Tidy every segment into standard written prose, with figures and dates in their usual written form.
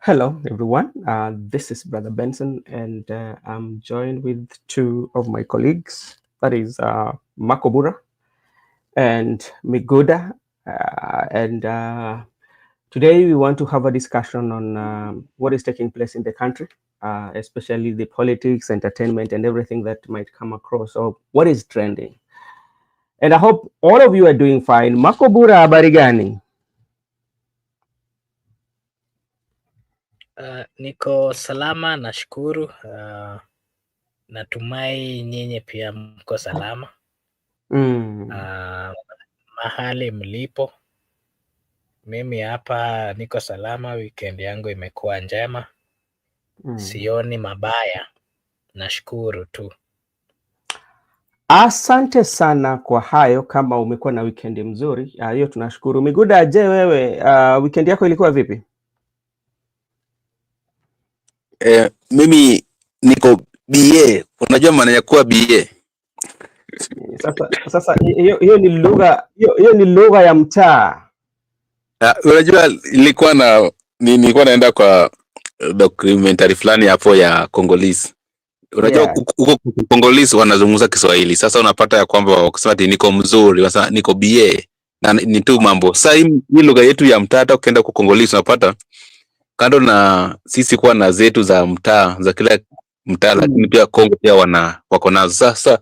Hello, everyone. This is Brother Benson, and I'm joined with two of my colleagues. That is Makobura and Miguda. Today we want to have a discussion on what is taking place in the country, especially the politics, entertainment, and everything that might come across, or what is trending. And I hope all of you are doing fine. Makobura, habari gani? Niko salama, nashukuru. Natumai nyinyi pia mko salama. Mahali mlipo. Mimi hapa niko salama, weekend yangu imekuwa njema. Sioni mabaya. Nashukuru tu. Asante sana kwa hayo. Kama umekuwa na weekend mzuri, hiyo tunashukuru. Miguda, je, wewe weekend yako ilikuwa vipi? Mimi niko BA. Unajua maana ya kuwa BA? Sasa hiyo ni lugha ya mtaa. Unajua nilikuwa naenda kwa documentary fulani hapo ya Congolese. Unajua huko Congolese wanazungumza Kiswahili. Sasa unapata ya kwamba wakisema ati niko mzuri, wanasema niko BA. Na ni tu mambo. Sasa hii lugha yetu ya mtaa, hata ukienda kwa Congolese unapata kando na sisi kuwa na zetu za mtaa, za kila mtaa, lakini pia Kongo pia wako nazo. Sasa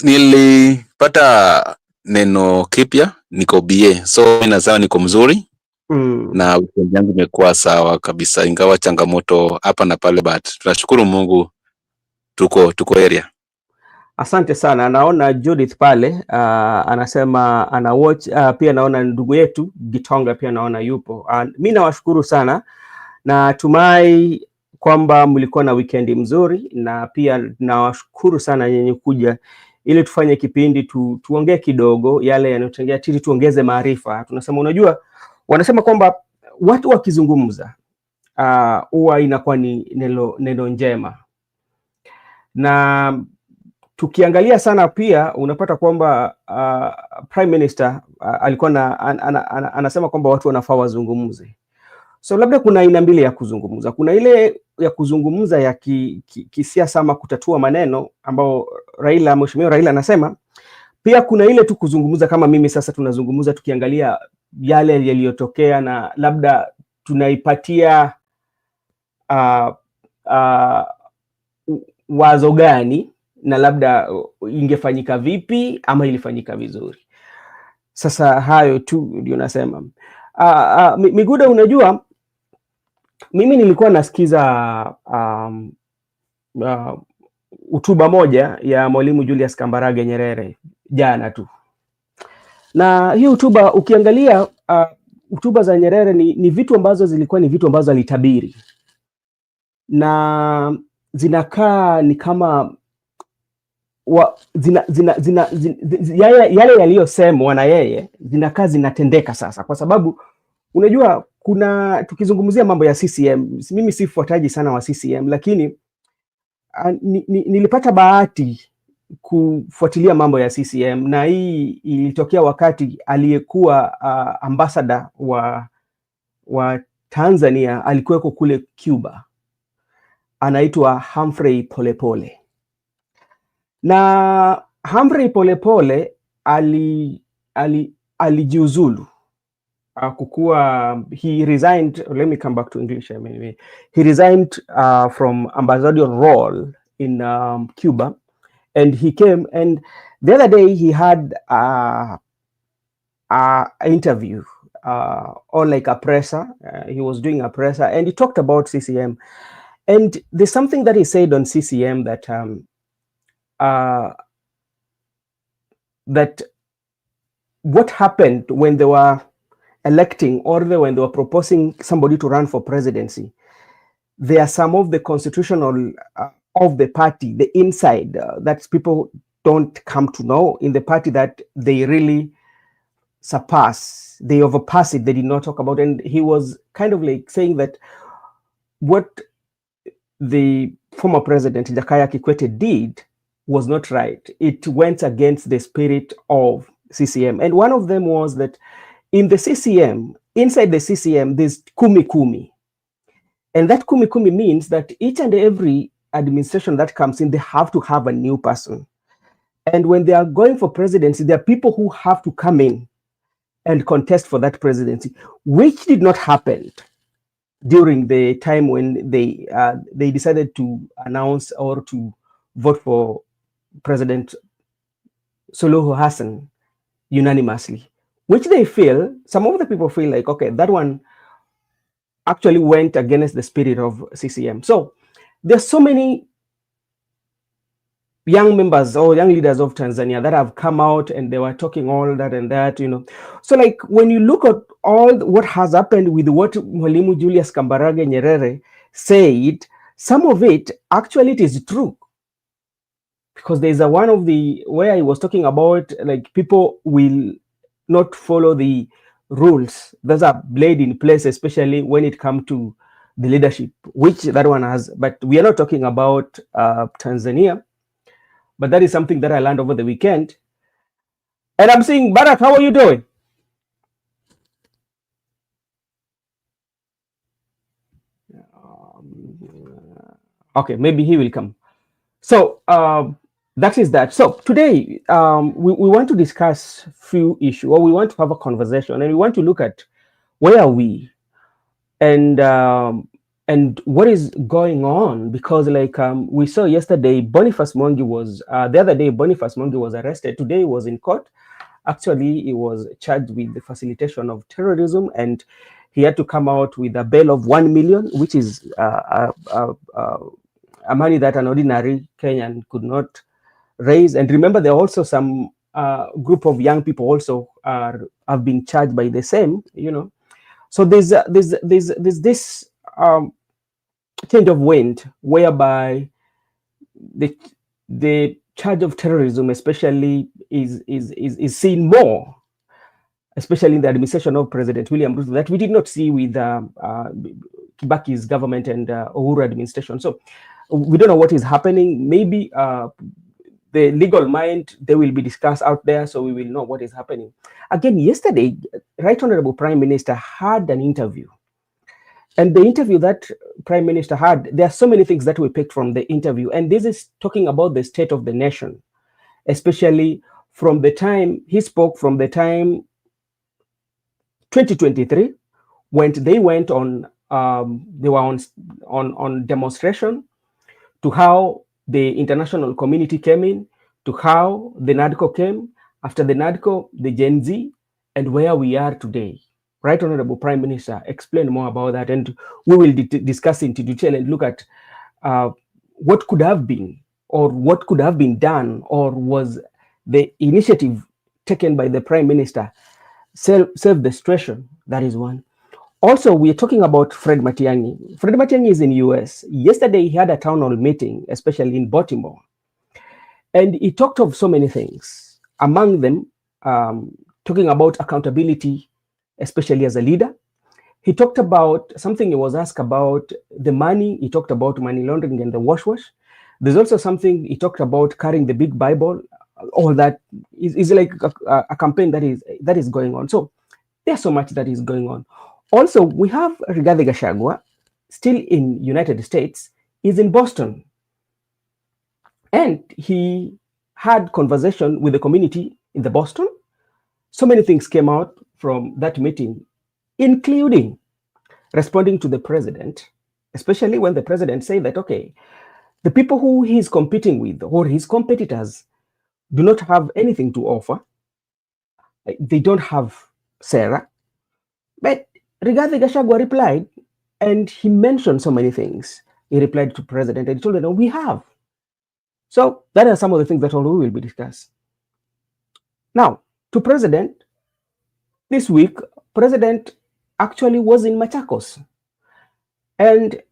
nilipata neno kipya, niko BA. So mimi nasema niko mzuri. Na weekend yangu imekuwa sawa kabisa, ingawa changamoto hapa na pale, but tunashukuru Mungu tuko area. Asante sana. Naona Judith pale anasema ana watch, pia naona ndugu yetu Gitonga pia naona yupo. Mimi nawashukuru sana, na tumai kwamba mlikuwa na weekend mzuri, na pia nawashukuru sana nyinyi kuja ili tufanye kipindi tuongee kidogo yale yanayotengea tili, tuongeze maarifa. Tunasema, unajua, wanasema kwamba watu wakizungumza huwa inakuwa ni neno njema, na tukiangalia sana pia unapata kwamba Prime Minister alikuwa anasema kwamba watu wanafaa wazungumze. So labda kuna aina mbili ya kuzungumza. Kuna ile ya kuzungumza ya kisiasa ama kutatua maneno ambao Mheshimiwa Raila anasema. Pia kuna ile tu kuzungumza kama mimi sasa tunazungumza tukiangalia yale yaliyotokea, na labda tunaipatia wazo gani, na labda ingefanyika vipi ama ilifanyika vizuri. Sasa hayo tu ndio nasema. Miguda, unajua mimi nilikuwa nasikiza hotuba moja ya Mwalimu Julius Kambarage Nyerere jana tu, na hii hotuba ukiangalia hotuba za Nyerere ni vitu ambazo zilikuwa ni vitu ambazo alitabiri, na zinakaa ni kama yale yaliyosemwa na yeye zinakaa zinatendeka sasa, kwa sababu unajua tukizungumzia mambo ya CCM, mimi si fuataji sana wa CCM, lakini nilipata bahati kufuatilia mambo ya CCM, na hii ilitokea wakati aliyekuwa ambassador wa Tanzania alikuweko kule Cuba, anaitwa Humphrey Polepole. Na Humphrey Polepole alijiuzulu kukuwa, he resigned, let me come back to English, he resigned from ambassador role in Cuba, and he came, and the other day he had a interview or like a presser. He was doing a presser, and he talked about CCM, and there's something that he said on CCM that what happened when they were electing, or when they were proposing somebody to run for presidency, there are some of the constitutional of the party, the inside, that people don't come to know in the party that they really surpass, they overpass it, they did not talk about. And he was kind of like saying that what the former president Jakaya Kikwete did was not right. It went against the spirit of CCM. And one of them was that in the CCM, inside the CCM, there's kumi kumi. And that kumi kumi means that each and every administration that comes in, they have to have a new person. And when they are going for presidency, there are people who have to come in and contest for that presidency, which did not happen during the time when they decided to announce or to vote for President Suluhu Hassan unanimously, which they feel, some of the people feel like, okay, that one actually went against the spirit of CCM. So there's so many young members or young leaders of Tanzania that have come out and they were talking all that and that, you know. So like when you look at all what has happened with what Mwalimu Julius Kambarage Nyerere said, some of it actually it is true. Because there's a one of the where he was talking about like people will not follow the rules that are laid in place, especially when it comes to the leadership, which that one has. But we are not talking about Tanzania. But that is something that I learned over the weekend. And I'm saying, Bharat, how are you doing? Okay, maybe he will come. So that is that. So today we want to discuss few issues, or we want to have a conversation, and we want to look at where are we and what is going on, because like we saw yesterday, Boniface Mwangi was the other day Boniface Mwangi was arrested. Today he was in court. Actually, he was charged with the facilitation of terrorism, and he had to come out with a bail of 1 million, which is a money that an ordinary Kenyan could not raise. And remember, there are also some group of young people also have been charged by the same, you know. So there's this change of wind whereby the charge of terrorism especially is seen more, especially in the administration of President William Ruto, that we did not see with Kibaki's government and Uhuru administration. So we don't know what is happening. Maybe the legal mind, they will be discussed out there, so we will know what is happening. Again, yesterday, Right Honorable Prime Minister had an interview. And the interview that Prime Minister had, there are so many things that we picked from the interview. And this is talking about the state of the nation, especially from the time he spoke, from the time 2023, when they went on, they were on demonstration, to how the international community came in, to how the NADCO came, after the NADCO, the Gen Z, and where we are today. Right Honorable Prime Minister, explain more about that, and we will discuss into detail and look at what could have been, or what could have been done, or was the initiative taken by the Prime Minister save the situation. That is one. Also, we are talking about Fred Matiang'i. Fred Matiang'i is in US. Yesterday, he had a town hall meeting, especially in Baltimore. And he talked of so many things. Among them, talking about accountability, especially as a leader. He talked about something he was asked about the money. He talked about money laundering and the wash. There's also something he talked about carrying the big Bible. All that is like a campaign that is going on. So there's so much that is going on. Also, we have Rigathi Gachagua, still in United States, is in Boston. And he had conversation with the community in the Boston. So many things came out from that meeting, including responding to the president, especially when the president said that, okay, the people who he's competing with or his competitors do not have anything to offer. They don't have Sarah. But Rigathi Gachagua replied, and he mentioned so many things. He replied to president and he told them, we have. So that are some of the things that we will be discussed. Now, to president, this week, president actually was in Machakos. And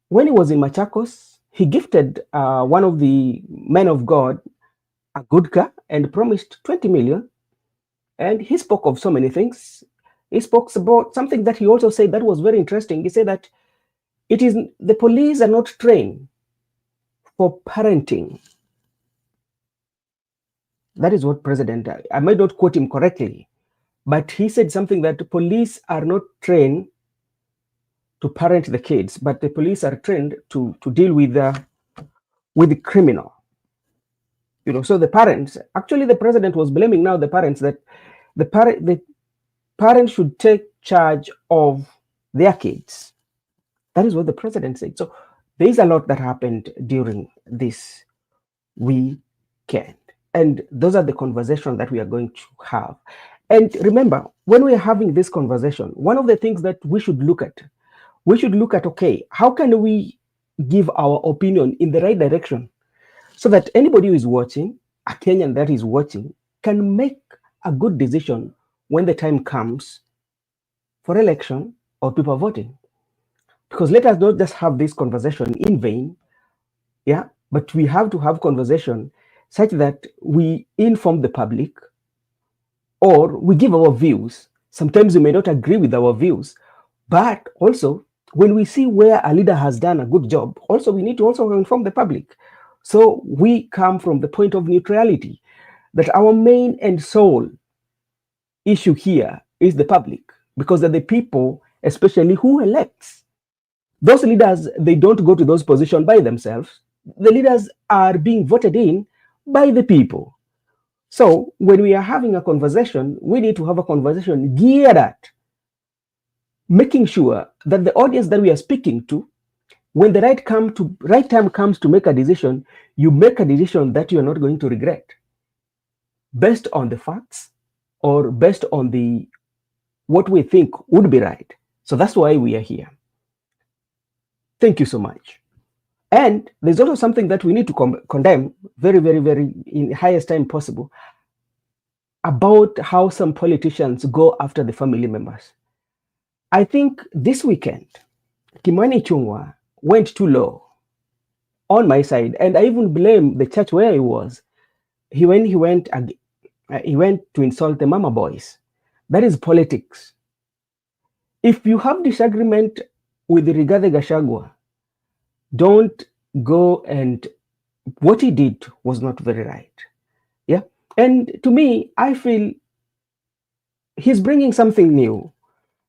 when he was in Machakos, he gifted one of the men of God a good car and promised 20 million. And he spoke of so many things. He spoke about something that he also said that was very interesting. He said that it is the police are not trained for parenting. That is what President, I might not quote him correctly, but he said something that police are not trained to parent the kids, but the police are trained to deal with the criminal. You know, so the parents, actually the president was blaming now the parents that the parents should take charge of their kids. That is what the president said. So there is a lot that happened during this weekend. And those are the conversations that we are going to have. And remember, when we are having this conversation, one of the things that we should look at, okay, how can we give our opinion in the right direction so that anybody who is watching, a Kenyan that is watching, can make a good decision when the time comes for election or people voting. Because let us not just have this conversation in vain, yeah, but we have to have conversation such that we inform the public or we give our views. Sometimes we may not agree with our views, but also when we see where a leader has done a good job, also we need to also inform the public. So we come from the point of neutrality, that our main and sole issue here is the public, because they're the people, especially who elects. Those leaders, they don't go to those positions by themselves. The leaders are being voted in by the people. So when we are having a conversation, we need to have a conversation geared at making sure that the audience that we are speaking to, when the right time comes to make a decision, you make a decision that you are not going to regret, based on the facts or based on what we think would be right. So that's why we are here. Thank you so much. And there's also something that we need to condemn very, very, very in the highest time possible, about how some politicians go after the family members. I think this weekend, Kimani Ichung'wah went too low on my side, and I even blame the church where he was. He went to insult the mama boys. That is politics. If you have disagreement with Rigathi Gachagua, don't go, and what he did was not very right. Yeah. And to me, I feel he's bringing something new,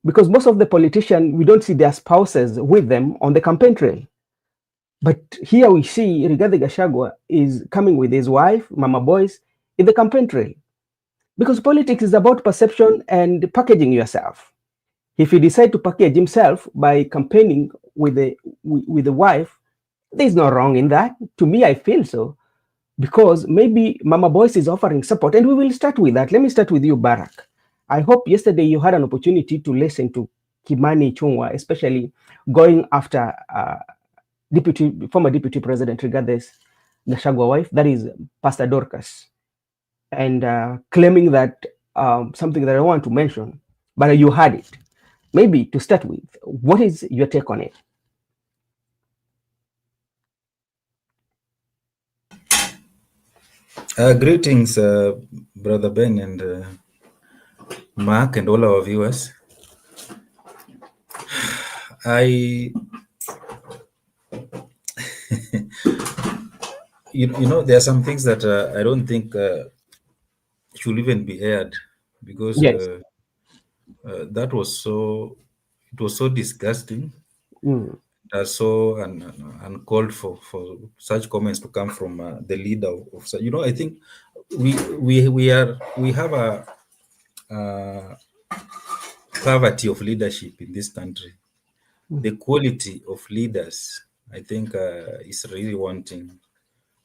because most of the politicians, we don't see their spouses with them on the campaign trail. But here we see Rigathi Gachagua is coming with his wife, mama boys, in the campaign trail. Because politics is about perception and packaging yourself. If he decides to package himself by campaigning with the wife, there's no wrong in that. To me, I feel so. Because maybe Mama Boyce is offering support, and we will start with that. Let me start with you, Barack. I hope yesterday you had an opportunity to listen to Kimani Ichung'wah, especially going after former Deputy President Rigathi Gachagua wife, that is Pastor Dorcas, and claiming that something that I want to mention, but you had it. Maybe to start with, what is your take on it? Greetings, Brother Ben and Mark and all our viewers. you know, there are some things that I don't think should even be aired, because Yes. that was so disgusting. So uncalled for such comments to come from the leader of such. You know, I think we have a poverty of leadership in this country. The quality of leaders, I think, is really wanting.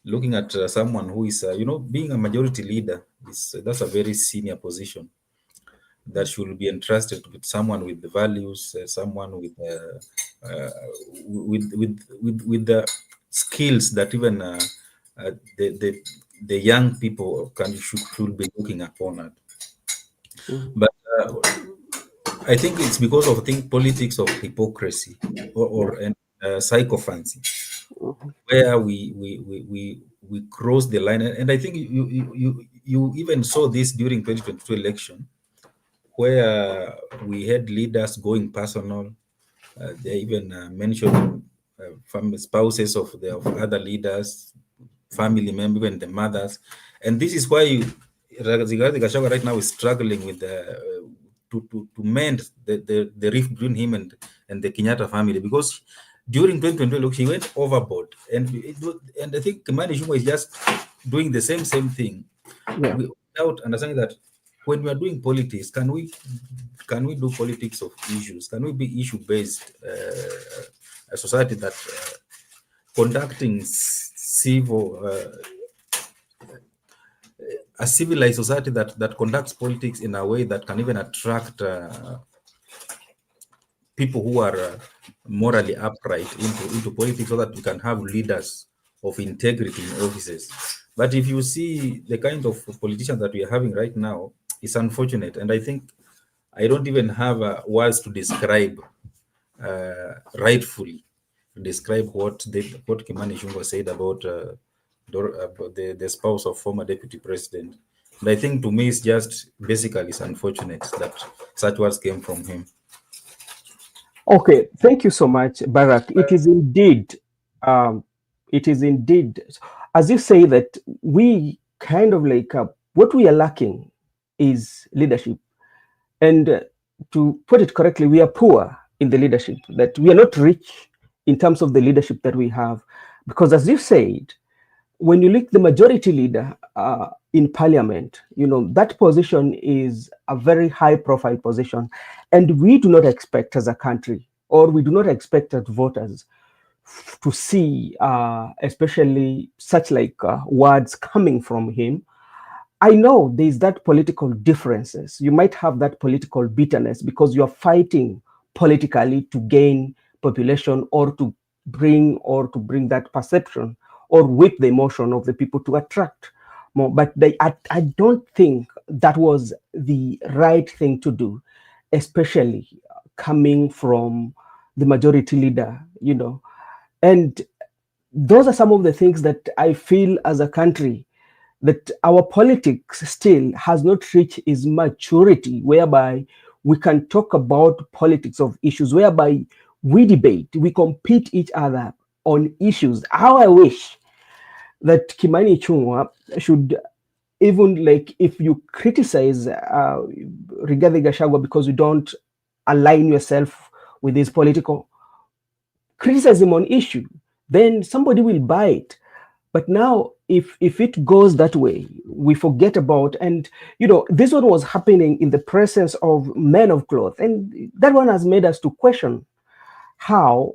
Looking at someone who is, being a majority leader, that's a very senior position that should be entrusted with someone with the values, someone with the skills that even the young people should be looking upon at. But I think it's because of politics of hypocrisy or sycophancy, where we we crossed the line. And I think you even saw this during 2022 election, where we had leaders going personal. They even mentioned spouses of other leaders, family members, even the mothers. And this is why Rigathi Gachagua right now is struggling with to mend the rift between him and the Kenyatta family, because during 2020 he went overboard, and I think Kimani Ichung'wah is just doing the same thing, without understanding that when we are doing politics, can we do politics of issues? Can we be issue based? A society that conducting civil, a civilized society that conducts politics in a way that can even attract people who are morally upright into politics, so that we can have leaders of integrity in offices. But if you see the kind of politicians that we are having right now, it's unfortunate. And I think I don't even have words to describe rightfully describe what Kimani Ichung'wah said about the spouse of former deputy president. And I think to me, it's just basically it's unfortunate that such words came from him. Okay, thank you so much, Barack. It is indeed, as you say, that we kind of like what we are lacking is leadership. And to put it correctly, we are poor in the leadership, that we are not rich in terms of the leadership that we have. Because as you said, when you look the majority leader in parliament, that position is a very high profile position. And we do not expect as a country, or we do not expect as voters to see, especially such like words coming from him. I know there's that political differences. You might have that political bitterness because you're fighting politically to gain population, or to bring that perception, or whip the emotion of the people to attract more. But I don't think that was the right thing to do, especially coming from the majority leader, And those are some of the things that I feel as a country, that our politics still has not reached its maturity, whereby we can talk about politics of issues, whereby we debate, we compete each other on issues. How I wish that Kimani Ichung'wah should, even like if you criticize Rigathi Gachagua because you don't align yourself with his political criticism on issue, then somebody will buy it. But now, if it goes that way, we forget about, and this one was happening in the presence of men of cloth, and that one has made us to question how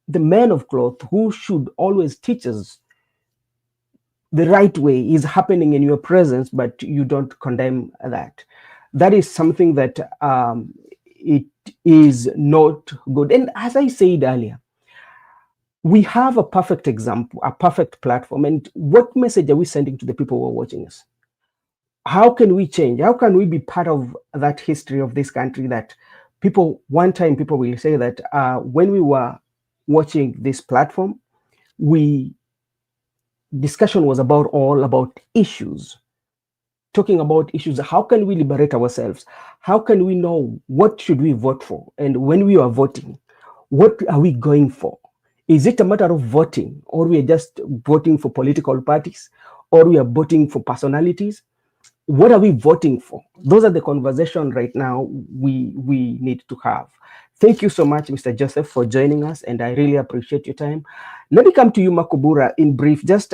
the men of cloth, who should always teach us the right way, is happening in your presence, but you don't condemn that. That is something that it is not good. And as I said earlier, we have a perfect example, a perfect platform. And what message are we sending to the people who are watching us? How can we change? How can we be part of that history of this country that one time people will say that when we were watching this platform, discussion was all about issues, talking about issues. How can we liberate ourselves? How can we know what should we vote for? And when we are voting, what are we going for? Is it a matter of voting, or we are just voting for political parties, or we are voting for personalities? What are we voting for? Those are the conversations right now we need to have. Thank you so much, Mr. Joseph, for joining us, and I really appreciate your time. Let me come to you, Makubura, in brief, just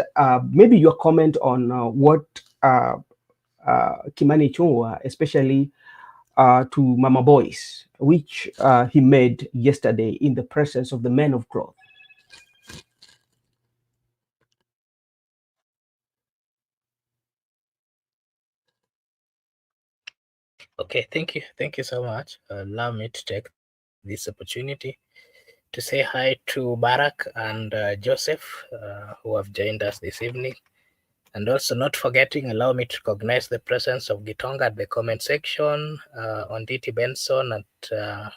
maybe your comment on what Kimani Ichung'wah, especially to Mama Boys, which he made yesterday in the presence of the men of cloth. Okay, thank you so much. Allow me to take this opportunity to say hi to Barack and Joseph, who have joined us this evening. And also, not forgetting, allow me to recognize the presence of Gitonga at the comment section, on DT Benson at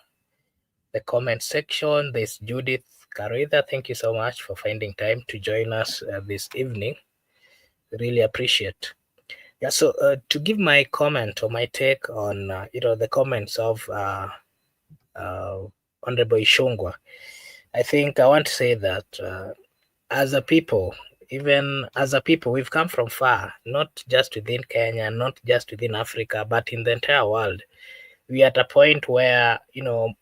the comment section. There's Judith Karitha. Thank you so much for finding time to join us this evening. really appreciate. Yeah, so to give my comment or my take on the comments of Honorable Ishungwa, I think I want to say that as a people, even as a people, we've come from far, not just within Kenya, not just within Africa, but in the entire world. We are at a point where,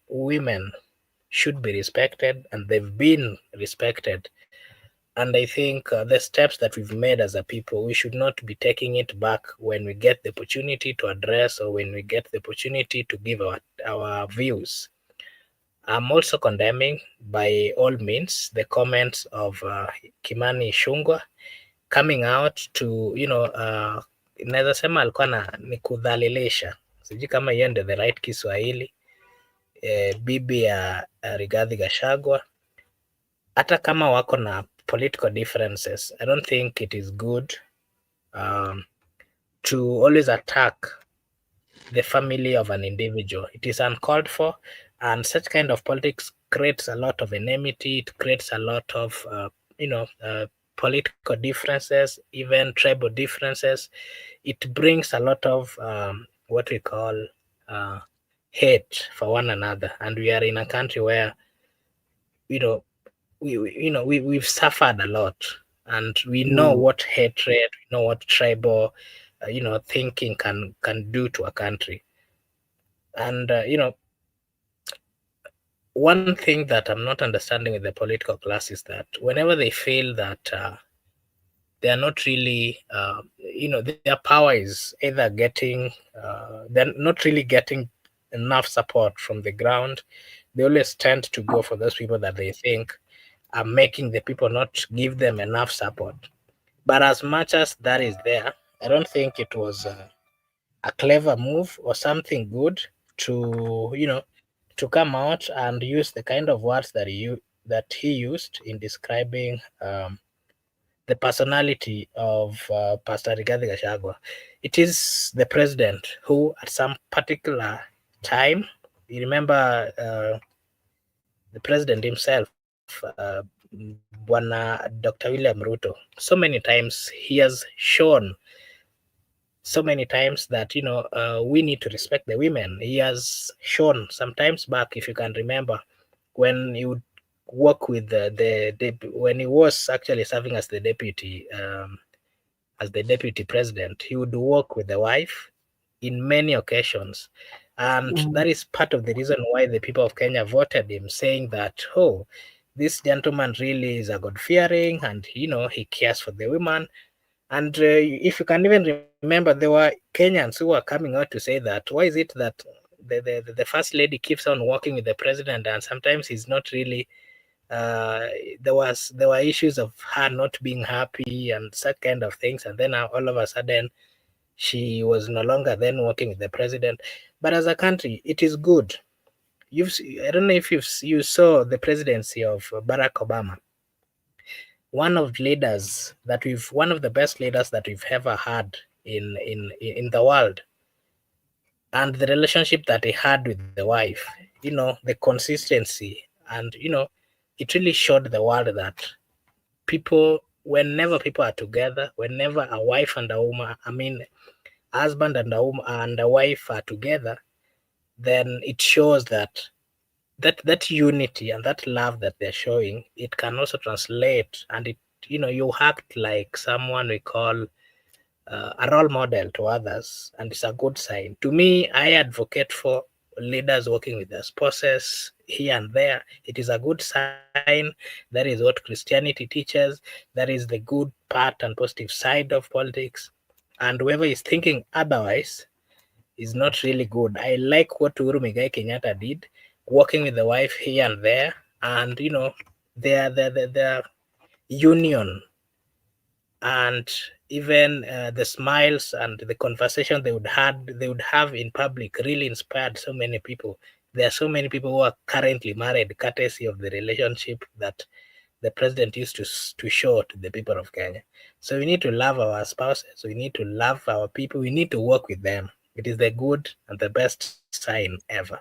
women should be respected, and they've been respected. And I think the steps that we've made as a people, we should not be taking it back when we get the opportunity to address, or when we get the opportunity to give our views. I'm also condemning by all means the comments of Kimani Ichung'wah coming out to naweza sema alikuwa ni kudhalilisha, sijui kama hiyo ndio the right Kiswahili, bibi ya Rigathi Gachagua. Hata kama wako na political differences, I don't think it is good to always attack the family of an individual. It is uncalled for, and such kind of politics creates a lot of enmity. It creates a lot of political differences, even tribal differences. It brings a lot of what we call hate for one another, and we are in a country where we've suffered a lot, and we know what hatred, we know what tribal thinking can do to a country. And one thing that I'm not understanding with the political class is that whenever they feel that they are not really their power is either getting they're not really getting enough support from the ground, they always tend to go for those people that they think are making the people not give them enough support. But as much as that is there, I don't think it was a clever move or something good to to come out and use the kind of words that he used in describing the personality of Pastor Rigathi Gachagua. It is the president who, at some particular time, you remember the president himself, Dr. William Ruto, so many times he has shown so many times that we need to respect the women. He has shown sometimes back, if you can remember, when he would work with when he was actually serving as the deputy president, he would work with the wife in many occasions. And that is part of the reason why the people of Kenya voted him, saying that, this gentleman really is a God-fearing, and he cares for the women. And if you can even remember, there were Kenyans who were coming out to say that, why is it that the first lady keeps on working with the president, and sometimes he's not really there were issues of her not being happy and such kind of things, and then all of a sudden she was no longer then working with the president. But as a country, it is good. I don't know if you saw the presidency of Barack Obama. One of the best leaders that we've ever had in the world, and the relationship that he had with the wife, the consistency, and it really showed the world that whenever people are together, whenever a wife and a woman, husband and a woman and a wife are together, then it shows that unity and that love that they're showing, it can also translate, and it you act like someone we call a role model to others, and it's a good sign. To me, I advocate for leaders working with their spouses here and there. It is a good sign. That is what Christianity teaches. That is the good part and positive side of politics. And whoever is thinking otherwise is not really good. I like what Uhuru Muigai Kenyatta did, working with the wife here and there, and their union, and even the smiles and the conversation they would have in public really inspired so many people. There are so many people who are currently married courtesy of the relationship that the president used to show to the people of Kenya. So we need to love our spouses, we need to love our people, we need to work with them. It is the good and the best sign ever.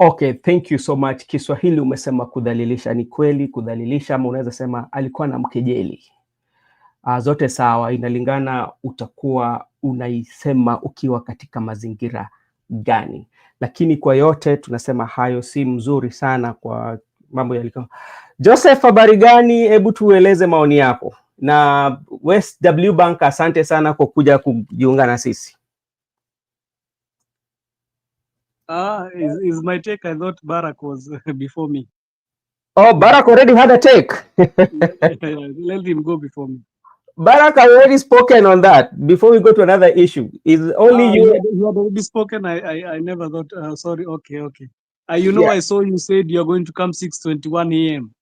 Okay, thank you so much. Kiswahili umesema kudhalilisha, ni kweli kudhalilisha, ama unaweza sema alikuwa na mkejeli. zote sawa, inalingana utakuwa unaisema ukiwa katika mazingira gani. Lakini kwa yote tunasema hayo si mzuri sana kwa mambo yaliko. Joseph, habari gani? Hebu tueleze maoni yako. Na West W Bank, asante sana kwa kuja kujiunga na sisi. Is my take? I thought Barack was before me. Oh, Barack already had a take. Let him go before me. Barack already spoken on that. Before we go to another issue, is only you. You had already spoken. I never thought. Sorry. Okay. You know, yeah. I saw you said you're going to come 6:21 a.m.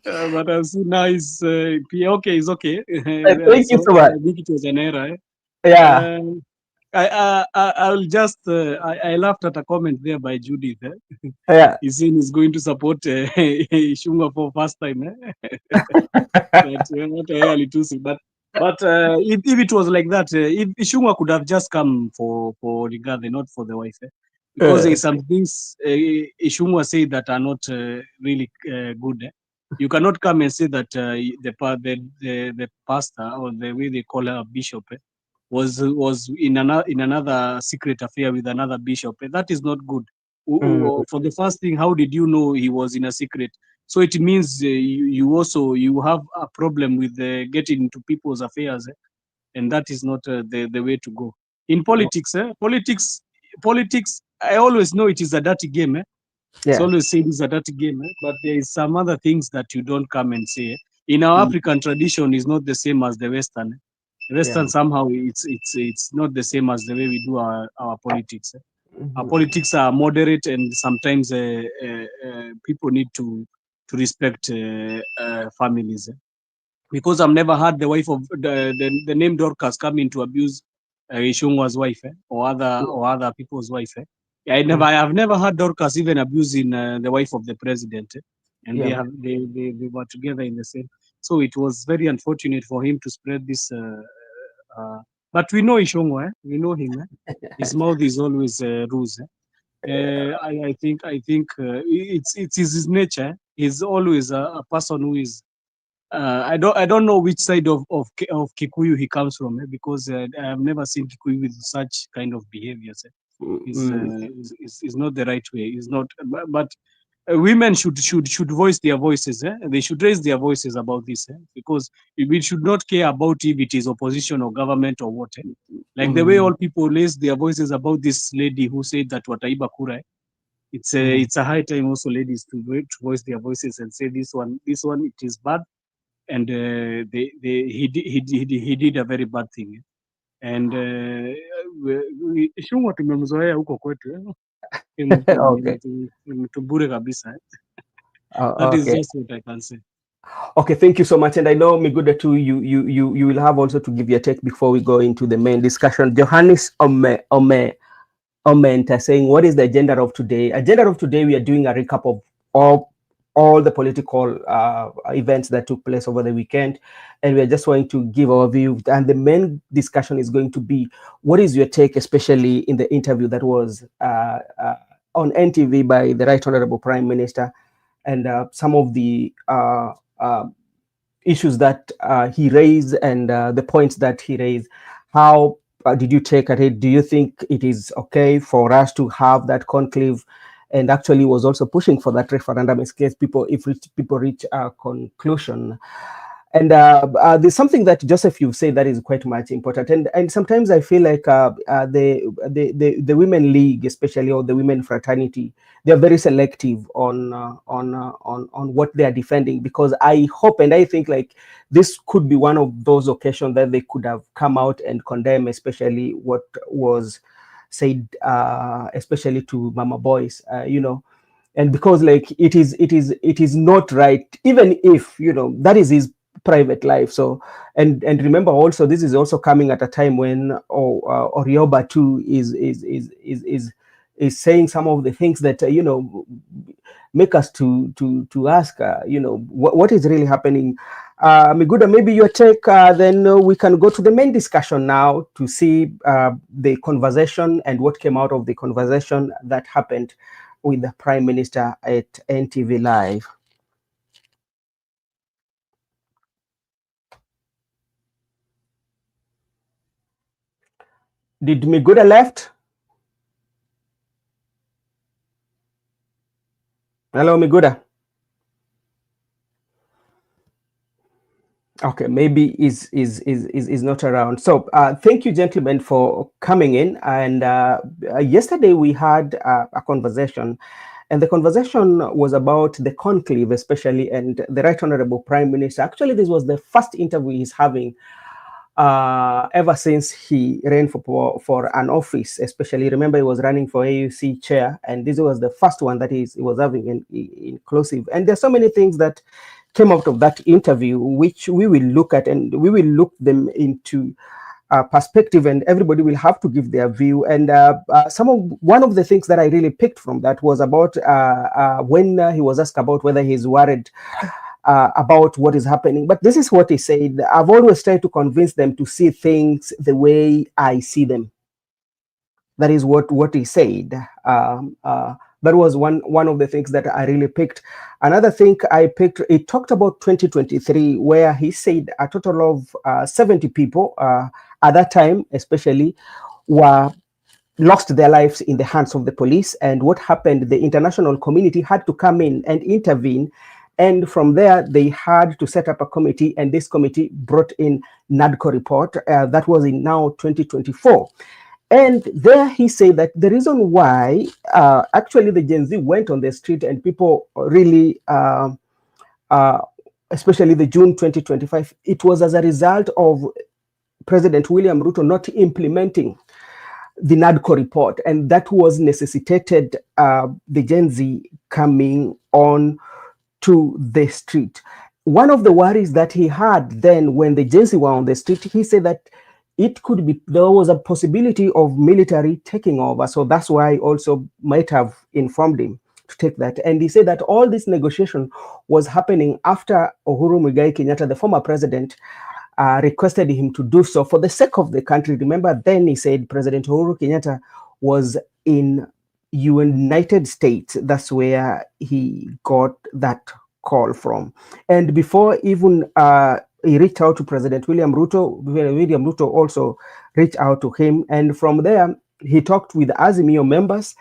But I've seen now is okay. It's okay. Thank you so much. I think it was an error. Yeah. I'll just. I laughed at a comment there by Judith. Yeah. He's saying he's going to support Shunga for first time. But if it was like that, if Shunga could have just come for Rigathi, not for the wife, because there's some things Shunga say that are not really good. You cannot come and say that the pastor, or the way they call her bishop, was in another secret affair with another bishop. That is not good. For the first thing, how did you know he was in a secret? So it means you have a problem with getting into people's affairs, and that is not the way to go. In politics, politics, I always know it is a dirty game. Yeah. It's always said it's a dirty game, but there is some other things that you don't come and say. In our African tradition, is not the same as the Western. Western somehow it's not the same as the way we do our politics. Our politics are moderate, and sometimes people need to respect families. Because I've never heard the wife of the name Dorcas coming to abuse Ishungwa's wife or other people's wife. I have never heard Dorcas even abusing the wife of the president, and they were together in the same. So it was very unfortunate for him to spread this. But we know Ishungwa, we know him. His mouth is always ruse. I think it's his nature. He's always a person who is. I don't know which side of Kikuyu he comes from, because I have never seen Kikuyu with such kind of behaviors. Is not the right way. Is not, but women should voice their voices. They should raise their voices about this, because we should not care about if it is opposition or government or what. Like the way all people raise their voices about this lady who said that Wataiba Kura. It's a high time also ladies to voice their voices and say this one it is bad, and he did a very bad thing. And Shungwa tumemzoea huko kwetu. Tubure kabisa. That is just what I can say. Okay, thank you so much. And I know, Miguda, too, you will have also to give your take before we go into the main discussion. Johannes Oment saying, what is the agenda of today? Agenda of today, we are doing a recap of all the political events that took place over the weekend, and we are just going to give our view. And the main discussion is going to be, what is your take, especially in the interview that was on NTV by the Right Honorable Prime Minister, and some of the issues that he raised, and the points that he raised. How did you take at it? Do you think it is okay for us to have that conclave? And actually was also pushing for that referendum in case people reach a conclusion. And there's something that, Joseph, you've said that is quite much important. And sometimes I feel like the Women League, especially, or the women fraternity, they're very selective on what they are defending, because I hope and I think like this could be one of those occasions that they could have come out and condemn, especially what was said, especially to Mama Boys, and because like it is not right, even if that is his private life. So and remember also, this is also coming at a time when Orioba too is saying some of the things that make us to ask what is really happening. Miguda, maybe your take, then we can go to the main discussion now to see the conversation and what came out of the conversation that happened with the Prime Minister at NTV Live. Did Miguda left? Hello, Miguda. Okay, maybe is not around. So thank you, gentlemen, for coming in. And yesterday we had a conversation, and the conversation was about the conclave, especially, and the Right Honorable Prime Minister. Actually, this was the first interview he's having ever since he ran for an office. Especially, remember, he was running for AUC chair, and this was the first one that he was having inclusive. And there's so many things that came out of that interview, which we will look at, and we will look them into perspective, and everybody will have to give their view. And one of the things that I really picked from that was about when he was asked about whether he's worried about what is happening. But this is what he said: "I've always tried to convince them to see things the way I see them." That is what he said. That was one of the things that I really picked. Another thing I picked, he talked about 2023, where he said a total of 70 people at that time, especially, were lost their lives in the hands of the police. And what happened, the international community had to come in and intervene. And from there, they had to set up a committee, and this committee brought in NADCO report. That was in now 2024. And there he said that the reason why actually the Gen Z went on the street and people really, especially the June 2025, it was as a result of President William Ruto not implementing the NADCO report. And that was necessitated the Gen Z coming on to the street. One of the worries that he had then when the Gen Z were on the street, he said that it could be, there was a possibility of military taking over. So that's why also might have informed him to take that. And he said that all this negotiation was happening after Uhuru Muigai Kenyatta, the former president, requested him to do so for the sake of the country. Remember, then he said President Uhuru Kenyatta was in United States. That's where he got that call from. And before even he reached out to President William Ruto. William Ruto also reached out to him. And from there, he talked with Azimio members.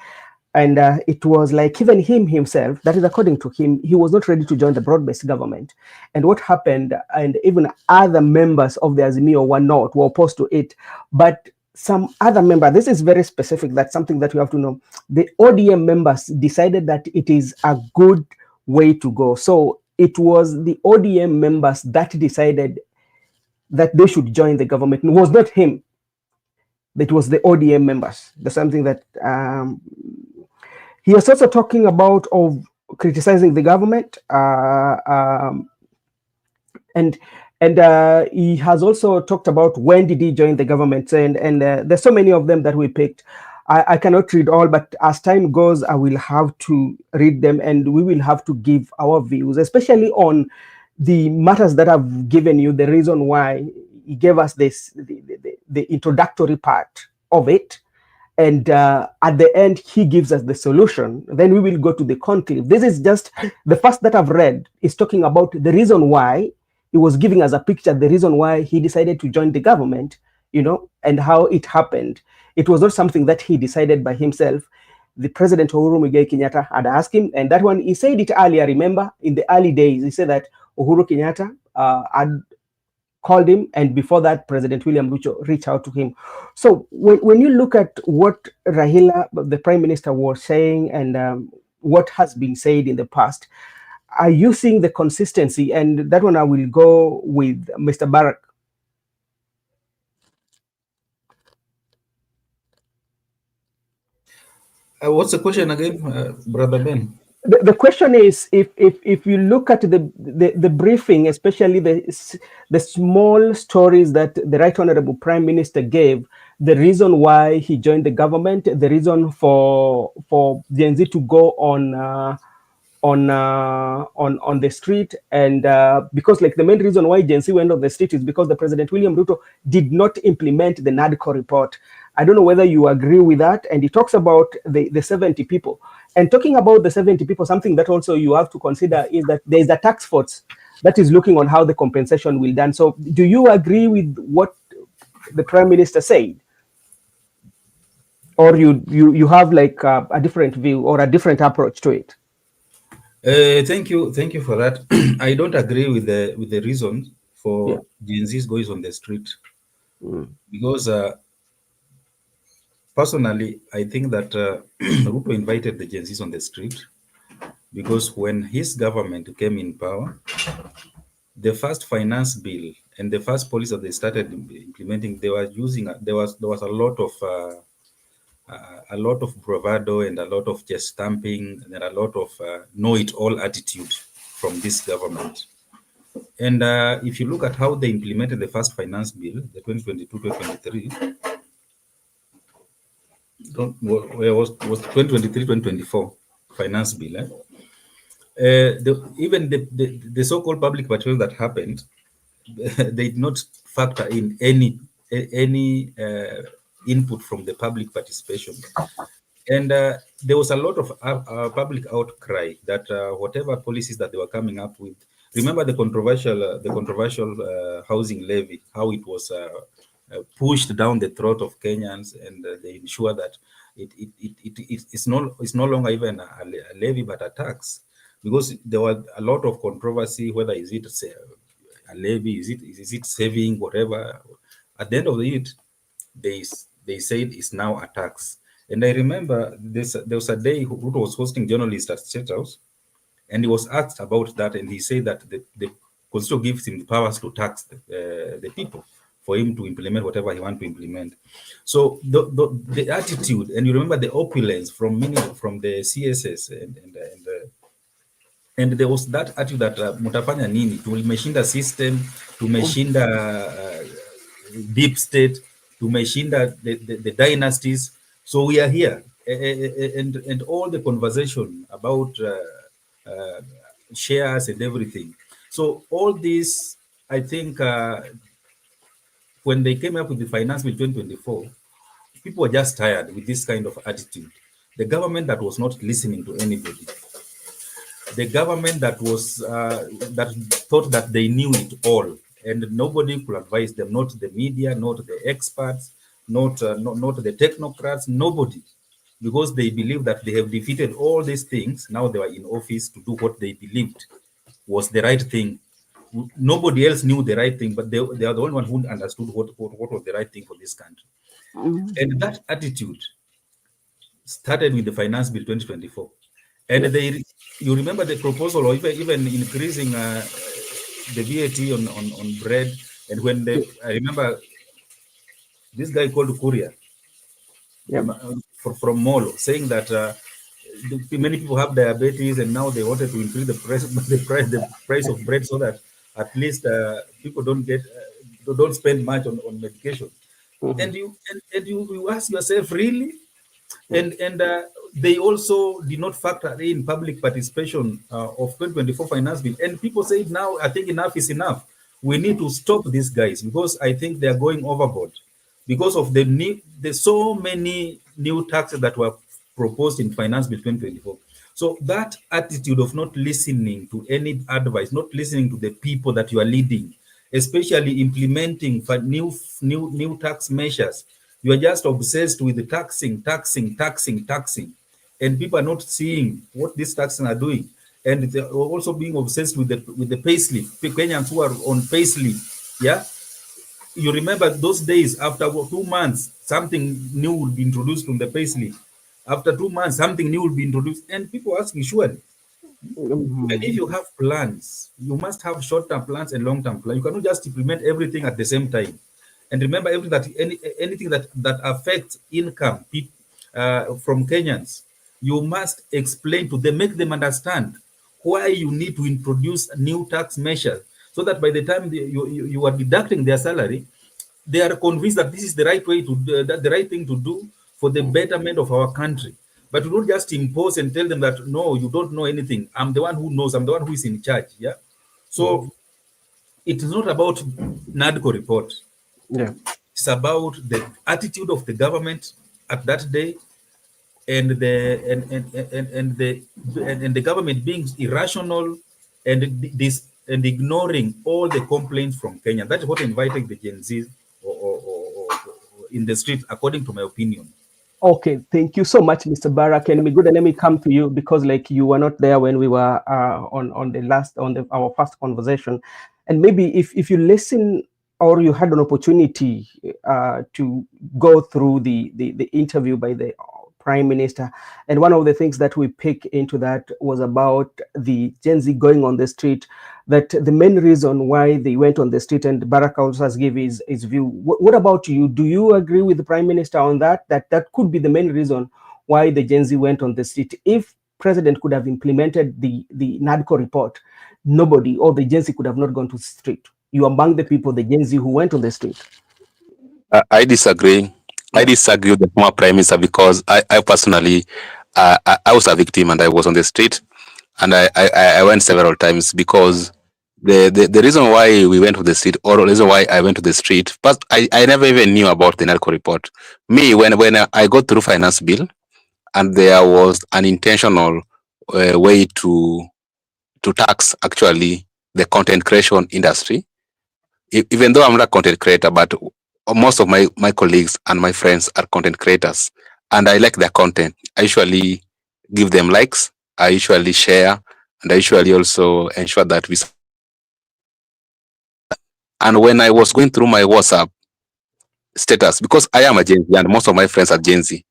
And it was like even him himself, that is according to him, he was not ready to join the broad-based government. And what happened, and even other members of the Azimio were opposed to it. But some other member, this is very specific, that's something that you have to know. The ODM members decided that it is a good way to go. So it was the ODM members that decided that they should join the government. It was not him. It was the ODM members. That's something that he was also talking about of criticizing the government. And he has also talked about when did he join the government. And there's so many of them that we picked. I cannot read all, but as time goes, I will have to read them, and we will have to give our views, especially on the matters that I've given you, the reason why he gave us this, the introductory part of it. And at the end, he gives us the solution. Then we will go to the conclave. This is just the first that I've read is talking about the reason why he was giving us a picture, the reason why he decided to join the government, you know, and how it happened. It was not something that he decided by himself. The President Uhuru Muigai Kenyatta had asked him, and that one, he said it earlier, remember, in the early days, he said that Uhuru Kenyatta had called him, and before that, President William Ruto reached out to him. So when you look at what Raila, the Prime Minister, was saying, and what has been said in the past, are you seeing the consistency? And that one I will go with Mr. Barak. What's the question again, Brother Ben? The question is, if you look at the briefing, especially the small stories that the Right Honorable Prime Minister gave, the reason why he joined the government, the reason for Gen Z to go on the street, and because like the main reason why Gen Z went on the street is because the President William Ruto did not implement the NADCO report. I don't know whether you agree with that. And he talks about the 70 people. And talking about the 70 people, something that also you have to consider is that there is a task force that is looking on how the compensation will done. So do you agree with what the Prime Minister said? Or you have like a different view or a different approach to it? Thank you for that. I don't agree with the reason for Gen Z's going on the street, because personally I think that Ruto invited the Gen Z's on the street because when his government came in power, the first finance bill and the first policy that they started implementing, they were using there was a lot of bravado and a lot of just stamping and a lot of know-it-all attitude from this government. And if you look at how they implemented the first finance bill, the 2022-2023, where was 2023-2024 finance bill, even the so-called public patrol that happened, they did not factor in any input from the public participation. And there was a lot of public outcry that whatever policies that they were coming up with. Remember the controversial housing levy, how it was pushed down the throat of Kenyans, and they ensure that it's no longer even a levy but a tax, because there was a lot of controversy whether is it a levy, is it saving, whatever. At the end of it, they said it's now a tax. And I remember there was a day Ruto was hosting journalists at State House, and he was asked about that, and he said that the Constitution gives him the powers to tax the people for him to implement whatever he wants to implement. So the attitude, and you remember the opulence from the CSS, and there was that attitude that mutafanya nini, tumeshinda system, tumeshinda deep state, tumeshinda the dynasties, so we are here, and all the conversation about shares and everything. So all this, I think, when they came up with the finance bill 2024, people were just tired with this kind of attitude. The government that was not listening to anybody, the government that was that thought that they knew it all, and nobody could advise them, not the media, not the experts, not the technocrats, nobody, because they believe that they have defeated all these things. Now they were in office to do what they believed was the right thing. Nobody else knew the right thing, but they are the only one who understood what was the right thing for this country. And that attitude started with the finance bill 2024. And you remember the proposal, or even increasing the VAT on bread. And when I remember this guy called Courier from Molo saying that many people have diabetes, and now they wanted to increase the price of bread so that at least people don't spend much on medication. And you ask yourself, really? And they also did not factor in public participation of 2024 finance bill. And people say now, I think enough is enough. We need to stop these guys, because I think they are going overboard because of there's so many new taxes that were proposed in finance bill 2024. So that attitude of not listening to any advice, not listening to the people that you are leading, especially implementing for new tax measures. You are just obsessed with the taxing, and people are not seeing what these taxing are doing. And they're also being obsessed with the payslip. Kenyans who are on payslip, yeah. You remember those days, after 2 months, something new will be introduced from the payslip. After 2 months, something new will be introduced, and people are asking, surely. And if you have plans, you must have short-term plans and long-term plans. You cannot just implement everything at the same time. And remember, anything that affects income from Kenyans, you must explain to them, make them understand why you need to introduce new tax measures, so that by the time you are deducting their salary, they are convinced that this is the right way to do, the right thing to do for the betterment of our country. But you don't just impose and tell them that, no, you don't know anything. I'm the one who knows. I'm the one who is in charge. Yeah. So it is not about NADCO report. Yeah. It's about the attitude of the government at that day, and the government being irrational and ignoring all the complaints from Kenya. That's what invited the Gen Z or in the street, according to my opinion. Okay, thank you so much, Mr. Barak. And good, let me come to you because, like, you were not there when we were on the last our first conversation, and maybe if you listen or you had an opportunity to go through the interview by the Prime Minister, and one of the things that we pick into that was about the Gen Z going on the street. That the main reason why they went on the street, and Barack also has given his view. What about you? Do you agree with the Prime Minister on that? That could be the main reason why the Gen Z went on the street. If President could have implemented the NADCO report, nobody or the Gen Z could have not gone to the street. You are among the people, the Gen Z, who went on the street. I disagree. Yeah. I disagree with the former Prime Minister because I personally, I was a victim and I was on the street, and I went several times because the reason why we went to the street, or the reason why I went to the street, but I never even knew about the NADCO report. Me, when I got through finance bill, and there was an intentional way to tax actually the content creation industry. Even though I'm not a content creator, but most of my colleagues and my friends are content creators, and I like their content. I usually give them likes, I usually share, and I usually also ensure that we. And when I was going through my WhatsApp status, because I am a Gen Z and most of my friends are Gen Z,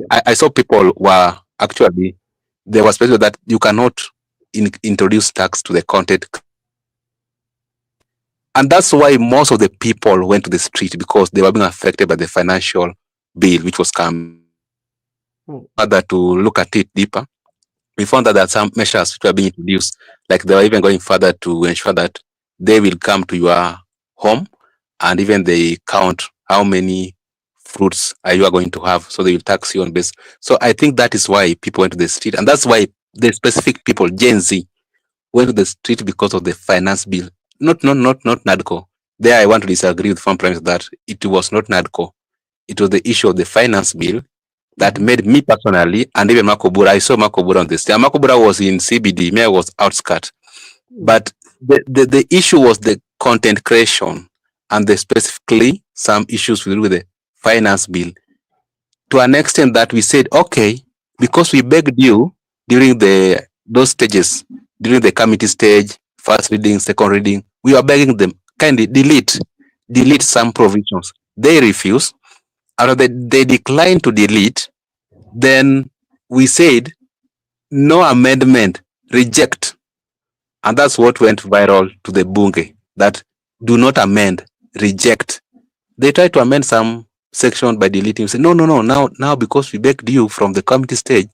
I saw people were actually, there was special that you cannot introduce tax to the content. And that's why most of the people went to the street, because they were being affected by the financial bill which was coming. Further to look at it deeper, we found that there are some measures which were being introduced, like they were even going further to ensure that they will come to your home and even they count how many fruits you are going to have, so they will tax you on base. So I think that is why people went to the street, and that's why the specific people, Gen Z, went to the street, because of the finance bill. Not NADCO. There I want to disagree with Farm Prime that it was not NADCO. It was the issue of the finance bill that made me personally, and even Makobura, I saw Makobura on this. Makobura was in CBD, me I was outskirt. But the issue was the content creation, and the specifically some issues with the finance bill. To an extent that we said, okay, because we begged you during those stages, during the committee stage, first reading, second reading, we were begging them, kindly delete some provisions. They refused. After they declined to delete, then we said, no amendment, reject. And that's what went viral to the Bunge, that do not amend, reject. They tried to amend some section by deleting. Say, no, now because we begged you from the committee stage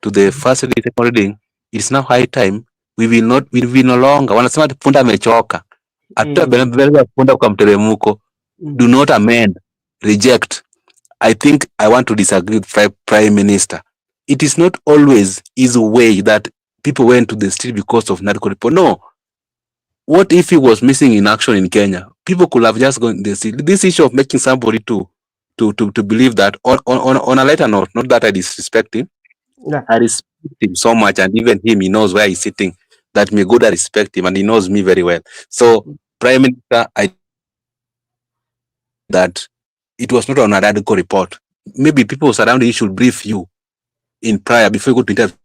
to the first reading, second reading, it's now high time. We will no longer. Wanasema punda amechoka. Punda kwa mteremko. Do not amend, reject. I think I want to disagree with Prime Minister. It is not always his way that people went to the street because of NADCO report. No. What if he was missing in action in Kenya? People could have just gone to the street. This issue of making somebody to believe that, on a lighter note, not that I disrespect him. Yeah. I respect him so much, and even him, he knows where he's sitting. That me good, I respect him, and he knows me very well. So, Prime Minister, that it was not on a NADCO report. Maybe people surrounding you should brief you in prior before you go to interview.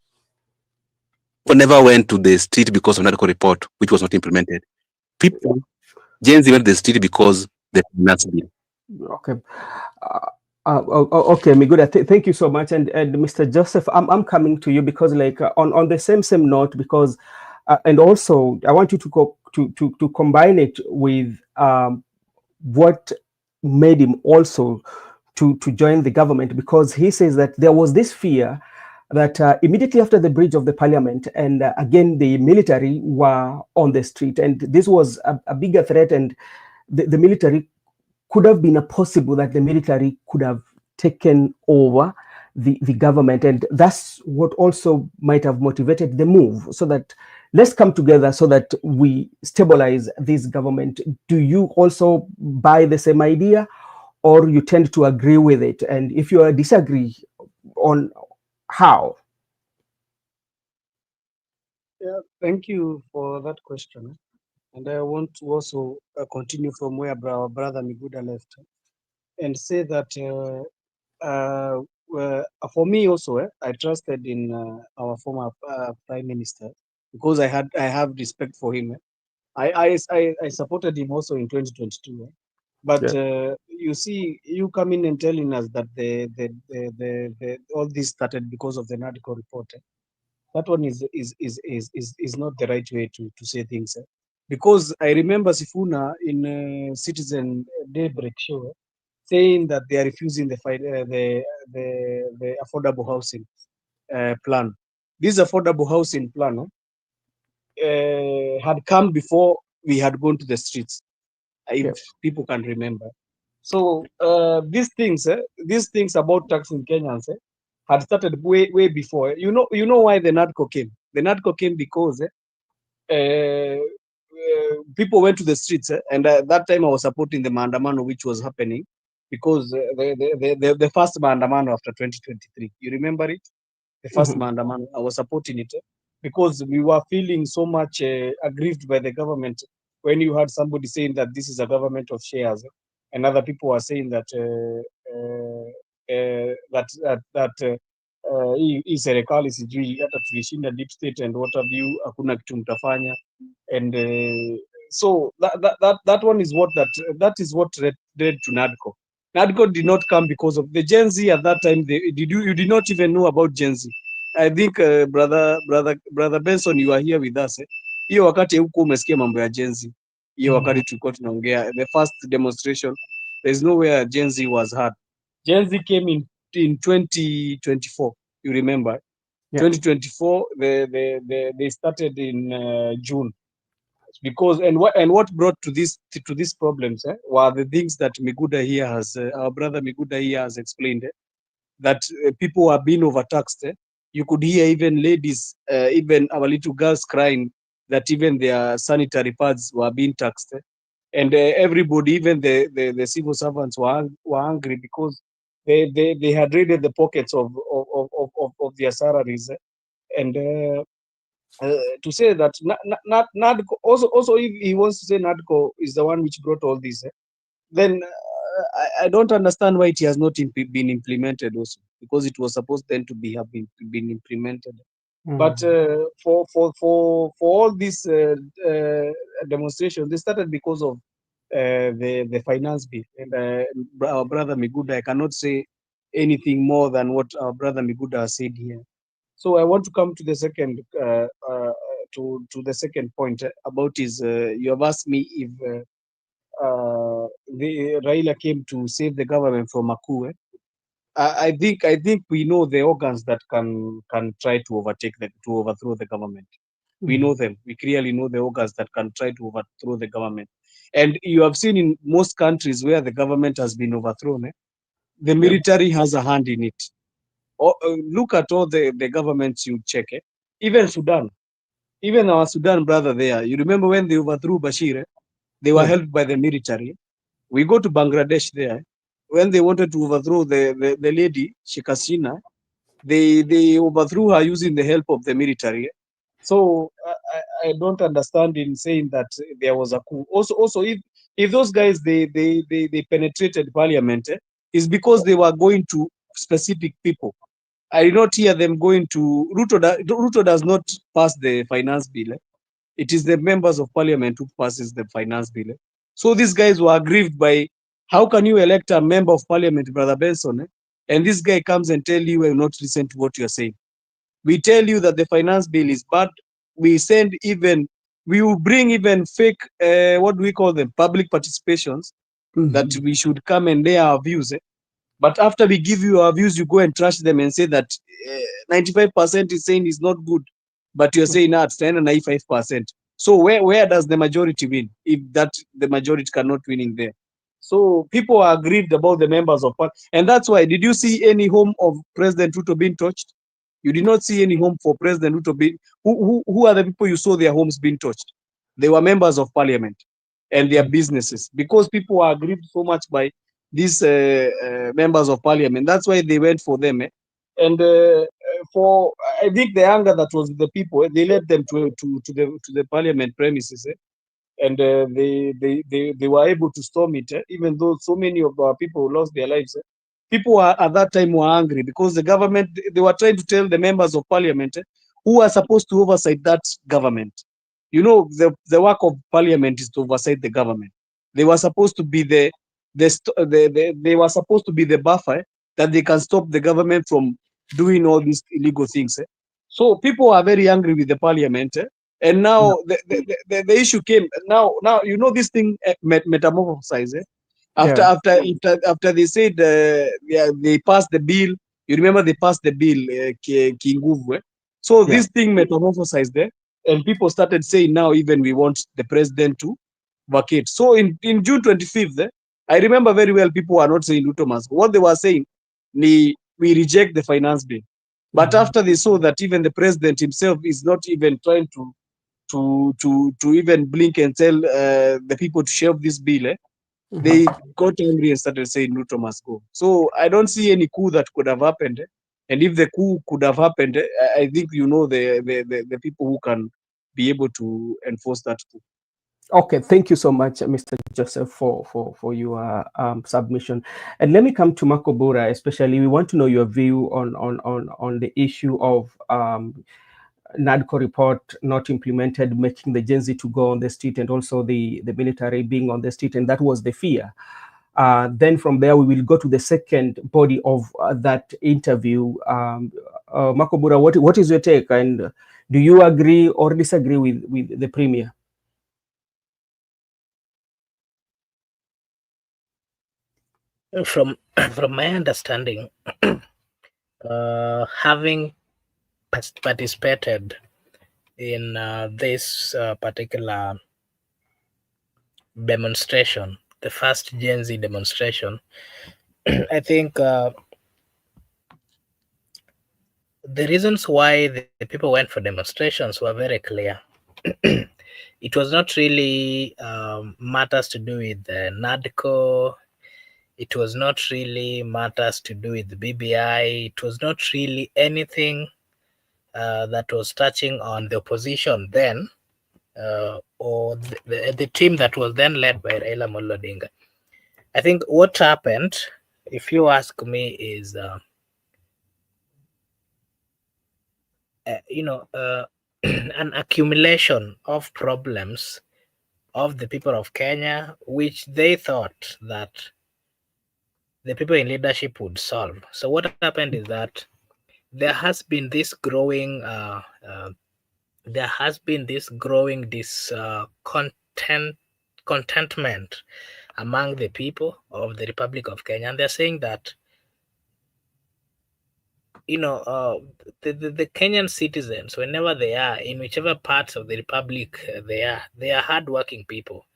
People never went to the street because of NADCO report, which was not implemented. People, Gen Z went to the street because the finance bill. Okay. Okay, Miguda, thank you so much. And Mr. Joseph, I'm coming to you because, like, on the same note, because and also I want you to combine it with what made him also to join the government, because he says that there was this fear that immediately after the breach of the parliament, and again the military were on the street, and this was a bigger threat, and the military could have been possible that the military could have taken over the government, and that's what also might have motivated the move, so that let's come together so that we stabilize this government. Do you also buy the same idea, or you tend to agree with it? And if you disagree on How? Yeah, thank you for that question. And I want to also continue from where our brother Miguda left and say that for me also, I trusted in our former prime minister because I have respect for him. I supported him also in 2022. But Yeah. you see, you come in and telling us that all this started because of the NADCO report. That one is not the right way to say things. Because I remember Sifuna in Citizen Daybreak show saying that they are refusing the affordable housing plan. This affordable housing plan had come before we had gone to the streets, if Yeah. people can remember. So these things about taxing Kenyans had started way before. You know why the NADCO came? The NADCO came because people went to the streets, and that time I was supporting the maandamano which was happening because the first maandamano after 2023. You remember it? The first Mhm. maandamano, I was supporting it because we were feeling so much aggrieved by the government when you had somebody saying that this is a government of shares, and other people were saying that hii serikali sijui hata tulishinda deep state and what have you, hakuna kitu mtafanya. And so that one is that is what led to NADCO. NADCO did not come because of the Gen Z at that time. You did not even know about Gen Z. I think brother Benson, you are here with us. Hiyo wakati huko umesikia mambo ya Gen Z. Hiyo wakati tulikuwa tunaongea the first demonstration, there's nowhere Gen Z was heard. Gen Z came in 2024. You remember? Yeah. 2024. They started in June. Because what brought to these problems were the things that Miguda here has our brother Miguda here has explained, that people are being overtaxed. You could hear even ladies, even our little girls crying that even their sanitary pads were being taxed. And everybody, even the civil servants were angry because they had raided the pockets of their salaries. And to say that NADCO, also if he wants to say NADCO is the one which brought all this, then I don't understand why it has not been implemented also, because it was supposed then to have been implemented. But for all these demonstrations, they started because of the finance bill. And our brother Miguda, I cannot say anything more than what our brother Miguda has said here. So I want to come to the second to the second point about is you have asked me if the Raila came to save the government from a coup. I think we know the organs that can try to overthrow the government. We know them. We clearly know the organs that can try to overthrow the government. And you have seen in most countries where the government has been overthrown, the military has a hand in it. Look at all the governments you check. Even Sudan, even our Sudan brother there. You remember when they overthrew Bashir? They were helped by the military. We go to Bangladesh there. When they wanted to overthrow the lady, Sheikh Hasina, they overthrew her using the help of the military. So I don't understand in saying that there was a coup. Also, if those guys they penetrated parliament, is because they were going to specific people. I did not hear them going to Ruto. Ruto does not pass the finance bill. It is the members of parliament who passes the finance bill. So these guys were aggrieved by how can you elect a member of parliament, Brother Benson, and this guy comes and tell you will not listen to what you are saying. We tell you that the finance bill is bad. We will bring even fake, what do we call them, public participations, that we should come and lay our views. But after we give you our views, you go and trash them and say that 95% is saying it's not good, but you're saying it's 95%. So where does the majority win if that the majority cannot win in there? So people are aggrieved about the members of parliament, and that's why. Did you see any home of President Ruto being touched? You did not see any home for President Ruto being. Who are the people you saw their homes being touched? They were members of parliament and their businesses, because people are aggrieved so much by these members of parliament. That's why they went for them. And for I think the anger that was with the people, they led them to the parliament premises, and they were able to storm it, even though so many of our people lost their lives. People were, at that time, were angry because the government, they were trying to tell the members of parliament who are supposed to oversight that government. You know, the work of parliament is to oversight the government. They were supposed to be they were supposed to be the buffer that they can stop the government from doing all these illegal things. So people are very angry with the parliament. And now the issue came. Now you know this thing metamorphosized. After they said they passed the bill. You remember they passed the bill, Kinguvu. So this thing metamorphosized there, and people started saying now even we want the president to vacate. So in June 25th, I remember very well people were not saying Ruto must go. What they were saying, we reject the finance bill. But after they saw that even the president himself is not even trying to even blink and tell the people to shelve this bill, they got angry and started saying Ruto must go. So I don't see any coup that could have happened. And if the coup could have happened, I think you know the people who can be able to enforce that coup. Okay, thank you so much, Mr. Joseph, for your submission. And let me come to Makobura, especially. We want to know your view on the issue of NADCO report not implemented, making the Gen Z to go on the street, and also the military being on the street, and that was the fear. Then from there, we will go to the second body of that interview. Makobura, what is your take, and do you agree or disagree with the Premier? From my understanding, having participated in this particular demonstration, the first Gen Z demonstration, I think the reasons why the people went for demonstrations were very clear. It was not really matters to do with the NADCO. It was not really matters to do with the BBI. It was not really anything that was touching on the opposition then, or the team that was then led by Raila Odinga. I think what happened, if you ask me, is an accumulation of problems of the people of Kenya, which they thought that the people in leadership would solve. So what happened is that there has been this growing contentment among the people of the Republic of Kenya, and they're saying that the Kenyan citizens, whenever they are in whichever parts of the republic they are hardworking people,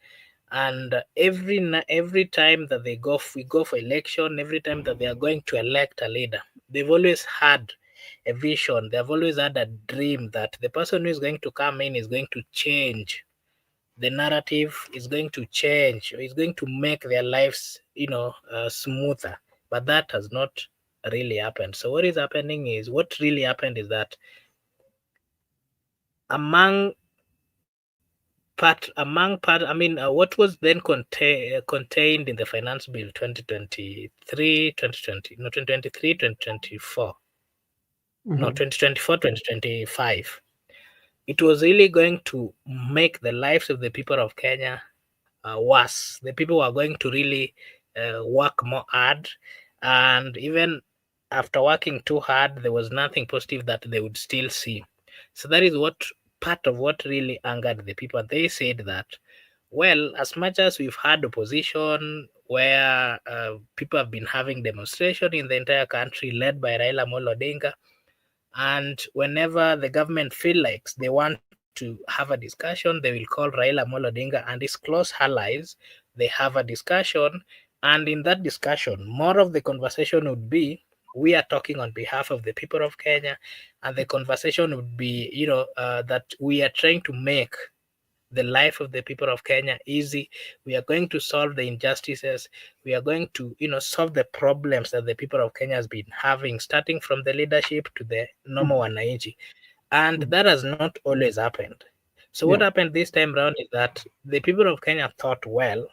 and every time that we go for election, every time that they are going to elect a leader, they've always had a vision. They've always had a dream that the person who is going to come in is going to change the narrative, is going to change, is going to make their lives smoother. But that has not really happened. So what really happened is that what was then contained in the finance bill 2024, 2025, it was really going to make the lives of the people of Kenya worse. The people were going to really work more hard, and even after working too hard, there was nothing positive that they would still see. So that is part of what really angered the people. They said that, well, as much as we've had opposition where people have been having demonstration in the entire country led by Raila Odinga, and whenever the government feel like they want to have a discussion, they will call Raila Odinga and his close allies. They have a discussion, and in that discussion, more of the conversation would be, we are talking on behalf of the people of Kenya, and the conversation would be, that we are trying to make the life of the people of Kenya easy. We are going to solve the injustices. We are going to, solve the problems that the people of Kenya has been having, starting from the leadership to the normal wananchi. And that has not always happened. So what happened this time around is that the people of Kenya thought, well,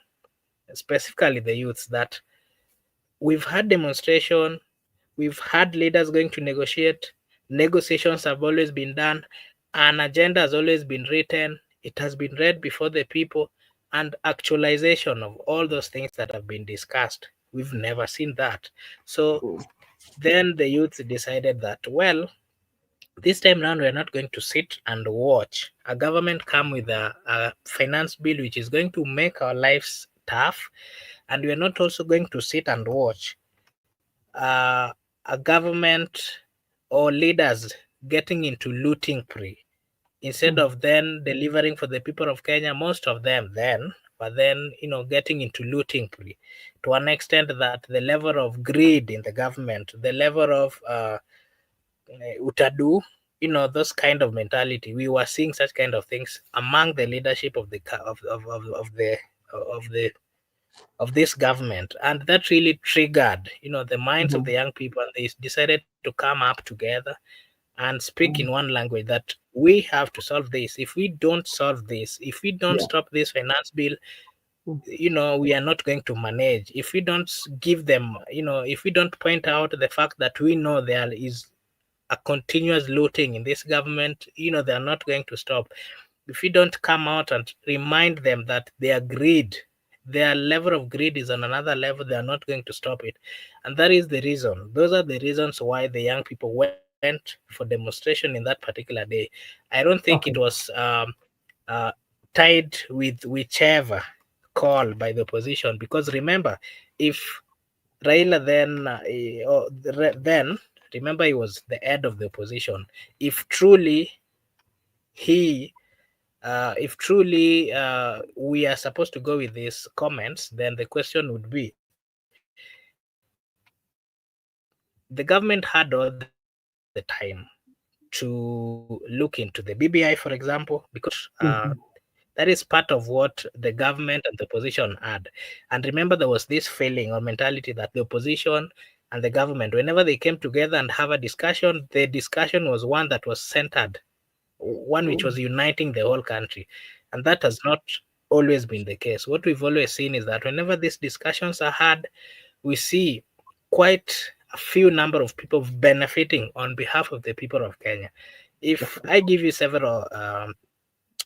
specifically the youths, that we've had demonstration, we've had leaders going to negotiate, negotiations have always been done, an agenda has always been written, it has been read before the people, and actualization of all those things that have been discussed, we've never seen that. So then the youth decided that, well, this time around, we're not going to sit and watch a government come with a finance bill which is going to make our lives tough. And we're not also going to sit and watch a government or leaders getting into looting spree. Instead of then delivering for the people of Kenya, most of them then, but then, getting into looting spree to an extent that the level of greed in the government, the level of utadu, those kind of mentality. We were seeing such kind of things among the leadership of this government, and that really triggered, the minds of the young people, and they decided to come up together and speak in one language that we have to solve this. If we don't solve this, if we don't stop this finance bill, we are not going to manage. If we don't give them, if we don't point out the fact that we know there is a continuous looting in this government, they're not going to stop. If we don't come out and remind them that their greed, their level of greed is on another level, they are not going to stop it. And that is the reason. Those are the reasons why the young people went for demonstration in that particular day. I don't think it was tied with whichever call by the opposition, because remember, if Raila then remember, he was the head of the opposition. If truly we are supposed to go with these comments, then the question would be, the government had all the time to look into the BBI, for example, because that is part of what the government and the opposition had. And remember, there was this feeling or mentality that the opposition and the government, whenever they came together and have a discussion, the discussion was one that was centered, one which was uniting the whole country. And that has not always been the case. What we've always seen is that whenever these discussions are had, we see quite a few number of people benefiting on behalf of the people of Kenya. If I give you several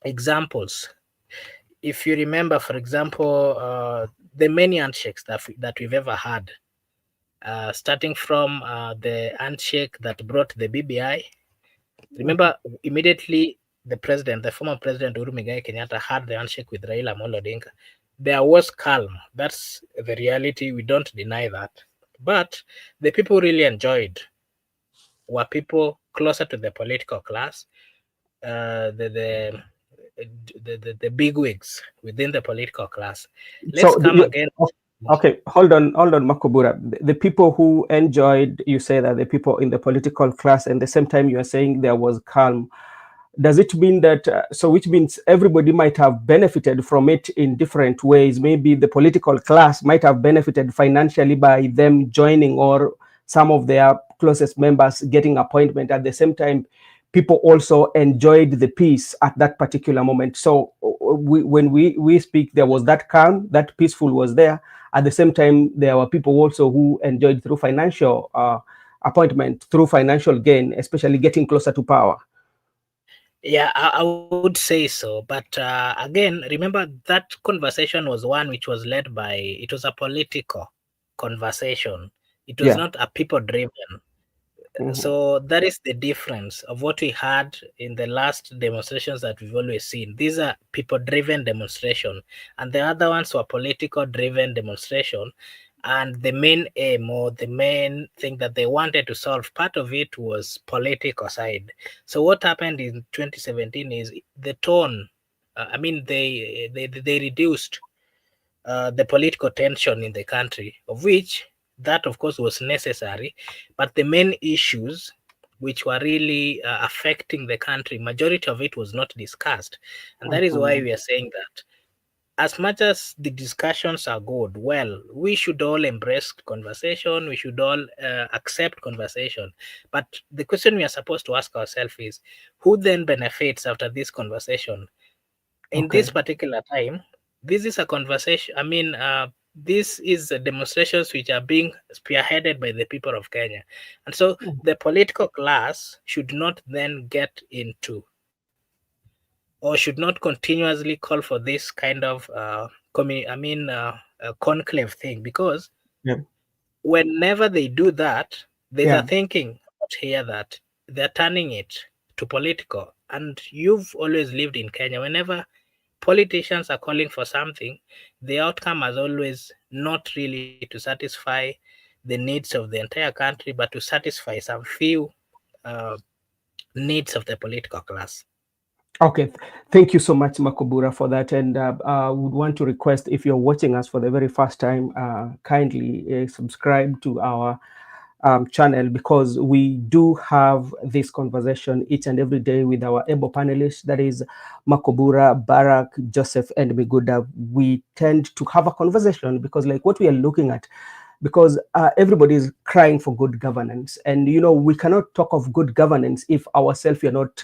examples, if you remember, for example, the many handshakes that we've ever had, starting from the handshake that brought the BBI. Remember, immediately the former president Uhuru Muigai Kenyatta had the handshake with Raila Odinga. There was calm. That's the reality. We don't deny that. But the people really enjoyed were people closer to the political class, the big wigs within the political class. Let's come again. Okay, hold on, Makobura. The people who enjoyed, you say that the people in the political class, and the same time you are saying there was calm. Does it mean that, which means everybody might have benefited from it in different ways? Maybe the political class might have benefited financially by them joining, or some of their closest members getting appointment. At the same time, people also enjoyed the peace at that particular moment. So when we speak, there was that calm, that peaceful was there. At the same time, there were people also who enjoyed through financial appointment, through financial gain, especially getting closer to power. Yeah, I would say so. But again, remember that conversation was one which was led by, it was a political conversation. It was not a people-driven. So that is the difference of what we had in the last demonstrations that we've always seen. These are people-driven demonstration, and the other ones were political-driven demonstration. And the main aim, or the main thing that they wanted to solve, part of it was political side. So what happened in 2017 is the tone. They reduced the political tension in the country, of which that, of course, was necessary. But the main issues which were really affecting the country, majority of it was not discussed. And that is why we are saying that as much as the discussions are good, well, we should all embrace conversation. We should all accept conversation. But the question we are supposed to ask ourselves is, who then benefits after this conversation? In this particular time, this is a conversation. I mean, this is demonstrations which are being spearheaded by the people of Kenya. And so the political class should not then get into or should not continuously call for this kind of conclave thing, because whenever they do that, there's a thinking out here that they're turning it to political. And you've always lived in Kenya. Whenever politicians are calling for something, the outcome has always not really to satisfy the needs of the entire country, but to satisfy some few needs of the political class. Okay, thank you so much, Makobura, for that. And would want to request, if you're watching us for the very first time, kindly subscribe to our channel, because we do have this conversation each and every day with our able panelists, that is Makobura, Barak, Joseph, and Miguda. We tend to have a conversation because, like, what we are looking at, because everybody is crying for good governance, and we cannot talk of good governance if ourselves we are not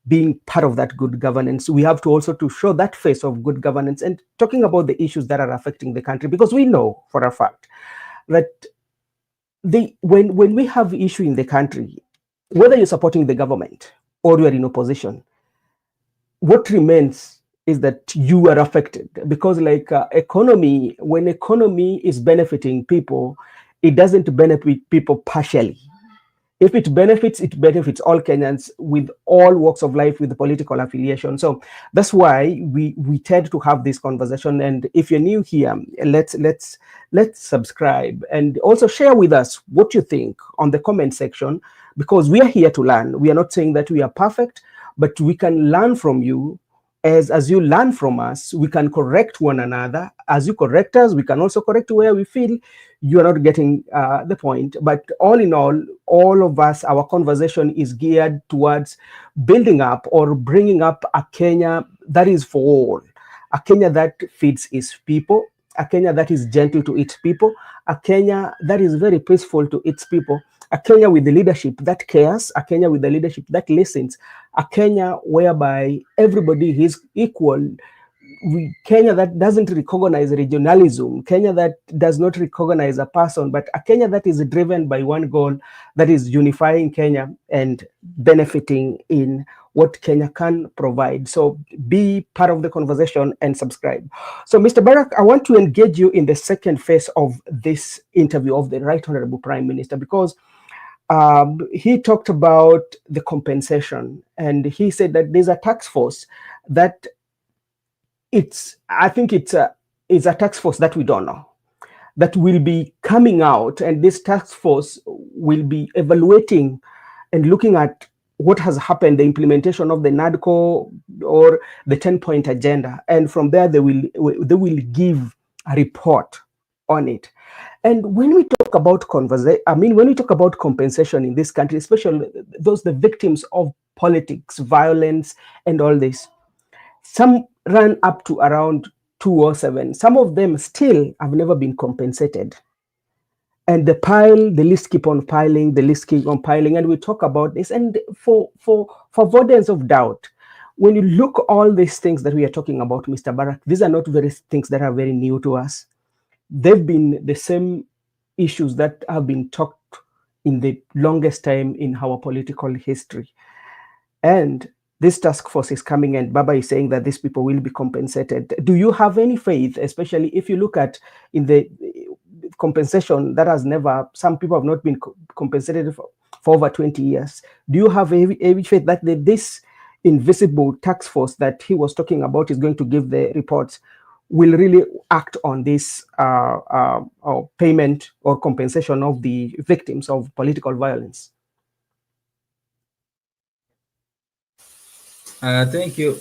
being part of that good governance. We have to also to show that face of good governance and talking about the issues that are affecting the country, because we know for a fact that when we have issue in the country, whether you're supporting the government or you're in opposition, what remains is that you are affected, because economy, when economy is benefiting people, it doesn't benefit people partially. If it benefits all Kenyans with all walks of life, with the political affiliation. So that's why we tend to have this conversation. And if you're new here, let's subscribe and also share with us what you think on the comment section, because we are here to learn. We are not saying that we are perfect, but we can learn from you. As you learn from us, we can correct one another. As you correct us, we can also correct where we feel you are not getting the point. But all in all of us, our conversation is geared towards building up or bringing up a Kenya that is for all, a Kenya that feeds its people, a Kenya that is gentle to its people, a Kenya that is very peaceful to its people, a Kenya with the leadership that cares, a Kenya with the leadership that listens, a Kenya whereby everybody is equal, Kenya that doesn't recognize regionalism, Kenya that does not recognize a person, but a Kenya that is driven by one goal, that is unifying Kenya and benefiting in what Kenya can provide. So be part of the conversation and subscribe. So Mr. Barak, I want to engage you in the second phase of this interview of the Right Honorable Prime Minister, because he talked about the compensation, and he said that there's a task force that I think it's a task force that we don't know, that will be coming out, and this task force will be evaluating and looking at what has happened, the implementation of the NADCO or the 10-point agenda, and from there they will give a report on it. And when we talk about when we talk about compensation in this country, especially the victims of politics, violence, and all this, some run up to around 207. Some of them still have never been compensated. And the list keep on piling, and we talk about this. And for avoidance of doubt, when you look all these things that we are talking about, Mr. Barak, these are not things that are very new to us. They've been the same issues that have been talked in the longest time in our political history. And this task force is coming, and Baba is saying that these people will be compensated. Do you have any faith, especially if you look at in the compensation that some people have not been compensated for over 20 years? Do you have any faith that this invisible task force that he was talking about is going to give the reports will really act on this payment or compensation of the victims of political violence? Thank you.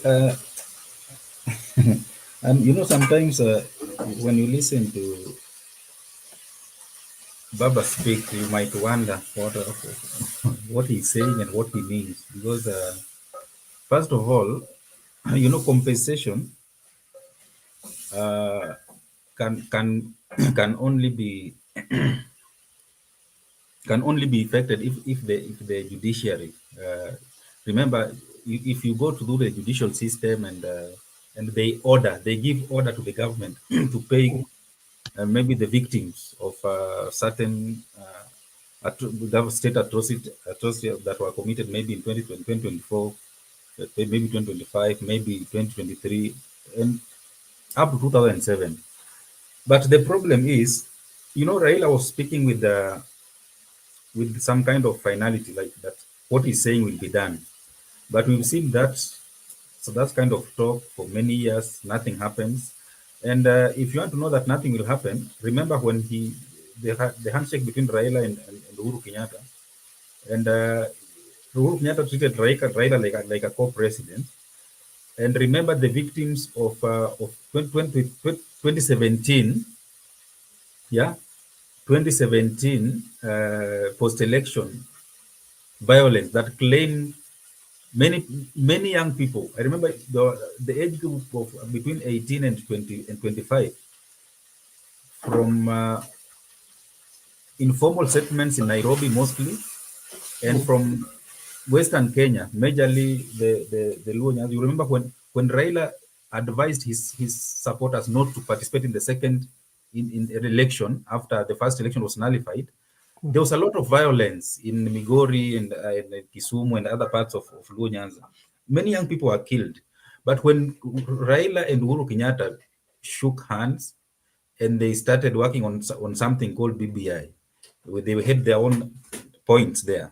Sometimes when you listen to Baba speak, you might wonder what he's saying and what he means. Because first of all, compensation can can only be effected if the judiciary. Remember, if you go to do the judicial system and they give order to the government to pay maybe the victims of certain state atrocity that were committed maybe in 2020, 2024, maybe 2025, maybe 2023, and up to 2007. But the problem is, Raila was speaking with some kind of finality, like that what he's saying will be done. But we've seen that, so that's kind of talk for many years, nothing happens. And if you want to know that nothing will happen, remember when the handshake between Raila and Uhuru Kenyatta, and Uhuru Kenyatta treated Raila like a co-president. And remember the victims of 2017, yeah, 2017 post-election violence that claimed many young people. I remember the age group of between 18 and 20 and 25 from informal settlements in Nairobi mostly, and from Western Kenya, majorly the Luo Nyanza. You remember when Raila advised his supporters not to participate in the second in an election after the first election was nullified. There was a lot of violence in Migori and Kisumu and other parts of Luo Nyanza. Many young people were killed. But when Raila and Uhuru Kenyatta shook hands and they started working on something called BBI, where they had their own points there.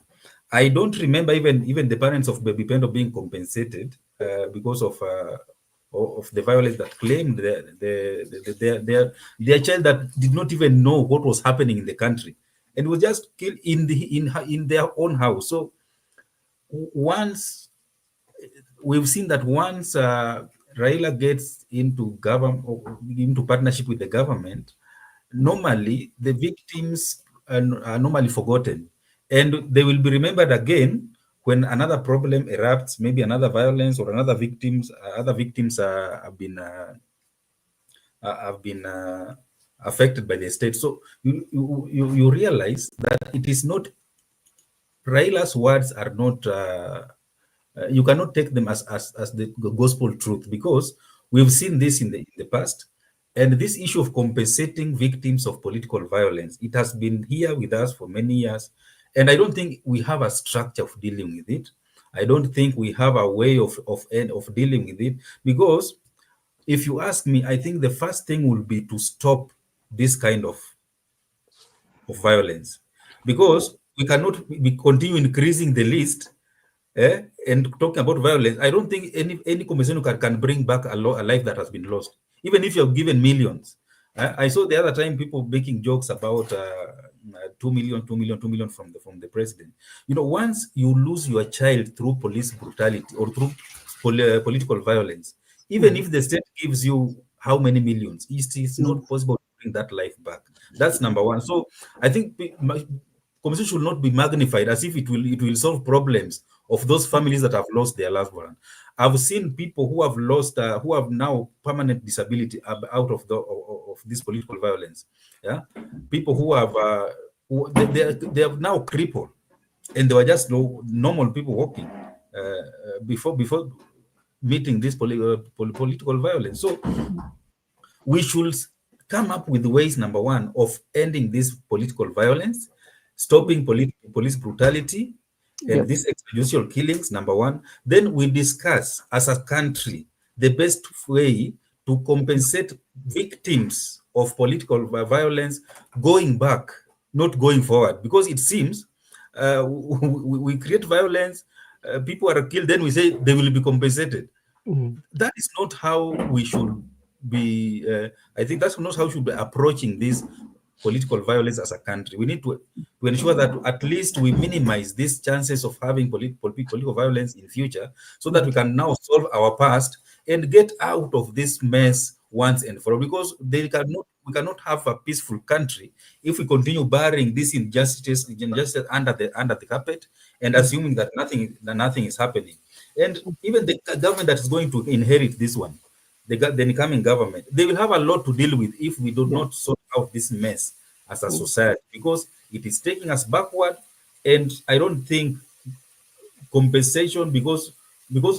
I don't remember even the parents of Baby Pendo being compensated because of the violence that claimed their child that did not even know what was happening in the country and was just killed in their own house. So once we've seen that once Raila gets into into partnership with the government, normally the victims are normally forgotten, and they will be remembered again when another problem erupts, maybe another violence or other victims have been affected by the state. So you realize that it is not Raila's words are not. You cannot take them as the gospel truth, because we've seen this in the past. And this issue of compensating victims of political violence, it has been here with us for many years. And I don't think we have a structure of dealing with it. I don't think we have a way of dealing with it. Because if you ask me, I think the first thing will be to stop this kind of violence. Because we cannot continue increasing the list and talking about violence. I don't think any conversation can bring back a life that has been lost, even if you're given millions. I saw the other time people making jokes about 2 million from the president. Once you lose your child through police brutality or through political violence, even if the state gives you how many millions, it is not possible to bring that life back. That's number one. So I think conversation should not be magnified as if it will solve problems of those families that have lost their loved one. I've seen people who have lost, who have now permanent disability out of this political violence. Yeah, people who have, they are now crippled, and they were just normal people walking before meeting this political violence. So we should come up with ways, number one, of ending this political violence, stopping police brutality, and these extrajudicial killings, number one. Then we discuss as a country the best way to compensate victims of political violence going back, not going forward. Because it seems we create violence, people are killed, then we say they will be compensated. That is not how we should be. I think that's not how we should be approaching this political violence as a country. We need to ensure that at least we minimize these chances of having political violence in future, so that we can now solve our past and get out of this mess once and for all. Because we cannot have a peaceful country if we continue burying these injustices under the carpet and assuming that nothing is happening. And even the government that is going to inherit this one, the incoming government, they will have a lot to deal with if we do not sort out this mess as a society, because it is taking us backward. And I don't think compensation, because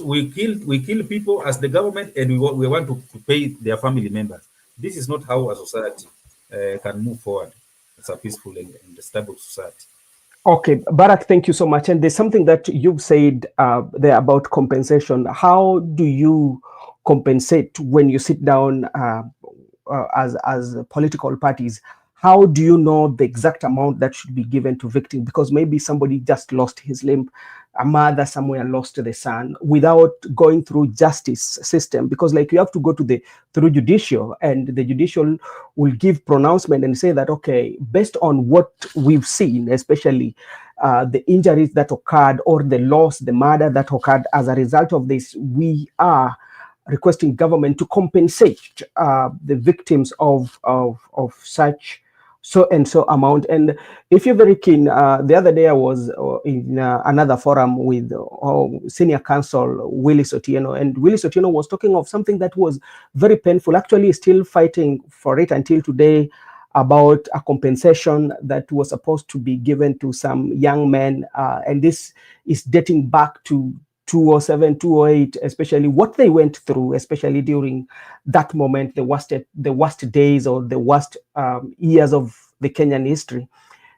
we kill people as the government, and we want to pay their family members. This is not how a society can move forward as a peaceful and stable society. Okay, Barak, thank you so much. And there's something that you've said there about compensation. How do you compensate when you sit down as political parties? How do you know the exact amount that should be given to victims? Because maybe somebody just lost his limb, a mother somewhere lost the son, without going through justice system. Because like you have to go to through judicial, and the judicial will give pronouncement and say that, okay, based on what we've seen, especially the injuries that occurred or the loss, the murder that occurred as a result of this, we are requesting government to compensate the victims of such so and so amount. And if you're very keen, the other day I was in another forum with senior counsel Willis Otieno, and Willis Otieno was talking of something that was very painful, actually still fighting for it until today, about a compensation that was supposed to be given to some young men, and this is dating back to 2007, 2008, especially what they went through, especially during that moment, the worst days or the worst years of the Kenyan history.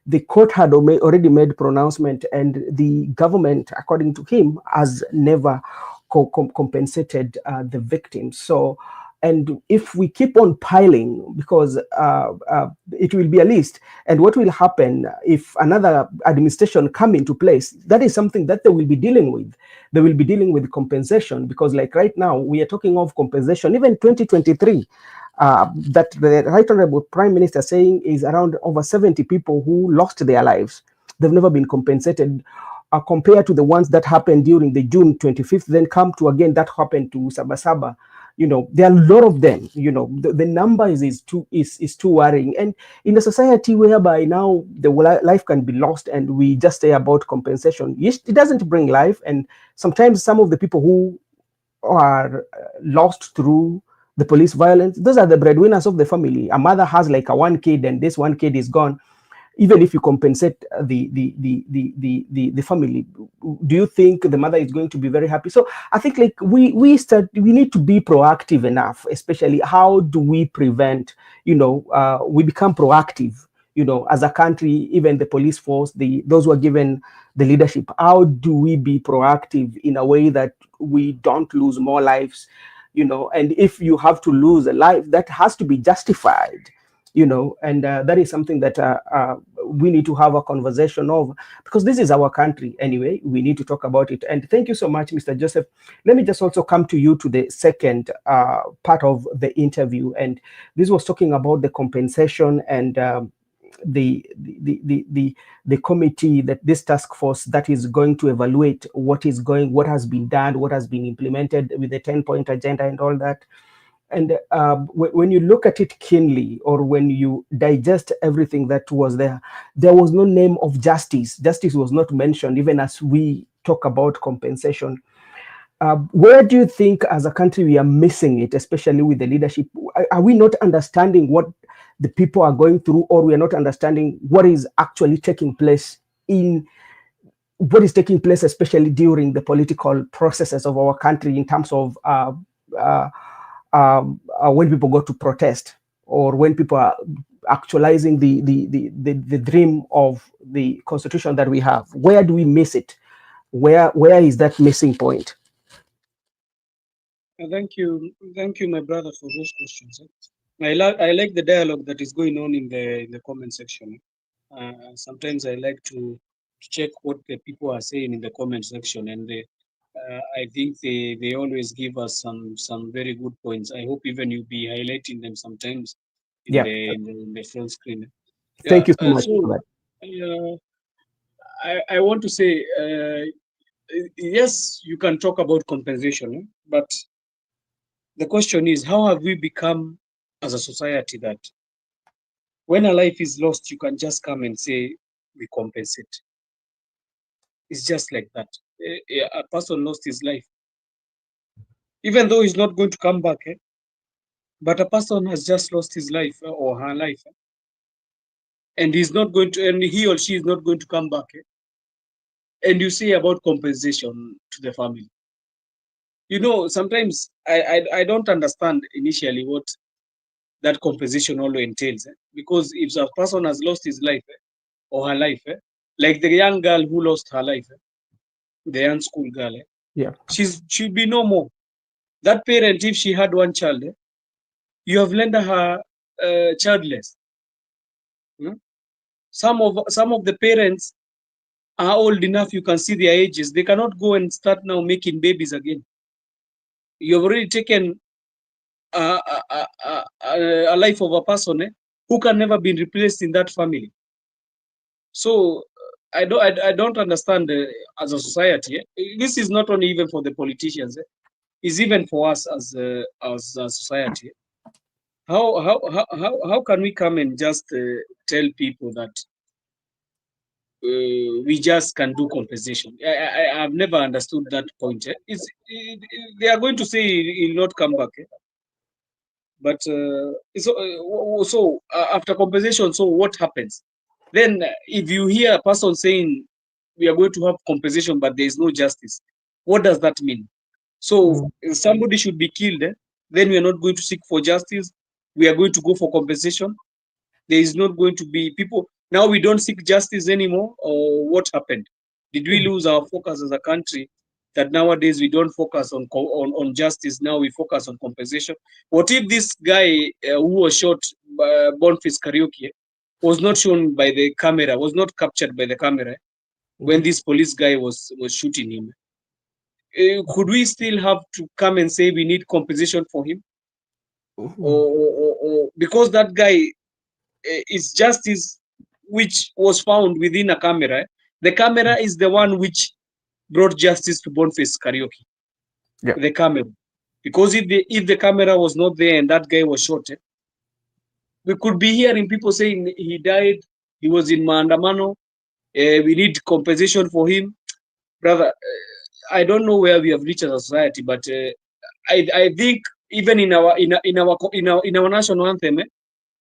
The court had already made pronouncement, and the government, according to him, has never compensated the victims. So, and if we keep on piling, because it will be a list, and what will happen if another administration come into place, that is something that they will be dealing with. They will be dealing with compensation, because like right now, we are talking of compensation, even 2023, that the Right Honorable Prime Minister saying is around over 70 people who lost their lives. They've never been compensated. Compared to the ones that happened during the June 25th, then come to again that happened to Sabasaba. You know, there are a lot of them. You know, the number is too worrying. And in a society whereby now the life can be lost, and we just say about compensation, it doesn't bring life. And sometimes some of the people who are lost through the police violence, those are the breadwinners of the family. A mother has like a one kid, and this one kid is gone. Even if you compensate the family, do you think the mother is going to be very happy? So I think like we need to be proactive enough, especially how do we prevent, we become proactive, as a country, even the police force, those who are given the leadership, how do we be proactive in a way that we don't lose more lives, and if you have to lose a life, that has to be justified. And that is something that we need to have a conversation of, because this is our country anyway. We need to talk about it. And thank you so much, Mr. Joseph. Let me just also come to you to the second part of the interview. And this was talking about the compensation and the committee, that this task force that is going to evaluate what has been done, what has been implemented with the 10-point agenda and all that. And when you look at it keenly, or when you digest everything that was there was no name of justice. Justice was not mentioned, even as we talk about compensation. Where do you think as a country we are missing it, especially with the leadership? Are we not understanding what the people are going through, or we are not understanding what is actually taking place especially during the political processes of our country, in terms of when people go to protest, or when people are actualizing the dream of the constitution that we have? Where do we miss it? Where is that missing point? Thank you, my brother, for those questions. I like the dialogue that is going on in the comment section. Sometimes I like to check what the people are saying in the comment section, and I think they always give us some very good points. I hope even you'll be highlighting them sometimes in the full screen. Thank you so much for that. I want to say, yes, you can talk about compensation, but the question is, how have we become as a society that when a life is lost, you can just come and say we compensate? It's just like that. A person lost his life, even though he's not going to come back. But a person has just lost his life or her life, and he's not going to, and he or she is not going to come back. And you say about compensation to the family. You know, sometimes I don't understand initially what that compensation all entails. Because if a person has lost his life or her life, like the young girl who lost her life, the young school girl, she'll be no more. That parent, if she had one child, you have rendered her childless. Some of the parents are old enough, you can see their ages. They cannot go and start now making babies again. You've already taken a life of a person who can never be replaced in that family. So I don't understand as a society. This is not only even for the politicians. It's even for us as a society. How can we come and just tell people that we just can do compensation? I've never understood that point. They are going to say he'll not come back. But so after compensation, so what happens? Then if you hear a person saying we are going to have compensation, but there is no justice, what does that mean? So somebody should be killed. Then we are not going to seek for justice. We are going to go for compensation. There is not going to be people. Now we don't seek justice anymore, or what happened? Did we lose our focus as a country? That nowadays we don't focus on justice. Now we focus on compensation. What if this guy who was shot by Boniface Karaoke was not shown by the camera, was not captured by the camera when this police guy was shooting him? Could we still have to come and say we need compensation for him? Or because that guy is justice which was found within a camera. The camera is the one which brought justice to Boniface Karaoke. The camera. Because if the camera was not there and that guy was shot, we could be hearing people saying he died, he was in maandamano, we need compensation for him. Brother, I don't know where we have reached as a society, but I think even in our national anthem,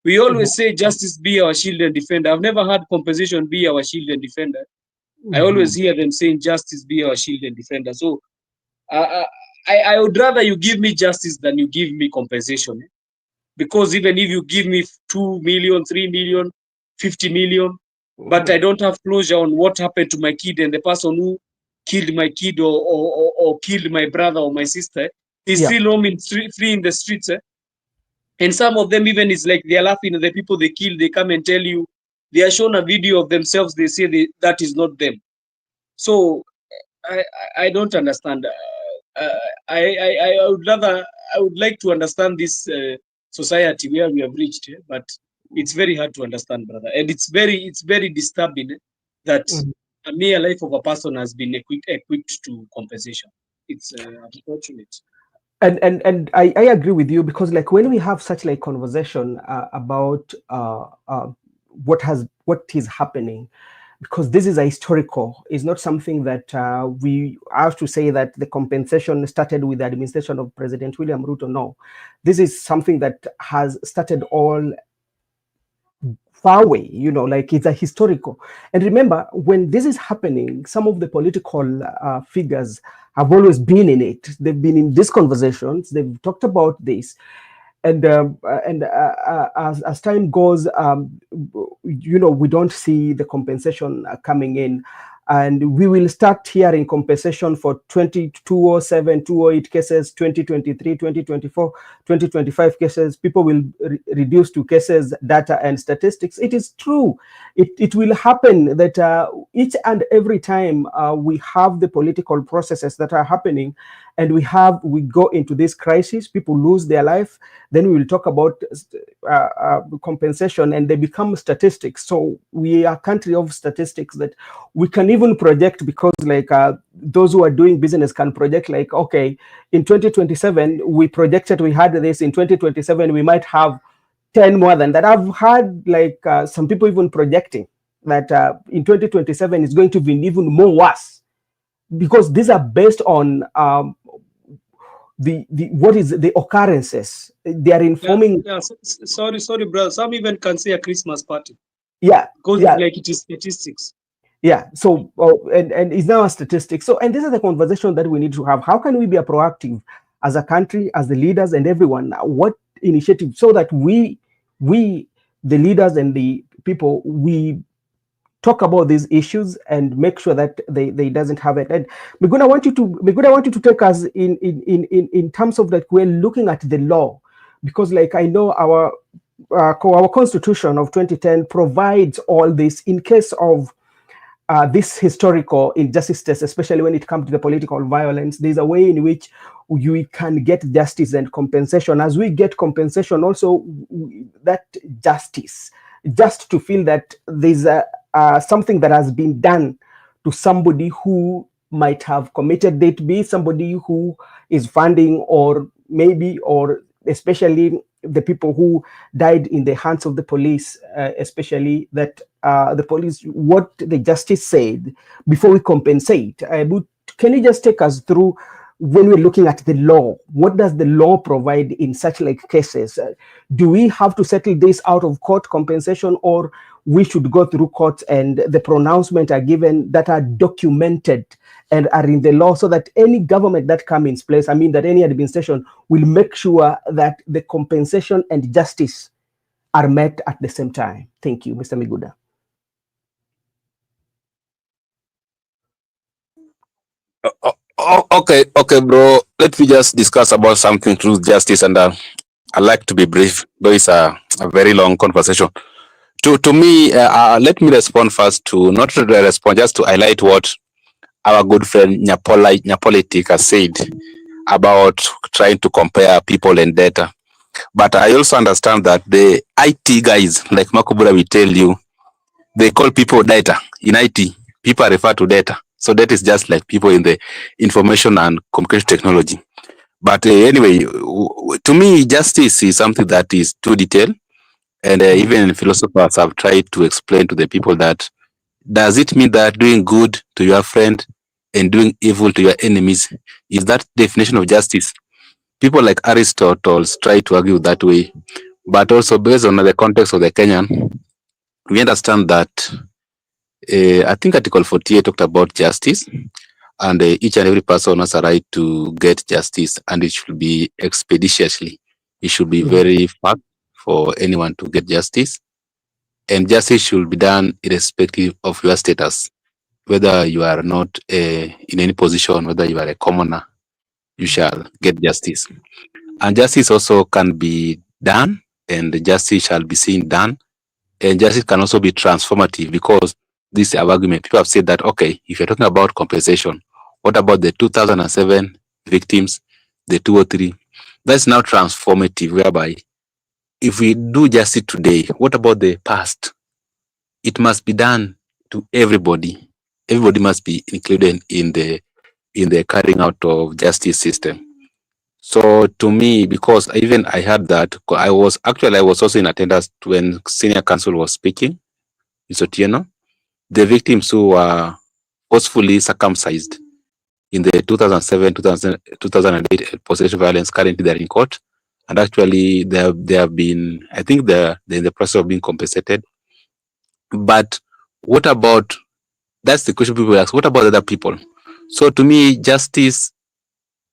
we always say justice be our shield and defender. I've never heard compensation be our shield and defender. I always hear them saying justice be our shield and defender. So I would rather you give me justice than you give me compensation. Because even if you give me 2 million, 3 million, 50 million, but I don't have closure on what happened to my kid and the person who killed my kid or killed my brother or my sister, is still roaming free in the streets. And some of them even is like they're laughing at the people they kill. They come and tell you, they are shown a video of themselves. They say that is not them. So I don't understand. I would like to understand this society where we have reached, but it's very hard to understand, brother. And it's very disturbing that a mere life of a person has been equipped to compensation. It's unfortunate. And I agree with you, because like when we have such like conversation about what is happening, because this is a historical, it's not something that we have to say that the compensation started with the administration of President William Ruto. No, this is something that has started all far away, like it's a historical. And remember, when this is happening, some of the political figures have always been in it. They've been in these conversations. They've talked about this. And as time goes, we don't see the compensation coming in. And we will start hearing compensation for 207, 208 cases, 2023, 2024, 2025 cases. People will reduce to cases, data, and statistics. It is true. It will happen that each and every time we have the political processes that are happening, and we go into this crisis, people lose their life, then we will talk about compensation, and they become statistics. So we are a country of statistics that we can even project, because like those who are doing business can project, like, okay, in 2027, we projected we had this, in 2027, we might have 10 more than that. I've had like some people even projecting that in 2027 is going to be even more worse because these are based on the what is the occurrences. They are informing. Sorry, brother. Some even can say a Christmas party. Yeah, because yeah. like it is statistics. Yeah. So and it's now a statistic. So, and this is the conversation that we need to have. How can we be a proactive as a country, as the leaders and everyone? What initiative so that we the leaders and the people, we talk about these issues and make sure that they doesn't have it. And Miguna, I want you to take us in terms of that we're looking at the law, because like I know our constitution of 2010 provides all this in case of this historical injustices, especially when it comes to the political violence. There's a way in which you can get justice and compensation. As we get compensation, also that justice, just to feel that there's something that has been done to somebody who might have committed it, be somebody who is funding, or maybe, or especially the people who died in the hands of the police, especially that the police, what the justice said before we compensate. But can you just take us through, when we're looking at the law, what does the law provide in such like cases? Do we have to settle this out of court compensation, or we should go through court and the pronouncement are given that are documented and are in the law, so that any government that comes in place, I mean that any administration, will make sure that the compensation and justice are met at the same time? Thank you, Mr. Miguda. Okay, bro. Let me just discuss about something through justice, and I like to be brief, though it's a very long conversation. To me, let me respond first to, not to respond, just to highlight what our good friend Nyapolitik has said about trying to compare people and data. But I also understand that the IT guys, like Makubura will tell you, they call people data. In IT, people refer to data. So that is just like people in the information and communication technology. But anyway, to me, justice is something that is too detailed. And even philosophers have tried to explain to the people that, does it mean that doing good to your friend and doing evil to your enemies is that definition of justice? People like Aristotle try to argue that way. But also based on the context of the Kenyan, we understand that I think Article 48 talked about justice, and each and every person has a right to get justice, and it should be expeditiously. It should be very fast for anyone to get justice, and justice should be done irrespective of your status, whether you are not in any position, whether you are a commoner, you shall get justice. And justice also can be done, and justice shall be seen done, and justice can also be transformative, because this is our argument. People have said that, okay, if you're talking about compensation, what about the 2007 victims, the 203? That's now transformative, whereby if we do justice today, what about the past? It must be done to everybody. Everybody must be included in the carrying out of justice system. So to me, because even I heard that, I was also in attendance when senior counsel was speaking, Mr. Otieno. The victims who were forcefully circumcised in the 2007-2008 possession violence, currently they're in court, and actually they have been, I think they're in the process of being compensated. But what about, that's the question people ask, what about other people? So to me, justice,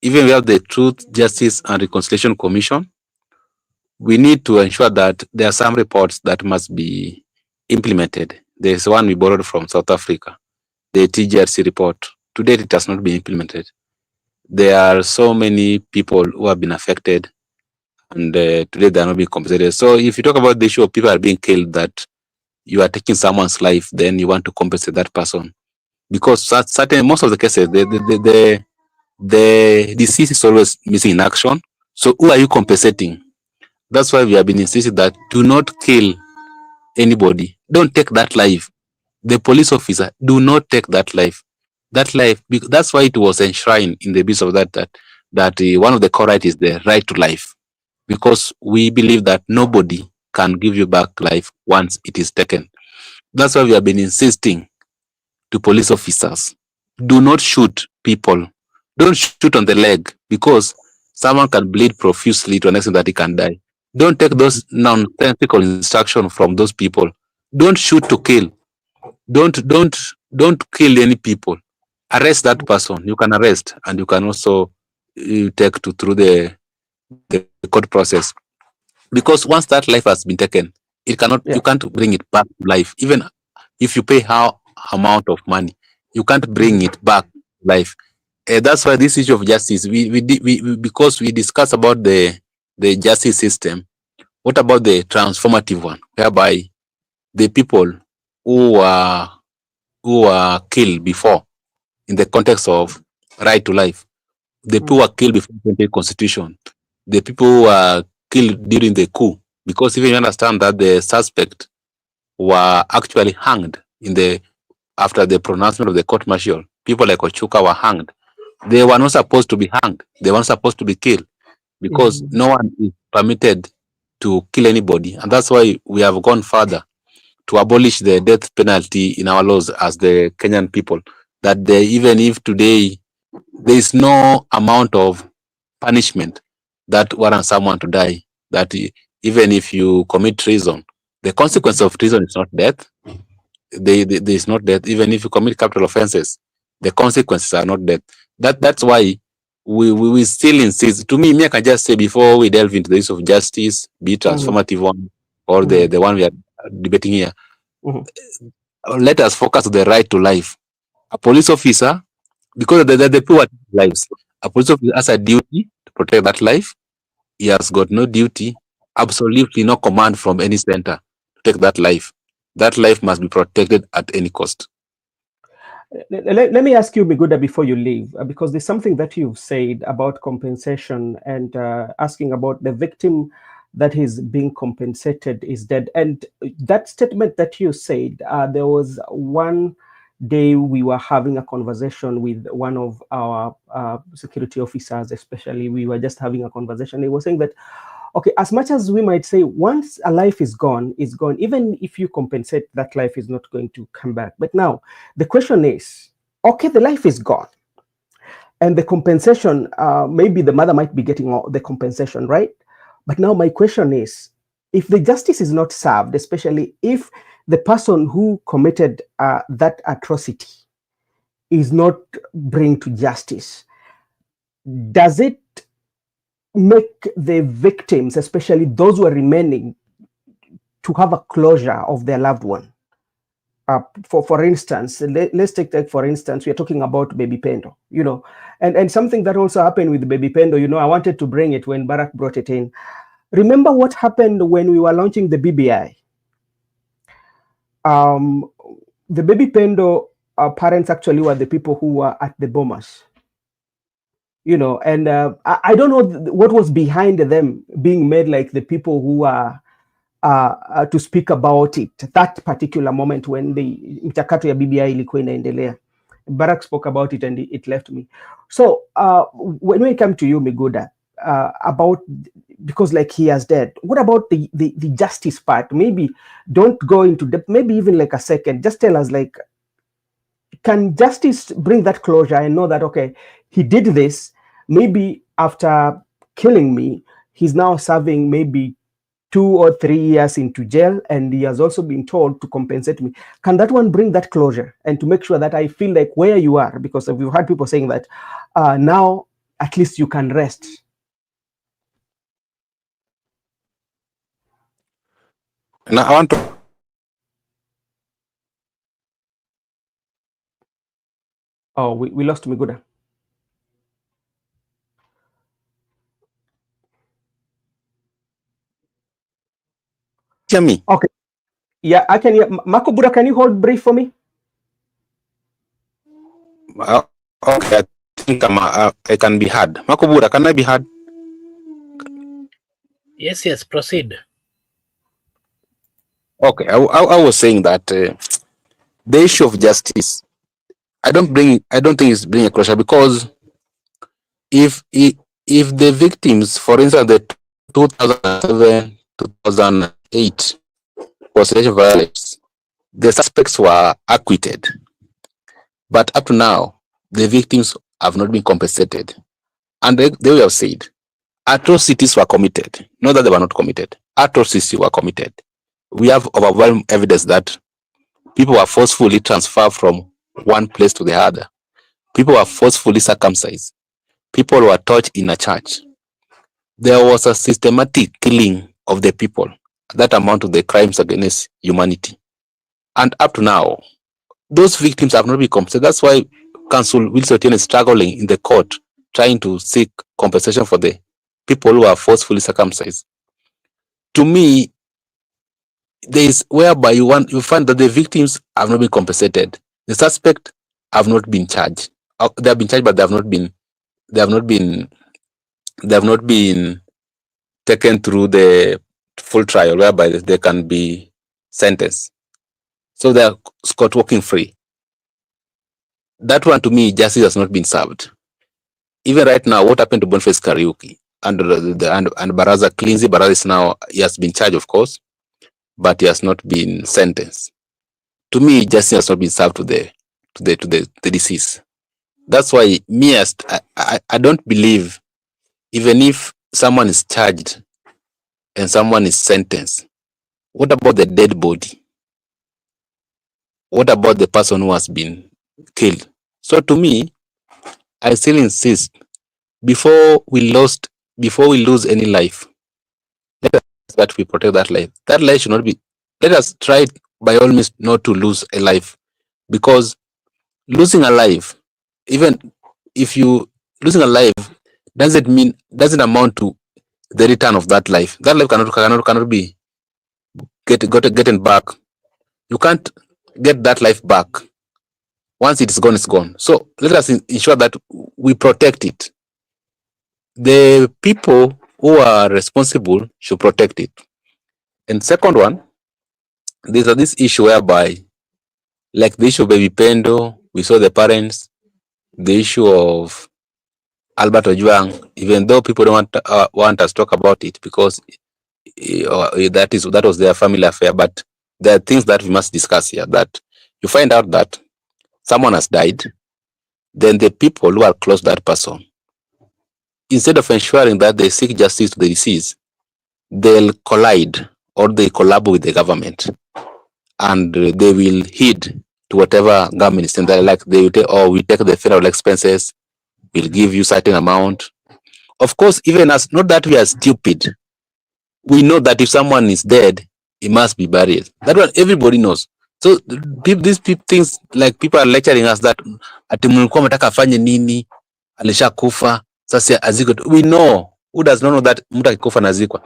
even we have the Truth, Justice and Reconciliation Commission, we need to ensure that there are some reports that must be implemented. There's one we borrowed from South Africa, the TGRC report. To date, it has not been implemented. There are so many people who have been affected, and today they are not being compensated. So if you talk about the issue of people are being killed, that you are taking someone's life, then you want to compensate that person. Because most of the cases, the deceased is always missing in action. So who are you compensating? That's why we have been insisting that do not kill anybody. Don't take that life. The police officer, do not take that life. That life, that's why it was enshrined in the piece of that one of the core rights is the right to life. Because we believe that nobody can give you back life once it is taken. That's why we have been insisting to police officers do not shoot people. Don't shoot on the leg, because someone can bleed profusely to an extent that he can die. Don't take those nonsensical instructions from those people. Don't shoot to kill. Don't kill any people. Arrest that person. You can arrest, and you can also take through the court process. Because once that life has been taken, it cannot. You can't bring it back to life. Even if you pay how amount of money, you can't bring it back to life. That's why this issue of justice, because we discuss about the justice system. What about the transformative one, whereby the people who were killed before in the context of right to life, the people who were killed before the Constitution, the people who were killed during the coup, because even you understand that the suspect were actually hanged after the pronouncement of the court martial. People like Ochuka were hanged. They were not supposed to be hanged. They weren't supposed to be killed, because no one is permitted to kill anybody. And that's why we have gone further to abolish the death penalty in our laws as the Kenyan people. That even if today there is no amount of punishment that warrants someone to die, that even if you commit treason, the consequence of treason is not death. There is not death. Even if you commit capital offenses, the consequences are not death. That's why we still insist. To me, I can just say, before we delve into the issue of justice, be it transformative one or the one we are debating here, let us focus on the right to life. A police officer, because the people lives, a police officer has a duty to protect that life. He has got no duty, absolutely no command from any center to take that life. That life must be protected at any cost. Let me ask you, Miguda, before you leave, because there's something that you've said about compensation and asking about the victim that is being compensated is dead. And that statement that you said, there was one day we were having a conversation with one of our security officers, especially. We were just having a conversation. He was saying that, okay, as much as we might say once a life is gone, it's gone. Even if you compensate, that life is not going to come back. But now the question is, okay, the life is gone. And the compensation, maybe the mother might be getting the compensation, right? But now my question is, if the justice is not served, especially if the person who committed that atrocity is not brought to justice, does it make the victims, especially those who are remaining, to have a closure of their loved one? For instance, let's take for instance, we are talking about Baby Pendo, and something that also happened with Baby Pendo, I wanted to bring it when Barack brought it in. Remember what happened when we were launching the BBI? The Baby Pendo parents actually were the people who were at the bombers. And I don't know what was behind them being made like the people who are to speak about it, that particular moment when the mchakato ya BBI ilikuwa inaendelea. Barack spoke about it and it left me. So when we come to you, Miguda, about, because like he has dead, what about the justice part? Maybe don't go into depth, maybe even like a second, just tell us, like, can justice bring that closure and know that, okay, he did this, maybe after killing me, he's now serving maybe 2 or 3 years into jail, and he has also been told to compensate me. Can that one bring that closure and to make sure that I feel like where you are, because we've had people saying that now at least you can rest? Now I want to. Oh, we lost Miguda. Hear me? Okay. Yeah, I can hear. Makobura, can you hold brief for me? Okay, I think I can be heard. Makobura, can I be heard? Yes, proceed. Okay, I was saying that the issue of justice, I don't think it's bringing a closure, because if the victims, for instance, the 2007, 2008 constitutional violence, the suspects were acquitted, but up to now, the victims have not been compensated. And they have said atrocities were committed. Not that they were not committed. Atrocities were committed. We have overwhelming evidence that people were forcefully transferred from one place to the other. People were forcefully circumcised. People were tortured in a church. There was a systematic killing of the people that amount to the crimes against humanity. And up to now, those victims have not been compensated. That's why Council Wilson Otieno is struggling in the court, trying to seek compensation for the people who are forcefully circumcised. To me, there is whereby you find that the victims have not been compensated. The suspect have not been charged. They have been charged, but they have not been taken through the full trial, whereby they can be sentenced. So they are caught walking free. That one, to me, justice has not been served. Even right now, what happened to Boniface Kariuki and Baraza Cleansy? Baraza is now, he has been charged, of course, but he has not been sentenced. To me, justice has not been served to the deceased. That's why I don't believe, even if someone is charged and someone is sentenced, what about the dead body? What about the person who has been killed? So to me, I still insist, before we lose any life, let us that we protect that life. That life should not be. Let us try by all means not to lose a life, because losing a life, even if you losing a life, doesn't amount to the return of that life. That life cannot be getting back. You can't get that life back. Once it is gone, it's gone. So let us ensure that we protect it. The people who are responsible should protect it. And second one, there's this issue whereby, like the issue of Baby Pendo, we saw the parents, the issue of Albert Ojwang, even though people don't want us to talk about it because that was their family affair, but there are things that we must discuss here. That you find out that someone has died, then the people who are close to that person, instead of ensuring that they seek justice to the deceased, they'll collide or they collab with the government, and they will heed to whatever government is saying. Like they will say, we take the funeral expenses, we'll give you certain amount. Of course, even as, not that we are stupid, we know that if someone is dead, he must be buried. That one everybody knows. So these things, like people are lecturing us that ati mlikuwa mtaka afanye nini, alishakufa sasa aziko. We know, who does not know that mtu akikufa nazikwa.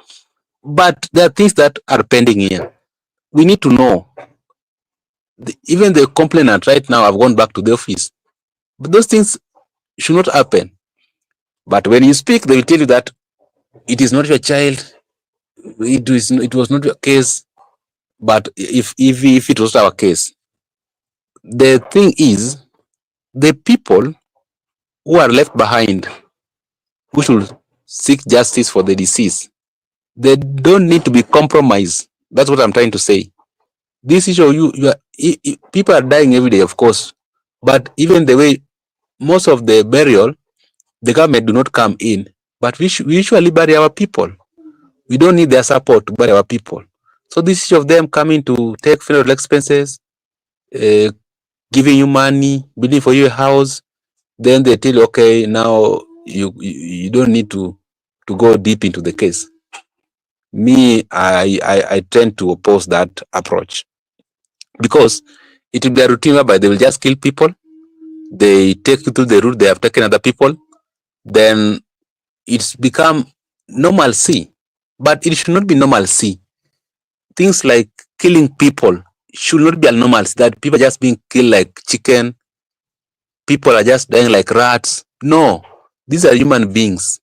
But there are things that are pending here. We need to know. Even the complainant right now have gone back to the office, but those things should not happen. But when you speak, they will tell you that it is not your child, it was not your case. But if it was our case, the thing is, the people who are left behind, who should seek justice for the deceased, they don't need to be compromised. That's what I'm trying to say. This issue, people are dying every day, of course, but even the way most of the burial, the government do not come in, but we usually bury our people. We don't need their support to bury our people. So this issue of them coming to take funeral expenses, giving you money, building for you a house, then they tell you, okay, now you don't need to go deep into the case. Me, I tend to oppose that approach, because it will be a routine whereby they will just kill people, they take you through the route they have taken other people, then it's become normalcy. But it should not be normalcy. Things like killing people should not be a normalcy, that people are just being killed like chicken, people are just dying like rats. No, these are human beings.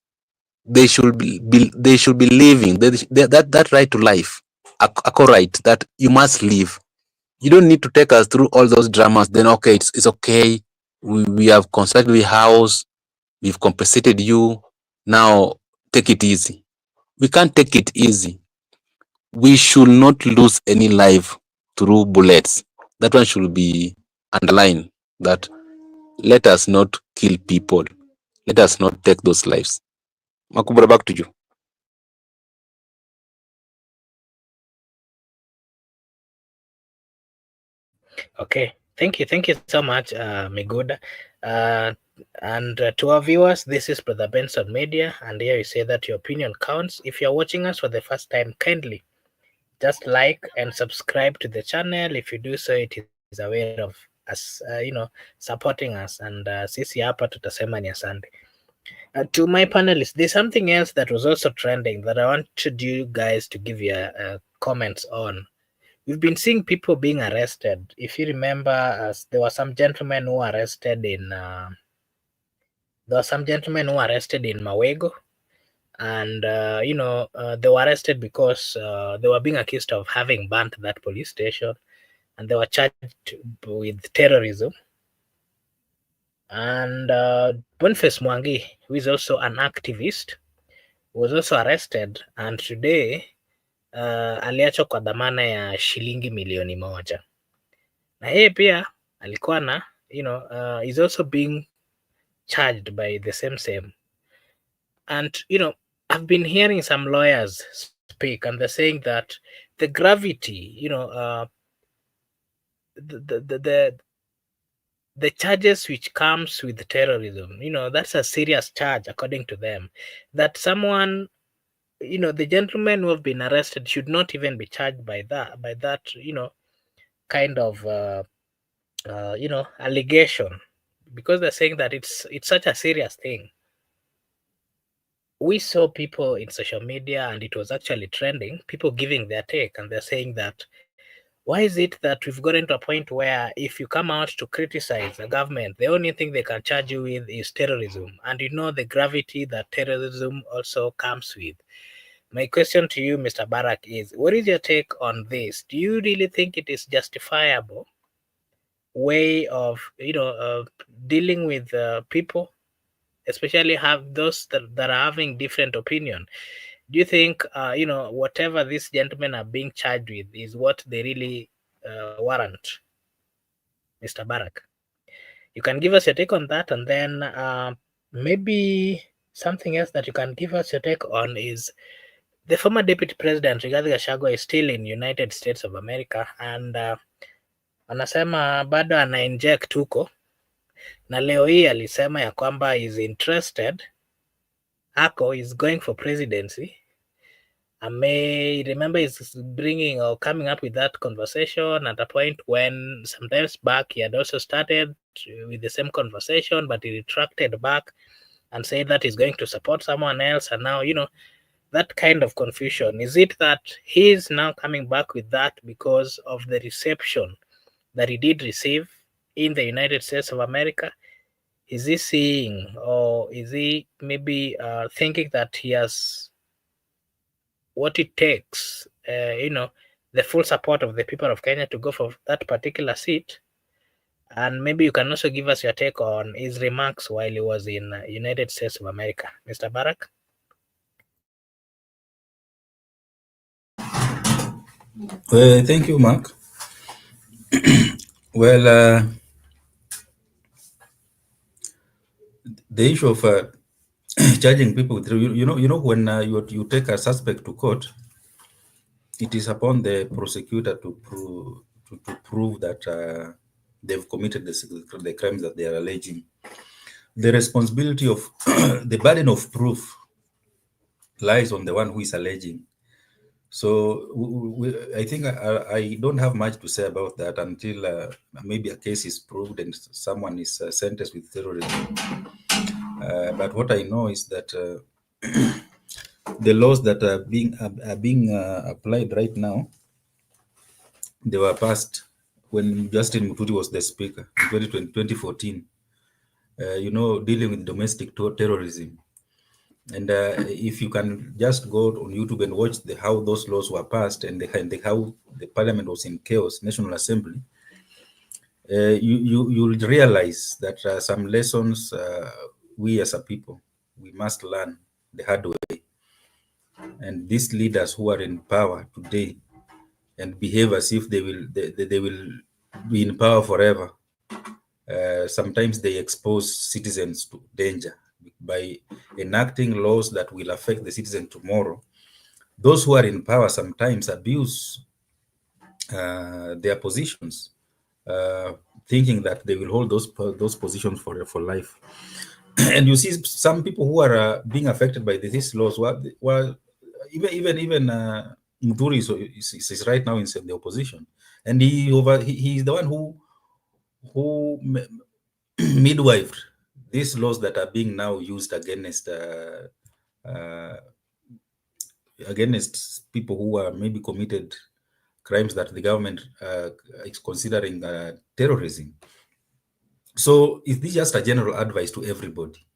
They should be living. That right to life, a right that you must live. You don't need to take us through all those dramas. Then okay, it's okay. We have constructed a house, we've compensated you. Now take it easy. We can't take it easy. We should not lose any life through bullets. That one should be underlined. That let us not kill people. Let us not take those lives. Makubura, back to you. Okay, thank you so much, Miguda. And to our viewers, this is Brother Benson Media, and here you say that your opinion counts. If you're watching us for the first time, kindly just like and subscribe to the channel. If you do so, it is a way of us, supporting us, and sisi hapa tutasema ni asante. To my panelists, there's something else that was also trending that I wanted you guys to give your comments on. We've been seeing people being arrested. If you remember, there were some gentlemen who were arrested in Mawego, and they were arrested because they were being accused of having burnt that police station, and they were charged with terrorism. And Boniface Mwangi, who is also an activist, was also arrested, and today aliachwa kwa dhamana ya shilingi milioni moja. Na yeye pia alikuwa na is also being charged by the same. And I've been hearing some lawyers speak, and they're saying that the gravity, the charges which comes with terrorism, that's a serious charge according to them. That someone, the gentlemen who have been arrested should not even be charged by that kind of allegation, because they're saying that it's such a serious thing. We saw people in social media, and it was actually trending, people giving their take, and they're saying that why is it that we've gotten to a point where if you come out to criticize the government, the only thing they can charge you with is terrorism, and the gravity that terrorism also comes with. My question to you, Mr. Barak, is what is your take on this? Do you really think it is justifiable way of dealing with people, especially have those that are having different opinion? Do you think whatever these gentlemen are being charged with is what they really warrant? Mr. Barak, you can give us your take on that, and then maybe something else that you can give us your take on is the former deputy president Rigathi Gachagua is still in United States of America, and anasema bado ana inject huko, na leo hii alisema ya kwamba is interested, is going for presidency. I may remember is bringing or coming up with that conversation at a point when sometimes back he had also started with the same conversation, but he retracted back and said that he's going to support someone else. And now, that kind of confusion. Is it that he is now coming back with that because of the reception that he did receive in the United States of America? Is he seeing, or is he maybe thinking that he has what it takes, the full support of the people of Kenya to go for that particular seat? And maybe you can also give us your take on his remarks while he was in United States of America. Mr. Barak? Well, thank you, Mark. Well, the issue of charging people with, when you take a suspect to court, it is upon the prosecutor to prove that they've committed the crimes that they are alleging. The responsibility of the burden of proof lies on the one who is alleging. So I think I don't have much to say about that until maybe a case is proved and someone is sentenced with terrorism. But what I know is that the laws that are being applied right now, they were passed when Justin Muturi was the speaker in 2014. Dealing with domestic terrorism. And if you can just go on YouTube and watch how those laws were passed and how the parliament was in chaos, National Assembly, you'll realize that some lessons we as a people, we must learn the hard way. And these leaders who are in power today and behave as if they will be in power forever, sometimes they expose citizens to danger by enacting laws that will affect the citizen tomorrow. Those who are in power sometimes abuse their positions, thinking that they will hold those positions for life. And you see some people who are being affected by these laws were even Muturi is right now in the opposition, and he's the one who midwifed these laws that are being now used against people who are maybe committed crimes that the government is considering terrorism. So is this just a general advice to everybody,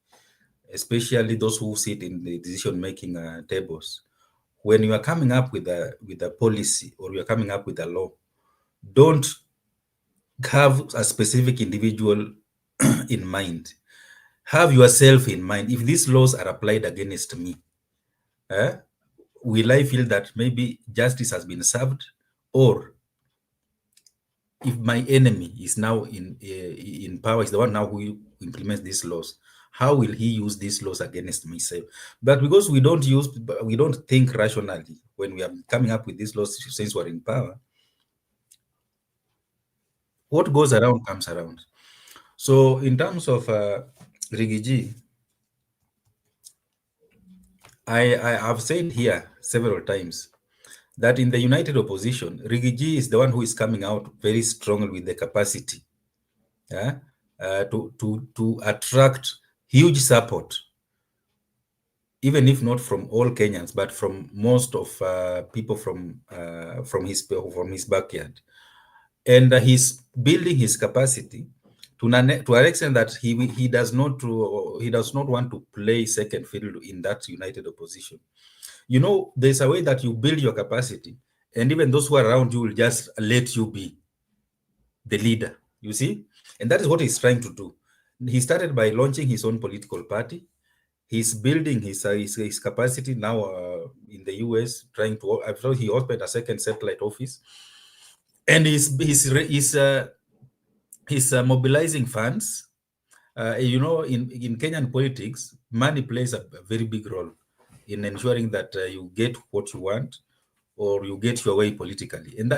especially those who sit in the decision-making tables? When you are coming up with a policy or you are coming up with a law, don't have a specific individual in mind. Have yourself in mind. If these laws are applied against me, will I feel that maybe justice has been served? Or if my enemy is now in power, is the one now who implements these laws, how will he use these laws against myself? But because we don't think rationally when we are coming up with these laws, since we're in power, what goes around comes around. So in terms of Rigiji, I have said here several times that in the united opposition, Rigiji is the one who is coming out very strongly with the capacity to attract huge support, even if not from all Kenyans, but from most of people from his backyard. And he's building his capacity to an extent that he does not want to play second fiddle in that united opposition. You know, there's a way that you build your capacity, and even those who are around you will just let you be the leader, you see? And that is what he's trying to do. He started by launching his own political party. He's building his capacity now in the US, trying to, I thought he opened a second satellite office. And he's mobilizing funds. You know, in Kenyan politics, money plays a very big role in ensuring that you get what you want or you get your way politically. And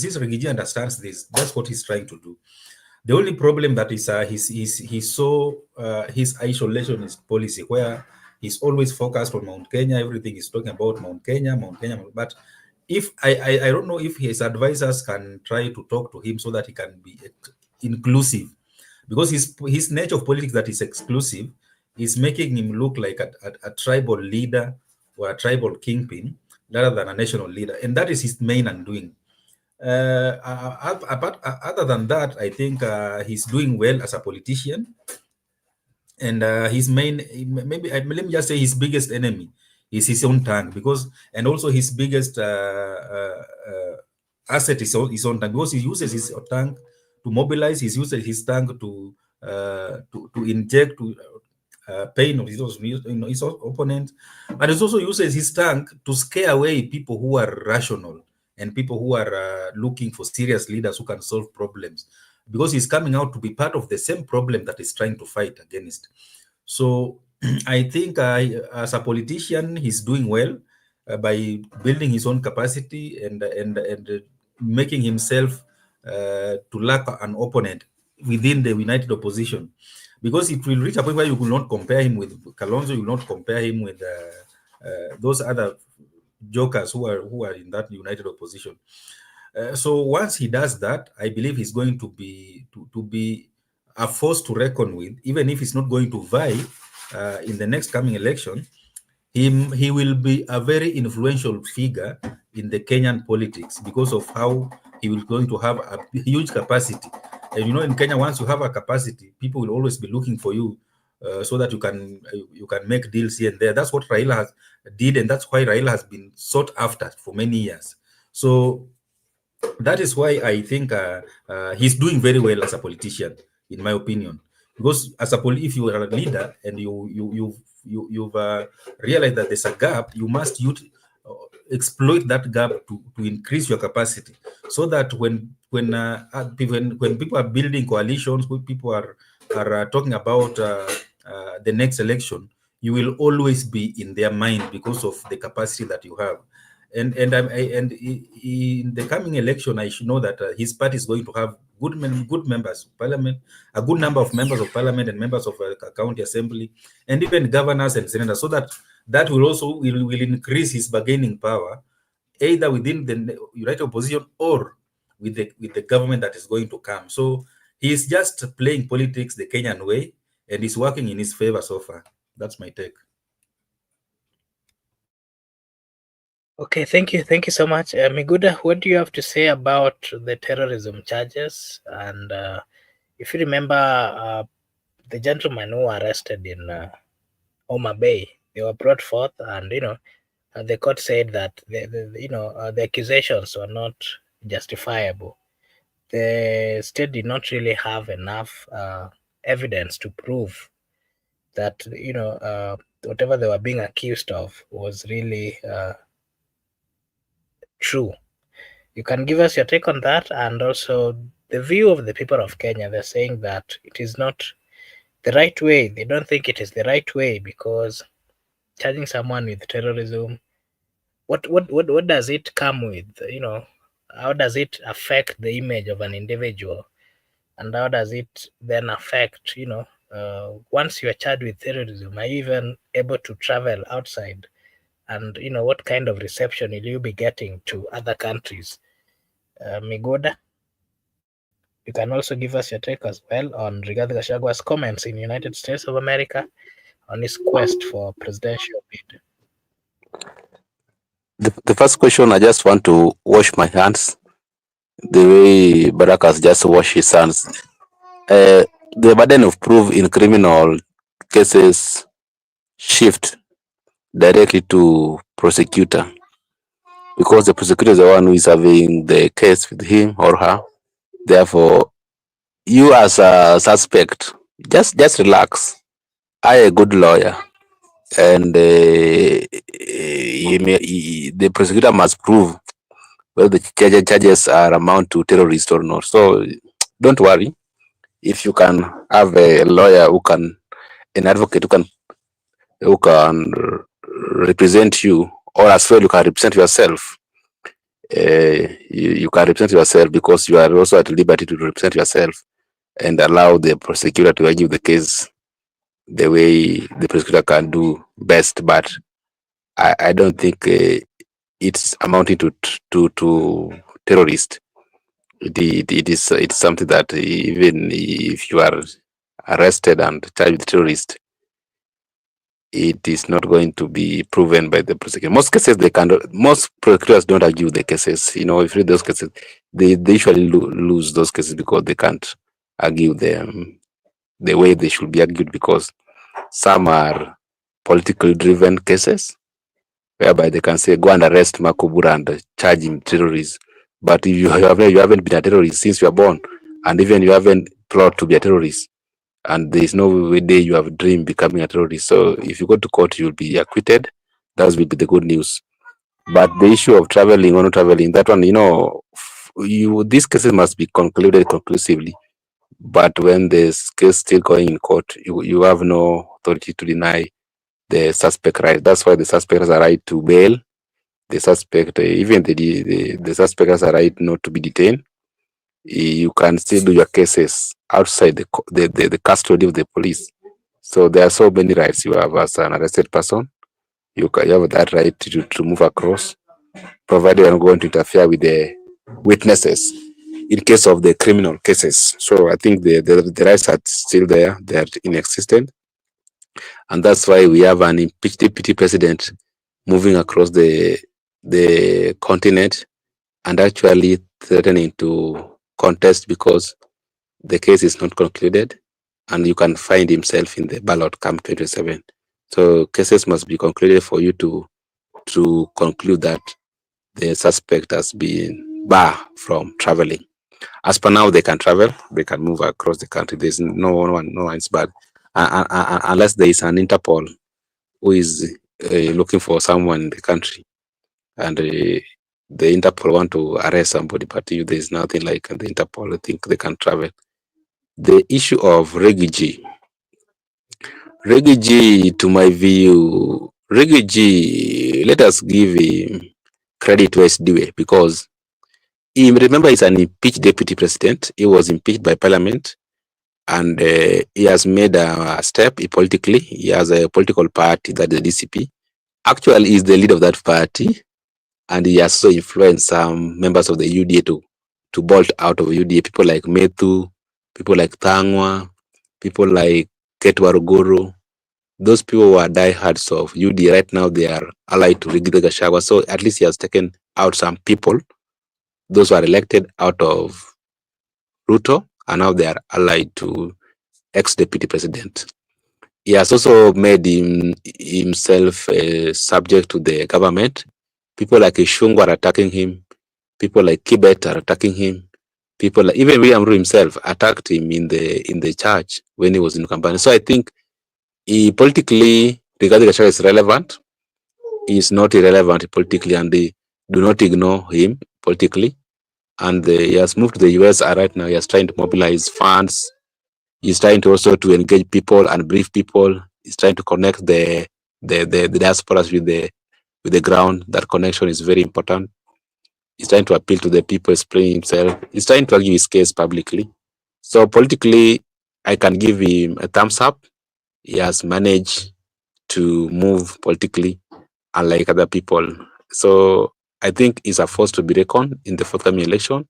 since Rigiji understands this, that's what he's trying to do. The only problem that is his isolationist policy, where he's always focused on Mount Kenya. Everything is talking about Mount Kenya. But if I don't know if his advisors can try to talk to him so that he can be inclusive, because his nature of politics that is exclusive is making him look like a tribal leader or a tribal kingpin rather than a national leader, and that is his main undoing. Other than that, I think he's doing well as a politician, and his main, let me just say, his biggest enemy is his own tongue, and also his biggest asset is his own tongue, because he uses his tongue to mobilize. He uses his tongue to inject pain of his opponent, but he also uses his tongue to scare away people who are rational and people who are looking for serious leaders who can solve problems, because he's coming out to be part of the same problem that he's trying to fight against. So I think as a politician, he's doing well by building his own capacity and making himself to lack an opponent within the united opposition, because it will reach a point where you will not compare him with Kalonzo, you will not compare him with those other jokers who are in that united opposition. So once he does that, I believe he's going to be a force to reckon with, even if he's not going to vie in the next coming election. He will be a very influential figure in the Kenyan politics because of how he will going to have a huge capacity. And you know, in Kenya, once you have a capacity, people will always be looking for you so that you can make deals here and there. That's what Raila did, and that's why Raila has been sought after for many years. So that is why I think he's doing very well as a politician, in my opinion. Because as if you are a leader and you've realized that there's a gap, you must exploit that gap to increase your capacity, so that when people are building coalitions, when people are talking about the next election, you will always be in their mind because of the capacity that you have. And in the coming election, I should know that his party is going to have good members of parliament, a good number of members of parliament and members of county assembly, and even governors and senators, so that will also will increase his bargaining power, either within the united opposition or with the government that is going to come. So he's just playing politics the Kenyan way, and it's working in his favor so far. That's my take. Okay, thank you so much. Miguda, what do you have to say about the terrorism charges? And if you remember, the gentlemen who were arrested in Homa Bay, they were brought forth, and the court said that the accusations were not justifiable. The state did not really have enough evidence to prove that whatever they were being accused of was really true. You can give us your take on that, and also the view of the people of Kenya. They're saying that it is not the right way. They don't think it is the right way, because charging someone with terrorism, what does it come with? How does it affect the image of an individual, and how does it then affect once you are charged with terrorism, are you even able to travel outside? And what kind of reception will you be getting to other countries? Migoda, you can also give us your take as well on Rigathi Gachagua's comments in United States of America on his quest for presidential bid. The first question, I just want to wash my hands the way Barack has just washed his hands. The burden of proof in criminal cases shift directly to prosecutor, because the prosecutor is the one who is having the case with him or her. Therefore, you as a suspect, just relax. I a good lawyer, and the prosecutor must prove whether the charges are amount to terrorist or not. So don't worry. If you can have a lawyer an advocate who can represent you, or as well you can represent yourself. You can represent yourself, because you are also at liberty to represent yourself and allow the prosecutor to argue the case the way the prosecutor can do best. But I don't think it's amounting to terrorist. It's something that even if you are arrested and charged with terrorist, it is not going to be proven by the prosecutor. Most cases most prosecutors don't argue the cases. If you read those cases, they usually lose those cases because they can't argue them the way they should be argued, because some are politically driven cases whereby they can say, go and arrest Makobura and charge him terrorism. But if you haven't been a terrorist since you are born, and even you haven't plotted to be a terrorist, and there is no day you have dreamed becoming a terrorist. So if you go to court, you'll be acquitted. That will be the good news. But the issue of traveling or not traveling, that one, these cases must be concluded conclusively. But when this case still going in court, you have no authority to deny the suspect right. That's why the suspect has a right to bail. The suspect, even the suspect has a right not to be detained. You can still do your cases outside the custody of the police. So there are so many rights you have as an arrested person. You have that right to move across, provided you're not going to interfere with the witnesses in case of the criminal cases. So I think the rights are still there; they are inexistent, and that's why we have an impeached deputy president moving across the continent and actually threatening to contest because the case is not concluded, and you can find himself in the ballot come 2027. So cases must be concluded for you to conclude that the suspect has been barred from traveling. As per now, they can travel, they can move across the country. There's no one is bad, unless there is an Interpol who is looking for someone in the country. and the Interpol want to arrest somebody, but if there's nothing like the Interpol, I think they can travel. The issue of refugee, to my view, let us give him credit where it's due, because remember he's an impeached deputy president. He was impeached by parliament, and he has made a step politically. He has a political party, that is the DCP. Actually, he's the leader of that party, and he has also influenced some members of the UDA to bolt out of UDA. People like Methu, people like Thangwa, people like Ketwaruguru. Those people were diehards of UDA. Right now, they are allied to Rigathi Gachagua. So at least he has taken out some people. Those who are elected out of Ruto, and now they are allied to ex-deputy president. He has also made himself subject to the government. People like Ishungu are attacking him. People like Kibet are attacking him. People like even William Ruto himself attacked him in the church when he was in campaign. So I think politically, Rigathi Gachagua is relevant. He is not irrelevant politically, and they do not ignore him politically. And he has moved to the US right now. He is trying to mobilize funds. He's trying to also to engage people and brief people. He's trying to connect the diasporas with the ground. That connection is very important. He's trying to appeal to the people, explain himself. He's trying to argue his case publicly. So politically, I can give him a thumbs up. He has managed to move politically, unlike other people. So I think he's a force to be reckoned in the forthcoming election,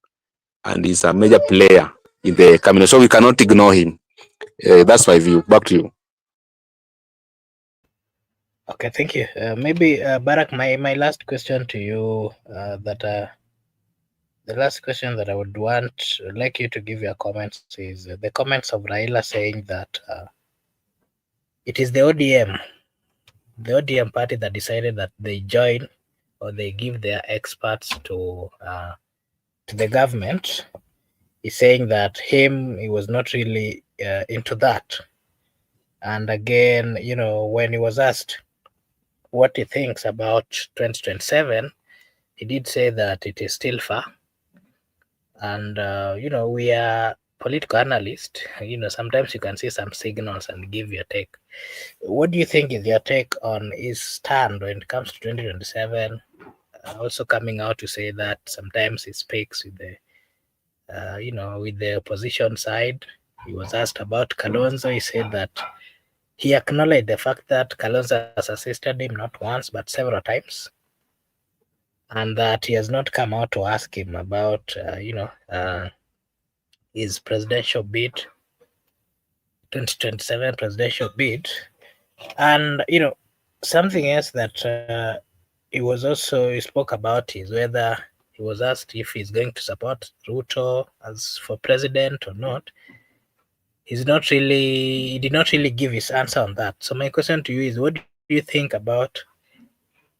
and he's a major player in the cabinet. So we cannot ignore him. That's my view. Back to you. Okay, thank you. Maybe Barak, my last question to you, the last question that I would like you to give your comments is the comments of Raila saying that it is the ODM party that decided that they join or they give their experts to the government. He's saying that he was not really into that. And again, when he was asked what he thinks about 2027, he did say that it is still far. And, we are political analysts. Sometimes you can see some signals and give your take. What do you think is your take on his stand when it comes to 2027? Also coming out to say that sometimes he speaks with the, with the opposition side. He was asked about Kalonzo. He said that he acknowledged the fact that Kalonzo has assisted him not once but several times, and that he has not come out to ask him about, his presidential bid, 2027 presidential bid. And, something else that he spoke about is whether he was asked if he's going to support Ruto as for president or not. He did not really give his answer on that. So my question to you is, what do you think about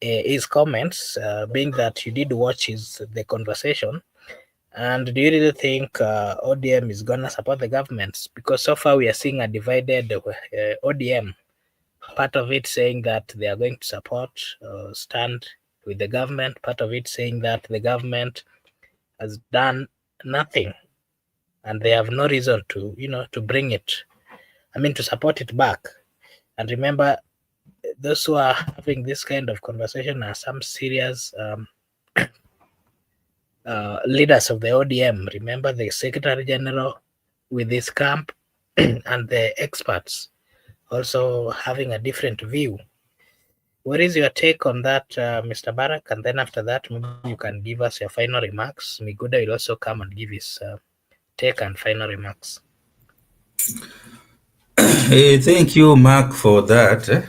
his comments, being that you did watch the conversation, and do you really think ODM is gonna support the government? Because so far we are seeing a divided ODM. Part of it saying that they are going to support, stand with the government. Part of it saying that the government has done nothing, and they have no reason to, to bring it. To support it back. And remember, those who are having this kind of conversation are some serious leaders of the ODM. Remember the Secretary General with his camp and the experts also having a different view. What is your take on that, Mr. Barak? And then after that, maybe you can give us your final remarks. Miguda will also come and give his take and final remarks. Hey, thank you, Mark, for that.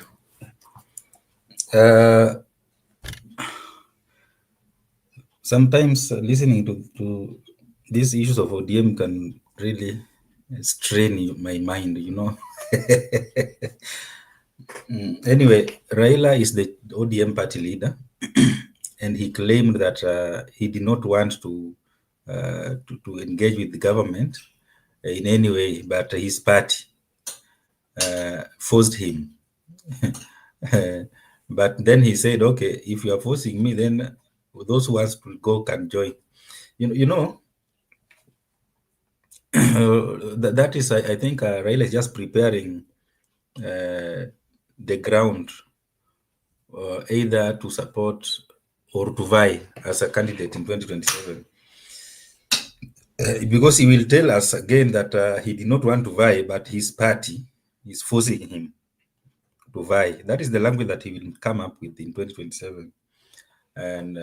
Sometimes listening to these issues of ODM can really strain my mind, Anyway, Raila is the ODM party leader, and he claimed that he did not want to engage with the government in any way, but his party forced him. But then he said, okay, if you are forcing me, then those who wants to go can join. That is, I think Raila is just preparing the ground either to support or to vie as a candidate in 2027. Because he will tell us again that he did not want to vie, but his party is forcing him to vie. That is the language that he will come up with in 2027. And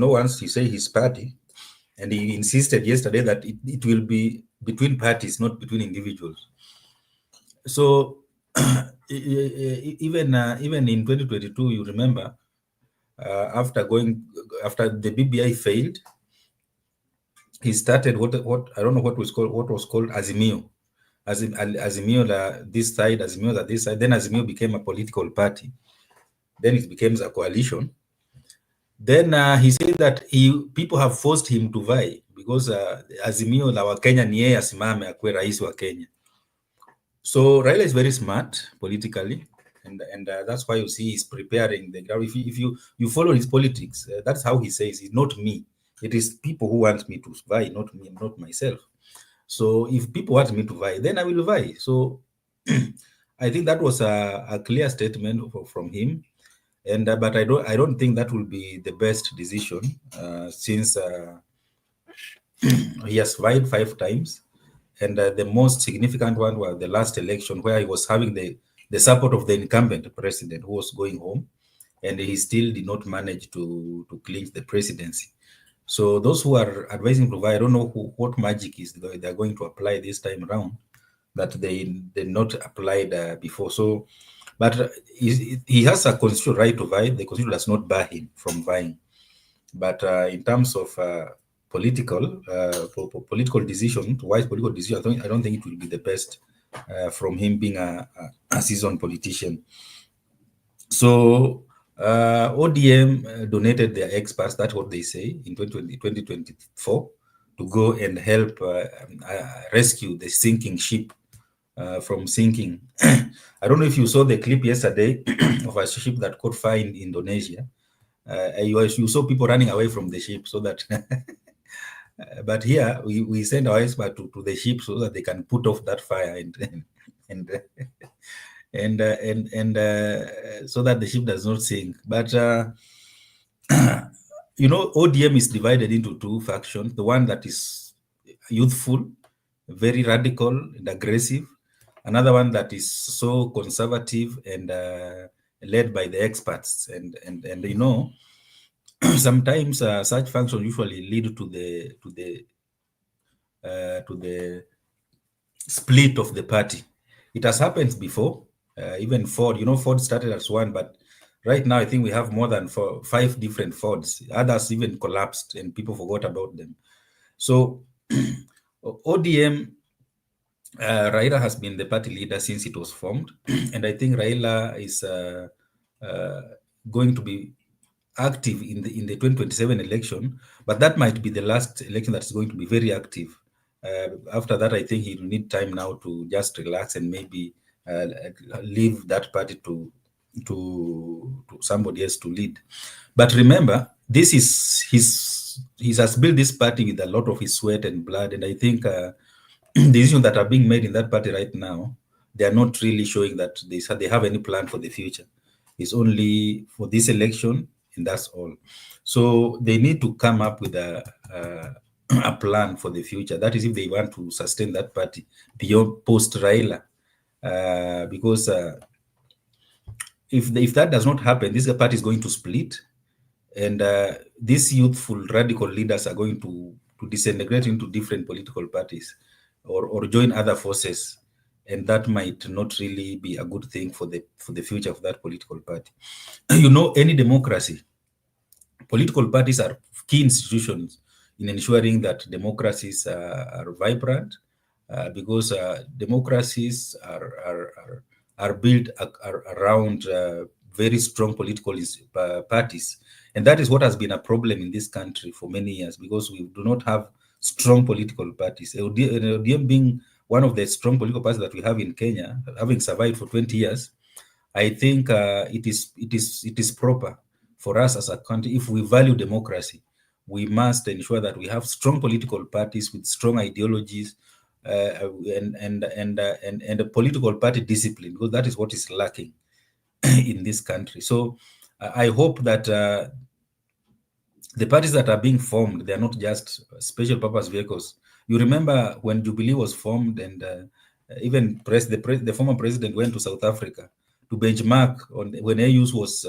once he say his party, and he insisted yesterday that it will be between parties, not between individuals. So even in 2022, you remember, after the BBI failed, he started what I don't know what was called Azimio. Azimio this side, Azimio this side. Then Azimio became a political party. Then it became a coalition. Then he said that people have forced him to vie because Azimio la Wakenya ni yeye asimame akuwe rais wa Kenya. So Raila is very smart politically, and that's why you see he's preparing the ground. If you follow his politics, that's how he says it's not me. It is people who want me to vie, not me, not myself. So if people want me to vie, then I will vie. So I think that was a clear statement from him. And but I don't think that will be the best decision since he has vied 5 times, and the most significant one was the last election where he was having the support of the incumbent president who was going home, and he still did not manage to clinch the presidency. So those who are advising to vie, I don't know what magic is they're going to apply this time around that they not applied before. So. But he has a constitutional right to vie. The constitution does not bar him from vying. But in terms of political decision, wise political decision, I don't think it will be the best from him being a seasoned politician. So ODM donated their experts, that's what they say, in 2024 to go and help rescue the sinking ship from sinking. I don't know if you saw the clip yesterday of a ship that caught fire in Indonesia. You saw people running away from the ship so that but here we send our expert to the ship so that they can put off that fire and so that the ship does not sink. But ODM is divided into 2 factions. The one that is youthful, very radical and aggressive. Another one that is so conservative and led by the experts, and sometimes such functions usually lead to the split of the party. It has happened before. Even Ford, Ford started as one, but right now I think we have more than 5 different Fords. Others even collapsed and people forgot about them. So ODM. Raila has been the party leader since it was formed, and I think Raila is going to be active in the 2027 election, but that might be the last election that's going to be very active. After that, I think he will need time now to just relax and maybe leave that party to somebody else to lead. But remember, this is he has built this party with a lot of his sweat and blood, and I think the decisions that are being made in that party right now, they are not really showing that they have any plan for the future. It's only for this election, and that's all. So they need to come up with a plan for the future. That is if they want to sustain that party beyond post-Raila. Because if that does not happen, this party is going to split, and these youthful radical leaders are going to disintegrate into different political parties or join other forces, and that might not really be a good thing for the future of that political party. Any democracy, political parties are key institutions in ensuring that democracies are vibrant, because democracies are built around very strong political parties. And that is what has been a problem in this country for many years, because we do not have strong political parties. ODM being one of the strong political parties that we have in Kenya, having survived for 20 years, I think it is proper for us as a country, if we value democracy, we must ensure that we have strong political parties with strong ideologies and a political party discipline, because that is what is lacking in this country. So I hope that the parties that are being formed, they are not just special purpose vehicles. You remember when Jubilee was formed, and even the former president went to South Africa to benchmark on when AUs was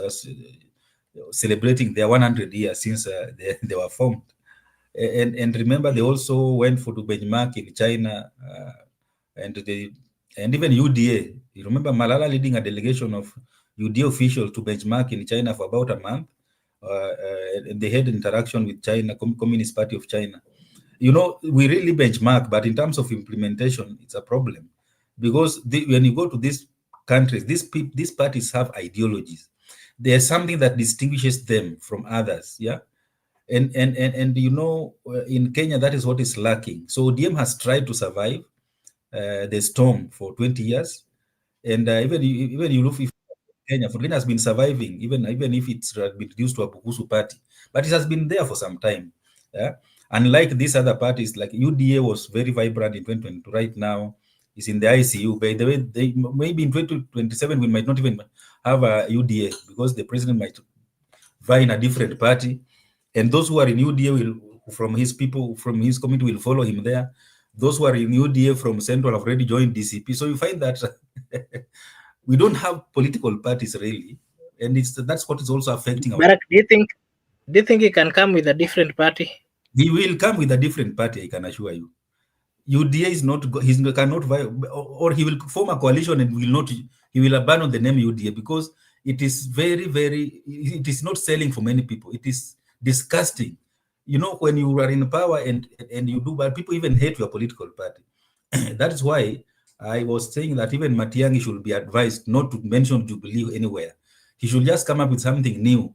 celebrating their 100 years since they were formed. And remember, they also went to benchmark in China, and even UDA. You remember Malala leading a delegation of UDA officials to benchmark in China for about a month. And they had interaction with China, Communist Party of China. You know, we really benchmark, but in terms of implementation, it's a problem, because when you go to these countries, these parties have ideologies. There's something that distinguishes them from others. Yeah. And you know, in Kenya, that is what is lacking. So ODM has tried to survive the storm for 20 years. And even you look, if Kenya has been surviving, even if it's been reduced to a Bukusu party, but it has been there for some time. Yeah? Unlike these other parties, like UDA was very vibrant in 2022, right now is in the ICU. By the way, maybe in 2027 we might not even have a UDA, because the president might vie in a different party, and those who are in UDA will, from his people, from his community, will follow him there. Those who are in UDA from Central have already joined DCP. So you find that we don't have political parties really, and that's what is also affecting our. Barak, do you think he can come with a different party? He will come with a different party, I can assure you. UDA is not, he cannot, or he will form a coalition and he will abandon the name UDA, because it is it is not selling for many people. It is disgusting. You know, when you are in power and you do bad, people even hate your political party. That is why I was saying that even Matiang'i should be advised not to mention Jubilee anywhere. He should just come up with something new,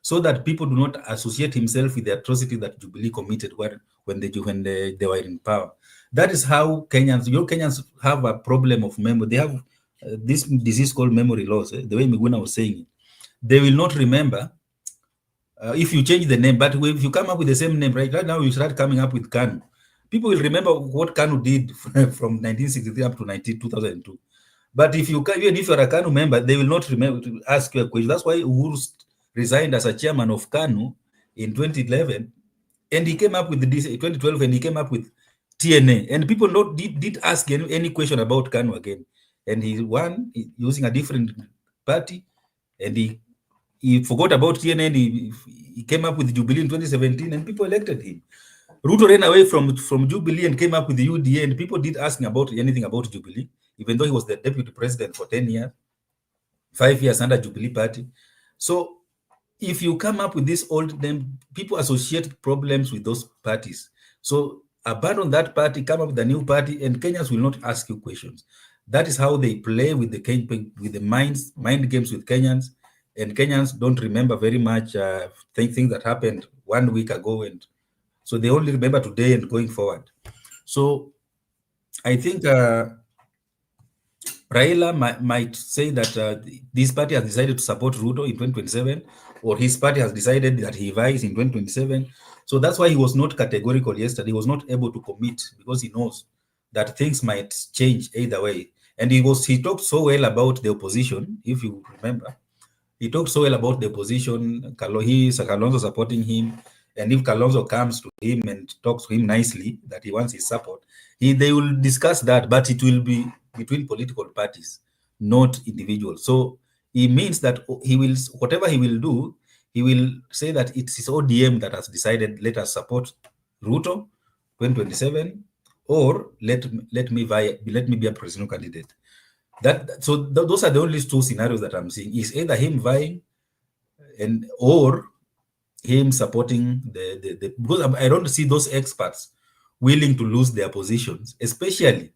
so that people do not associate himself with the atrocity that Jubilee committed when they were in power. That is how Kenyans have a problem of memory. They have this disease called memory loss. The way Miguna was saying it, they will not remember if you change the name. But if you come up with the same name, right now you start coming up with KANU. People will remember what KANU did from 1963 up to 2002. But even if you're a KANU member, they will not remember to ask you a question. That's why Uhuru resigned as a chairman of KANU in 2011, and he came up with 2012, and he came up with TNA, and people did ask any question about KANU again, and he won using a different party, and he forgot about TNA, and he came up with Jubilee in 2017, and people elected him. Ruto ran away from Jubilee and came up with the UDA, and people did asking about anything about Jubilee, even though he was the deputy president for 10 years, 5 years under Jubilee party. So if you come up with this old name, people associate problems with those parties. So abandon that party, come up with a new party, and Kenyans will not ask you questions. That is how they play with the mind games with Kenyans, and Kenyans don't remember very much things that happened 1 week ago, and so they only remember today and going forward. So I think Raila might say that this party has decided to support Ruto in 2027, or his party has decided that he vies in 2027. So that's why he was not categorical yesterday. He was not able to commit, because he knows that things might change either way. And he talked so well about the opposition, if you remember. He talked so well about the opposition, Kalonzo supporting him. And if Kalonzo comes to him and talks to him nicely that he wants his support, they will discuss that, but it will be between political parties, not individuals. So it means that whatever he will do, he will say that it's his ODM that has decided, let us support Ruto 2027, or let me be a presidential candidate. Those are the only two scenarios that I'm seeing. Is either him vying or him supporting because I don't see those experts willing to lose their positions, especially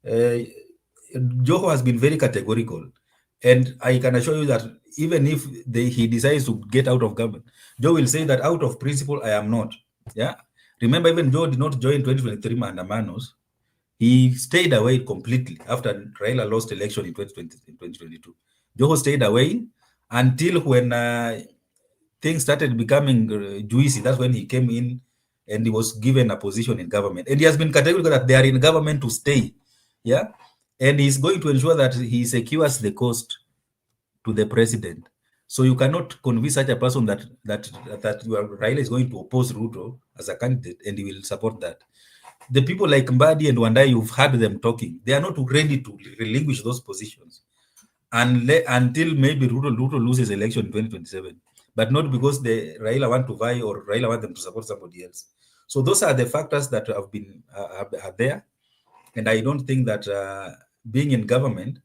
Joho has been very categorical, and I can assure you that even if he decides to get out of government, Joe will say that out of principle I am not. Yeah, remember, even Joe did not join 2023 Mandamanos. He stayed away completely after Raila lost election in 2022. Joho stayed away until when things started becoming juicy, that's when he came in and he was given a position in government. And he has been categorical that they are in government to stay. Yeah. And he's going to ensure that he secures the coast to the president. So you cannot convince such a person that Raila is going to oppose Ruto as a candidate and he will support that. The people like Mbadi and Wandai, you've heard them talking. They are not ready to relinquish those positions until maybe Ruto loses election in 2027, but not because the Raila want to vie or Raila want them to support somebody else. So those are the factors that have been are there, and I don't think that being in government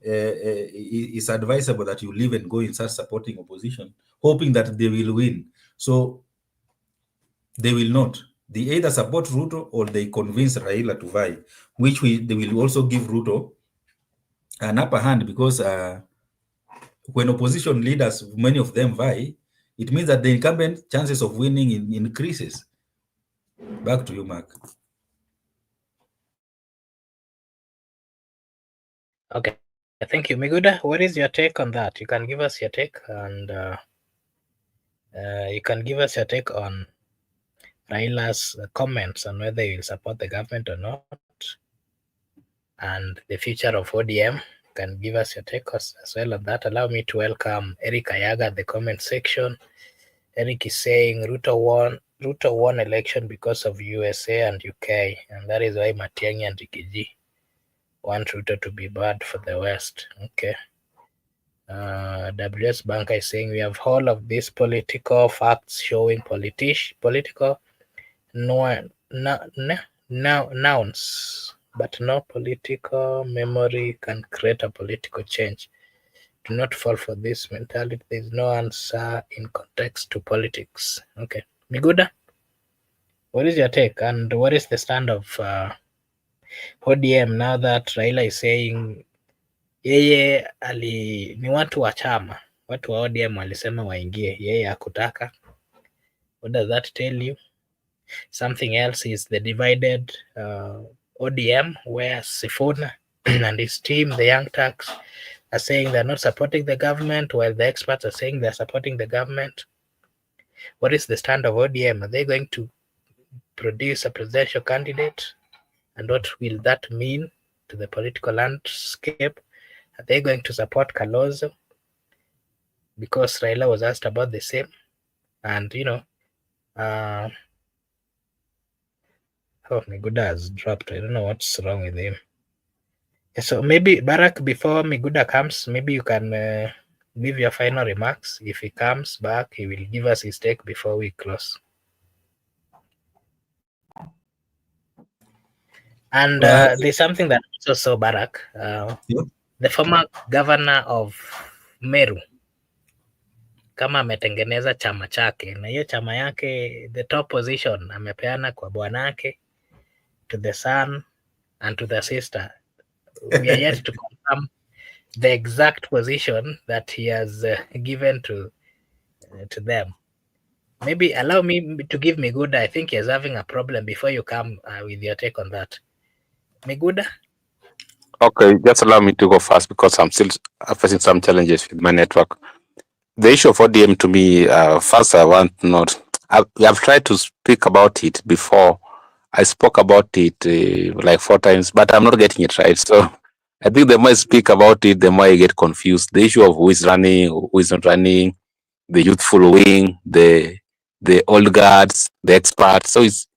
is advisable that you leave and go and start supporting opposition, hoping that they will win. So they will not. They either support Ruto or they convince Raila to vie, which they will also give Ruto an upper hand, because when opposition leaders, many of them vie, it means that the incumbent chances of winning increases. Back to you, Mark. Okay, thank you. Miguda, what is your take on that? You can give us your take, and you can give us your take on Raila's comments on whether he will support the government or not, and the future of ODM. You can give us your take as well on that. Allow me to welcome Eric Ayaga at the comment section. Eric is saying Ruto won election because of USA and UK, and that is why Matiang'i and Rigathi want Ruto to be bad for the West. Okay. WS Banker is saying we have all of these political facts showing political nouns, but no political memory can create a political change. Do not fall for this mentality. There is no answer in context to politics. Okay. Miguda, what is your take, and what is the stand of ODM now that Raila is saying yeye ni watu wa chama, watu wa ODM walisema waingie, yeye hakutaka? What does that tell you? Something else is the divided ODM, where Sifuna and his team, the Young Turks, are saying they're not supporting the government, while the experts are saying they're supporting the government. What is the stand of ODM? Are they going to produce a presidential candidate? And what will that mean to the political landscape? Are they going to support Kalonzo? Because Raila was asked about the same. And, oh, Miguda has dropped. I don't know what's wrong with him. So maybe, Barack, before Miguda comes, maybe you can give your final remarks. If he comes back, he will give us his take before we close. And there's something that also saw Barack, the former governor of Meru, kama ametengeneza chama chake, na hiyo chama yake, the top position amepeana kwa bwanake, to the son and to the sister. We are yet to confirm the exact position that he has given to them. Maybe allow me to give Miguda. I think he is having a problem before you come with your take on that. Miguda? Okay, just allow me to go first because I'm still facing some challenges with my network. The issue of ODM to me, first I want to note, I've tried to speak about it before. I spoke about it like 4 times, but I'm not getting it right. So I think the more I speak about it, the more I get confused. The issue of who is running, who is not running, the youthful wing, the old guards, the experts. So it's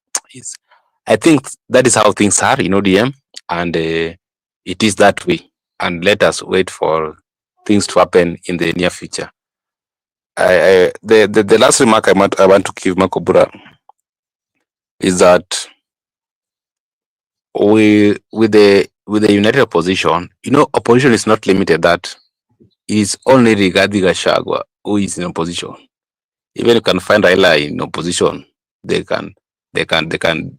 I think that is how things are in ODM, and it is that way. And let us wait for things to happen in the near future. The last remark I want to give Makobura is that with the united opposition, opposition is not limited. That is only Rigathi Gachagua who is in opposition. Even you can find Raila in opposition, they can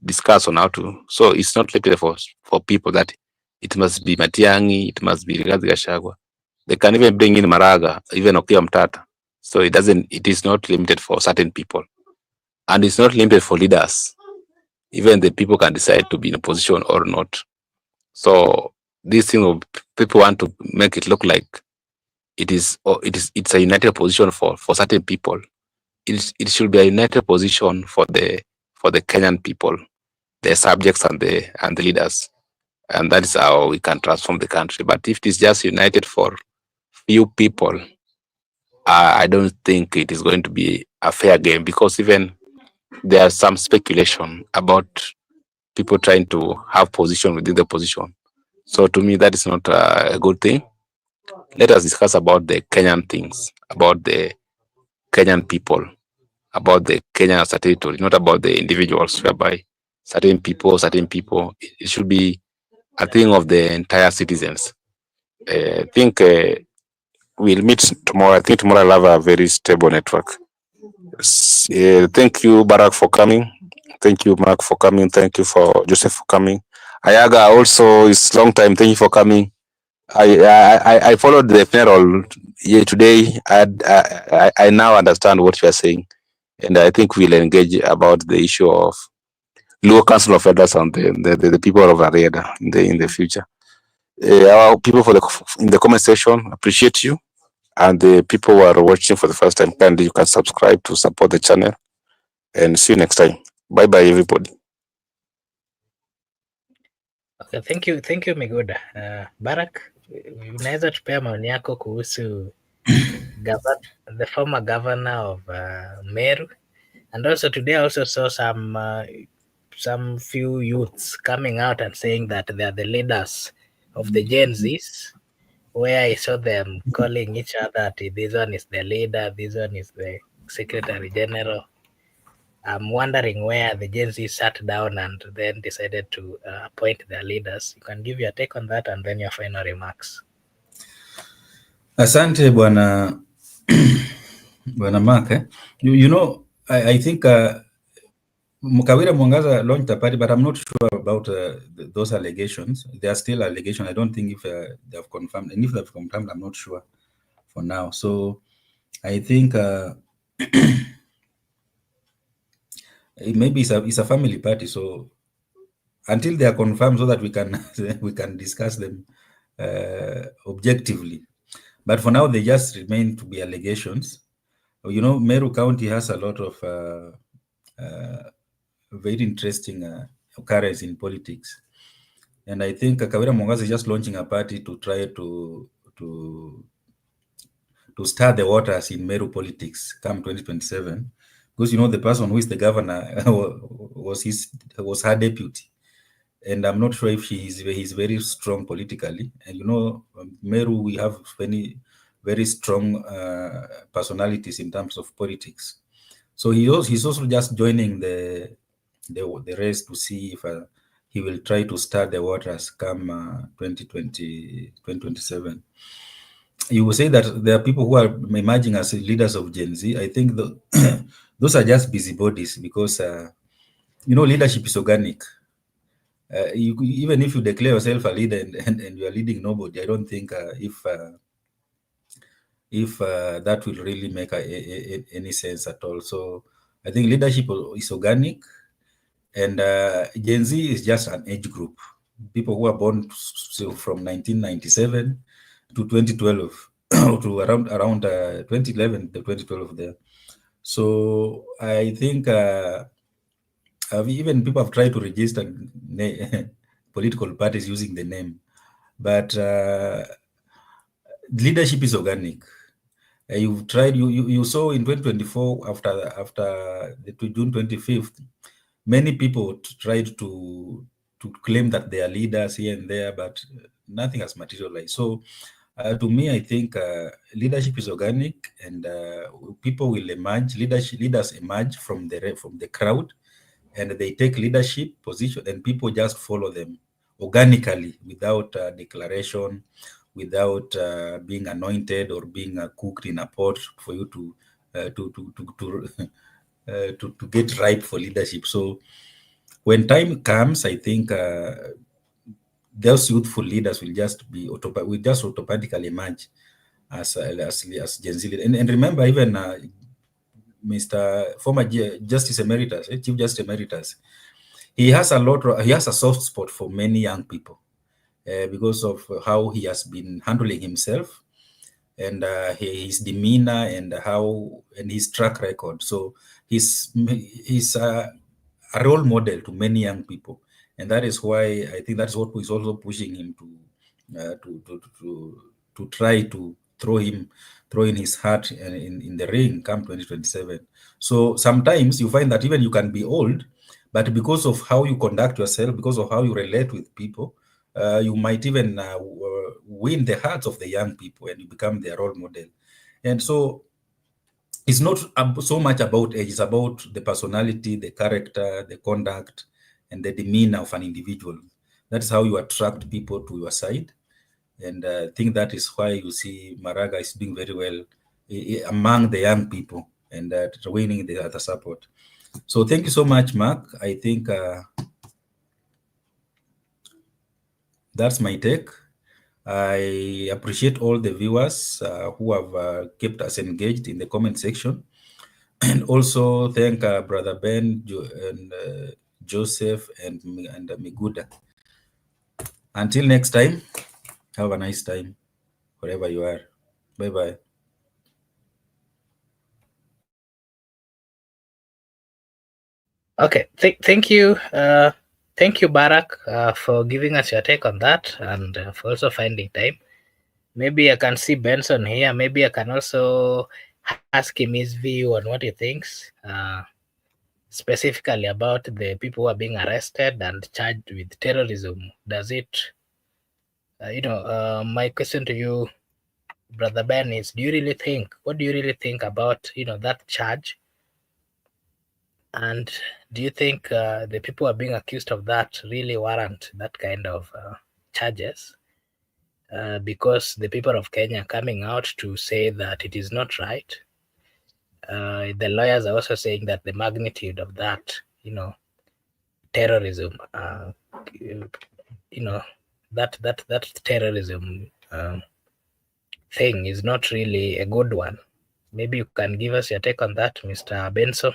discuss on how to. So it's not limited for people that it must be Matiang'i, it must be Rigathi Gachagua. They can even bring in Maraga, even Okia Mtata. So it is not limited for certain people, and it's not limited for leaders. Even the people can decide to be in opposition or not. So this thing of people want to make it look like it's a united opposition for certain people. it should be a united position for the Kenyan people, the subjects and the leaders, and that is how we can transform the country. But if it is just united for few people, I don't think it is going to be a fair game, because even there's some speculation about people trying to have position within the position. So to me, that is not a good thing. Let us discuss about the Kenyan things, about the Kenyan people, about the Kenyan as a territory, not about the individuals, whereby certain people. It should be a thing of the entire citizens. I think we'll meet tomorrow. I think tomorrow I'll have a very stable network. Thank you, Barack, for coming. Thank you, Mark, for coming. Thank you for Joseph for coming. Ayaga also, it's long time. Thank you for coming. I followed the funeral today. I now understand what you are saying, and I think we'll engage about the issue of Luo Council of Elders and the people of Ariada in the future. Our people in the comment section appreciate you, and the people who are watching for the first time, kindly you can subscribe to support the channel, and see you next time. Bye bye, everybody. Okay, thank you Miguda. Barack, unaweza tupea maoni yako kuhusu the former governor of Meru, and also today I also saw some few youths coming out and saying that they are the leaders of the Gen Zs, where I saw them calling each other, this one is the leader, this one is the secretary general. I'm wondering where the Gen Z sat down and then decided to appoint their leaders. You can give your take on that and then your final remarks. Asante bwana bwana Mark. You know, I think Mukawira Mwangaza launched a party, but I'm not sure about those allegations. They are still allegations. I don't think if they have confirmed, and if they have confirmed, I'm not sure for now. So I think maybe it's a family party. So until they are confirmed, so that we can discuss them objectively. But for now, they just remain to be allegations. You know, Meru County has a lot of very interesting occurrence in politics, and I think Kawira Mwangaza is just launching a party to try to stir the waters in Meru politics come 2027, because you know the person who is the governor was her deputy, and I'm not sure if he's very strong politically. And you know, Meru, we have very strong personalities in terms of politics. So he's also just joining the race to see if he will try to stir the waters come 2027. You will say that there are people who are emerging as leaders of Gen Z. I think those are just busybodies, because you know, leadership is organic. Even if you declare yourself a leader and you are leading nobody, I don't think if that will really make any sense at all. So I think leadership is organic, and Gen Z is just an age group. People who are born from 1997 to 2012 to around 2011 to 2012 there. So I think even people have tried to register political parties using the name, but leadership is organic. You've tried. You saw in 2024 after the June 25th, many people tried to claim that they are leaders here and there, but nothing has materialized. So to me, I think leadership is organic, and people will emerge. Leaders emerge from the crowd, and they take leadership position, and people just follow them organically, without declaration, without being anointed or being cooked in a pot for you to get ripe for leadership. So when time comes, I think those youthful leaders will just automatically emerge as Gen Z leaders. And remember, even Mr. former Justice Emeritus, Chief Justice Emeritus, he has a soft spot for many young people because of how he has been handling himself. and his demeanor and his track record. So he's a role model to many young people, and that is why I think that's what is also pushing him to try to throw in his heart in the ring come 2027. So sometimes you find that even you can be old, but because of how you conduct yourself, because of how you relate with people, you might even win the hearts of the young people, and you become their role model. And so it's not so much about age, it's about the personality, the character, the conduct, and the demeanor of an individual. That's how you attract people to your side. And I think that is why you see Maraga is doing very well among the young people and winning the other support. So thank you so much, Mark. I think that's my take. I appreciate all the viewers who have kept us engaged in the comment section. And also thank Brother Ben and Joseph and Miguda. Until next time, have a nice time wherever you are. Bye-bye. Okay, thank you. Thank you, Barak, for giving us your take on that, and for also finding time. Maybe I can see Benson here. Maybe I can also ask him his view on what he thinks, specifically about the people who are being arrested and charged with terrorism. Does it, my question to you, Brother Ben, is: do you really think? What do you really think about that charge? And do you think the people who are being accused of that really warrant that kind of charges? Because the people of Kenya are coming out to say that it is not right. The lawyers are also saying that the magnitude of that, terrorism, that terrorism thing is not really a good one. Maybe you can give us your take on that, Mr. Benson.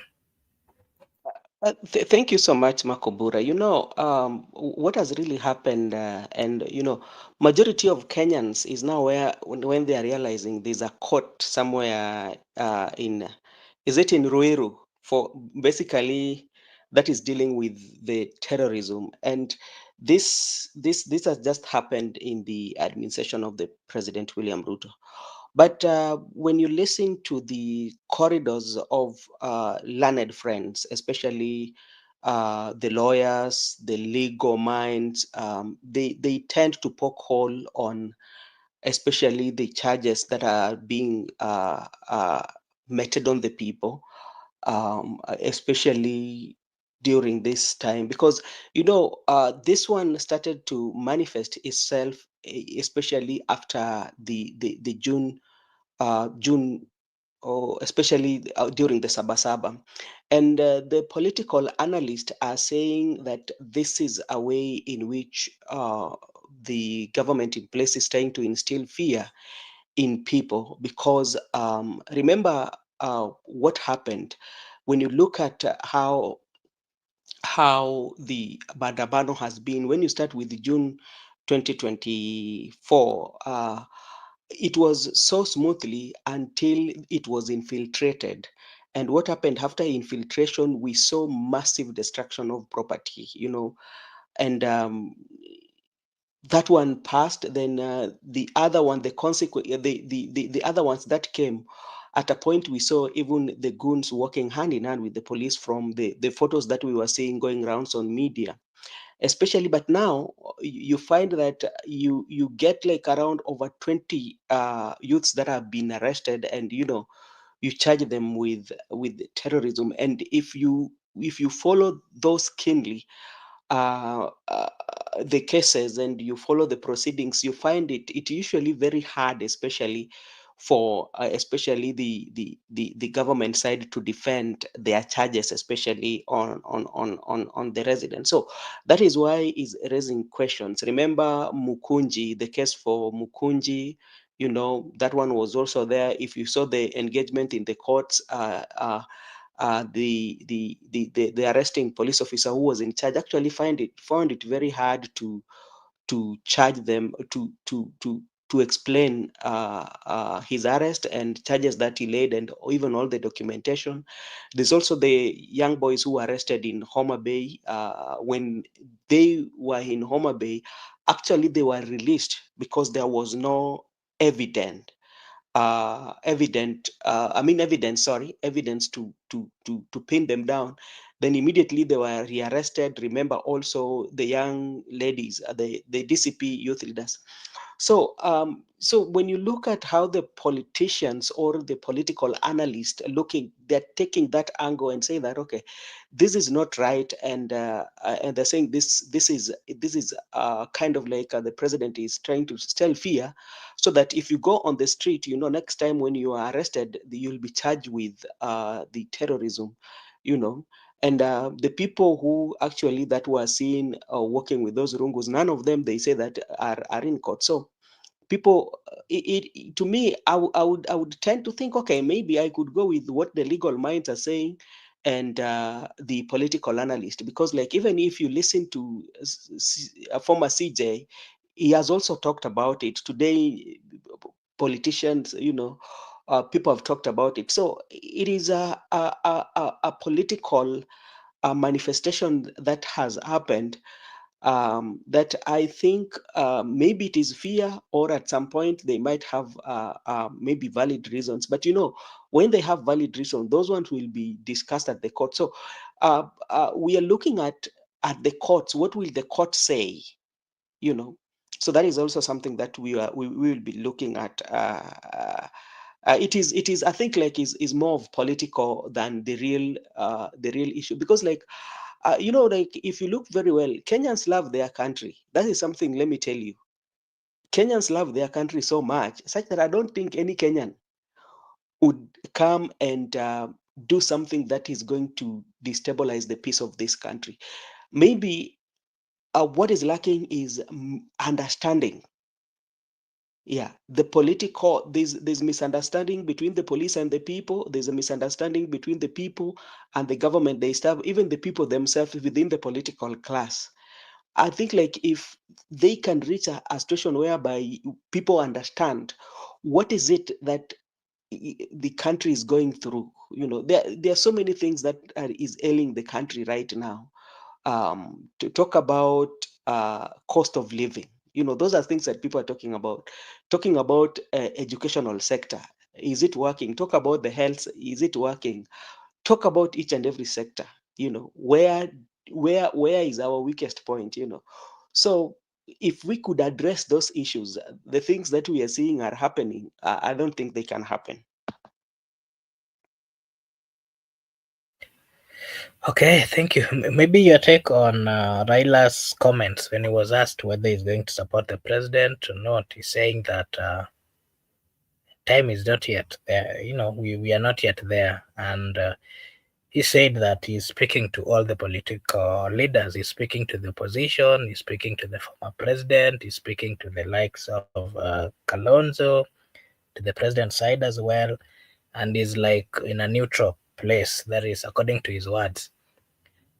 Thank you so much, Makobura. What has really happened, and majority of Kenyans is now when they are realizing there's a court somewhere is it in Ruiru, for basically that is dealing with the terrorism, and this has just happened in the administration of the President William Ruto. But when you listen to the corridors of learned friends, especially the lawyers, the legal minds, they tend to poke hole on especially the charges that are being meted on the people, especially during this time, because this one started to manifest itself, especially after the June, or especially during the Sabasaba. And the political analysts are saying that this is a way in which the government in place is trying to instill fear in people, because remember what happened when you look at how the Bandamano has been. When you start with June 2024, it was so smoothly until it was infiltrated. And what happened after infiltration, we saw massive destruction of property, and that one passed. Then the other one, the consequence, the other ones that came, at a point we saw even the goons working hand in hand with the police from the photos that we were seeing going rounds on media, especially. But now you find that you get like around over 20 youths that have been arrested, and you charge them with terrorism. And if you follow those keenly, the cases, and you follow the proceedings, you find it usually very hard, especially for especially the government side, to defend their charges, especially on the residents. So that is why is raising questions. Remember Mukunji, the case for Mukunji, that one was also there. If you saw the engagement in the courts, the arresting police officer who was in charge actually found it very hard to charge them, to to explain his arrest and charges that he laid, and even all the documentation. There's also the young boys who were arrested in Homa Bay. When they were in Homa Bay, actually they were released because there was no evidence evidence to pin them down. Then immediately they were rearrested. Remember also the young ladies, the DCP youth leaders. So when you look at how the politicians or the political analysts they're taking that angle and saying that, okay, this is not right, and they're saying this is kind of like the president is trying to still fear, so that if you go on the street, next time when you are arrested, you'll be charged with the terrorism, and the people who actually that were seen working with those rungus, none of them, they say that are in court. So people, to me, I would tend to think, okay, maybe I could go with what the legal minds are saying and the political analyst, because like even if you listen to a former CJ, he has also talked about it today. Politicians, people have talked about it. So it is a political manifestation that has happened, that I think maybe it is fear, or at some point they might have maybe valid reasons. But when they have valid reasons, those ones will be discussed at the court. So we are looking at the courts. What will the court say? So that is also something that we will be looking at. It is I think like is more of political than the real issue, because like like if you look very well, Kenyans love their country. That is something, let me tell you. Kenyans love their country so much, such that I don't think any Kenyan would come and do something that is going to destabilize the peace of this country. Maybe what is lacking is understanding. Yeah, the political, there's misunderstanding between the police and the people. There's a misunderstanding between the people and the government. They start, even the people themselves within the political class. I think like if they can reach a situation whereby people understand what is it that the country is going through. There are so many things that is ailing the country right now. To talk about cost of living, those are things that people are talking about. Talking about educational sector, is it working? Talk about the health, is it working? Talk about each and every sector. Where is our weakest point? So if we could address those issues, the things that we are seeing are happening, I don't think they can happen. Okay, thank you. Maybe your take on Raila's comments when he was asked whether he's going to support the president or not. He's saying that time is not yet there. We are not yet there. And he said that he's speaking to all the political leaders. He's speaking to the opposition. He's speaking to the former president. He's speaking to the likes of Kalonzo, to the president's side as well. And he's like in a neutral place, that is according to his words.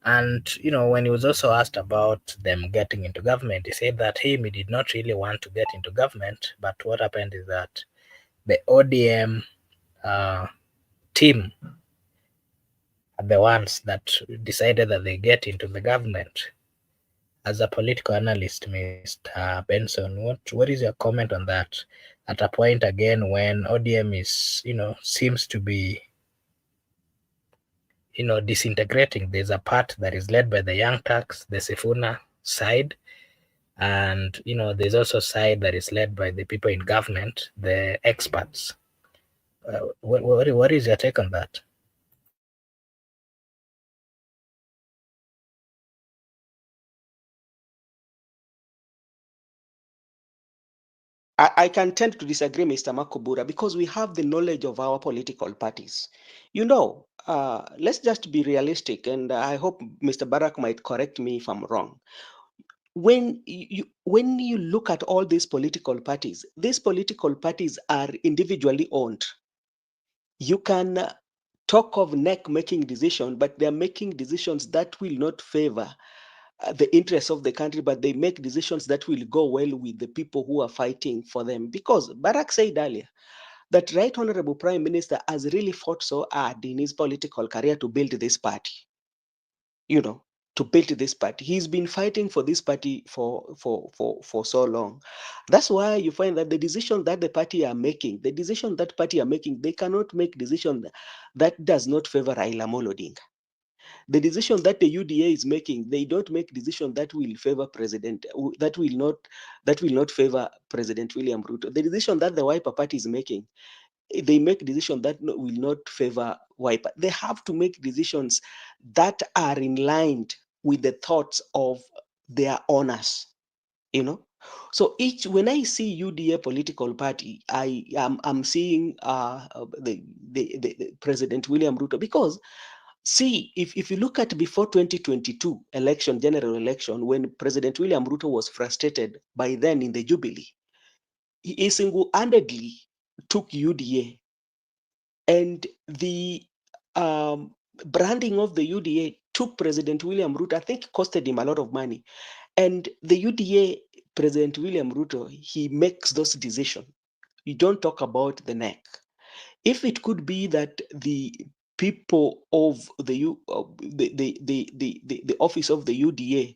And when he was also asked about them getting into government, he said that he did not really want to get into government, but what happened is that the ODM team are the ones that decided that they get into the government. As a political analyst, Mr. Benson, what is your comment on that? At a point again when ODM is, seems to be disintegrating. There's a part that is led by the Young Turks, the Sifuna side, and there's also a side that is led by the people in government, the experts. What is your take on that? I can tend to disagree, Mr. Makubura, because we have the knowledge of our political parties. Let's just be realistic, and I hope Mr. Barak might correct me if I'm wrong. When you look at all these political parties are individually owned. You can talk of NEC making decisions, but they're making decisions that will not favor the interests of the country, but they make decisions that will go well with the people who are fighting for them. Because Barack said earlier that Right Honorable Prime Minister has really fought so hard in his political career to build this party. To build this party. He's been fighting for this party for so long. That's why you find that the decision that the party are making, they cannot make decision that does not favor Raila Odinga. The decision that the UDA is making, they don't make decision that will favor that will not favor President William Ruto. The decision that the Wiper Party is making, they make decisions that will not favor Wiper. They have to make decisions that are in line with the thoughts of their owners. So when I see UDA political party, I'm seeing the President William Ruto, because see, if you look at before 2022 general election, when President William Ruto was frustrated by then in the Jubilee, he single-handedly took UDA, and the branding of the UDA took President William Ruto, I think, costed him a lot of money. And the UDA, President William Ruto, he makes those decisions. You don't talk about the neck. If it could be that the people of the office of the UDA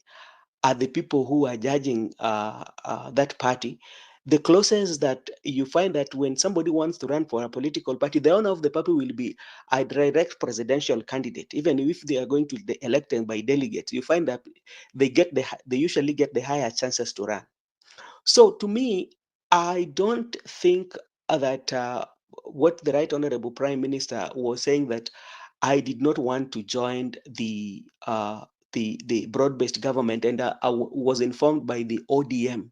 are the people who are judging that party, the closest that you find that when somebody wants to run for a political party, the owner of the party will be a direct presidential candidate. Even if they are going to be elected by delegates, you find that they usually get the higher chances to run. So to me, I don't think that what the Right Honorable Prime Minister was saying, that I did not want to join the broad-based government, and I was informed by the ODM.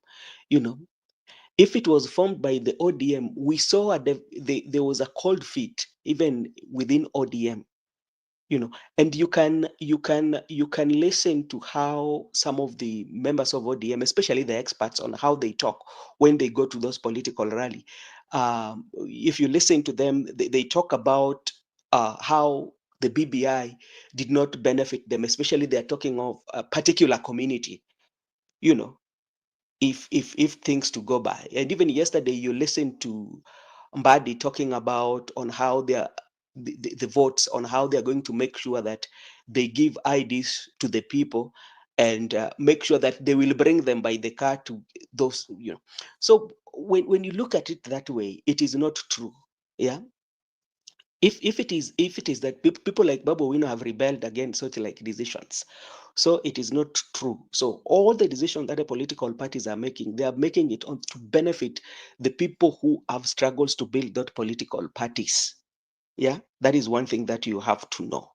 If it was formed by the ODM, we saw there was a cold feet even within ODM. And you can listen to how some of the members of ODM, especially the experts, on how they talk when they go to those political rally. If you listen to them, they talk about how the BBI did not benefit them, especially they're talking of a particular community, if things to go by. And even yesterday, you listened to Mbadi talking about on how the votes, on how they're going to make sure that they give IDs to the people, and make sure that they will bring them by the car to those. So when you look at it that way, it is not true. Yeah. If it is that people like Babu Owino have rebelled against such like decisions, so it is not true. So all the decisions that the political parties are making, they are making it on to benefit the people who have struggles to build that political parties. Yeah, that is one thing that you have to know.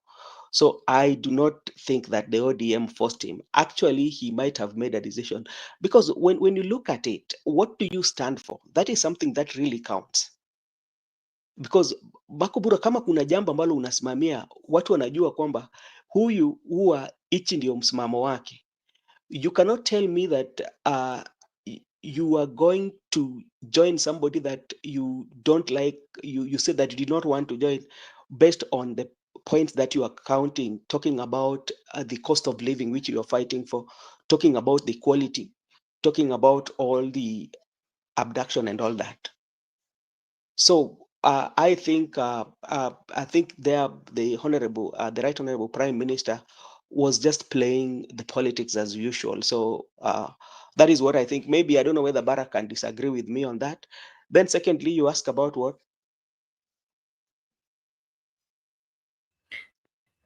So I do not think that the ODM forced him. Actually, he might have made a decision, because when you look at it, what do you stand for? That is something that really counts. Because Bakubura, kama kuna jambo ambalo unasimamia, watu wanajua kwamba huyu huwa hichi ndio msimamo wake. You cannot tell me that you are going to join somebody that you don't like, you said that you did not want to join based on the points that you are counting, talking about the cost of living which you are fighting for, talking about the quality, talking about all the abduction and all that. So I think the Right Honorable Prime Minister was just playing the politics as usual. So that is what I think. Maybe I don't know whether Barack can disagree with me on that. Then secondly, you ask about what?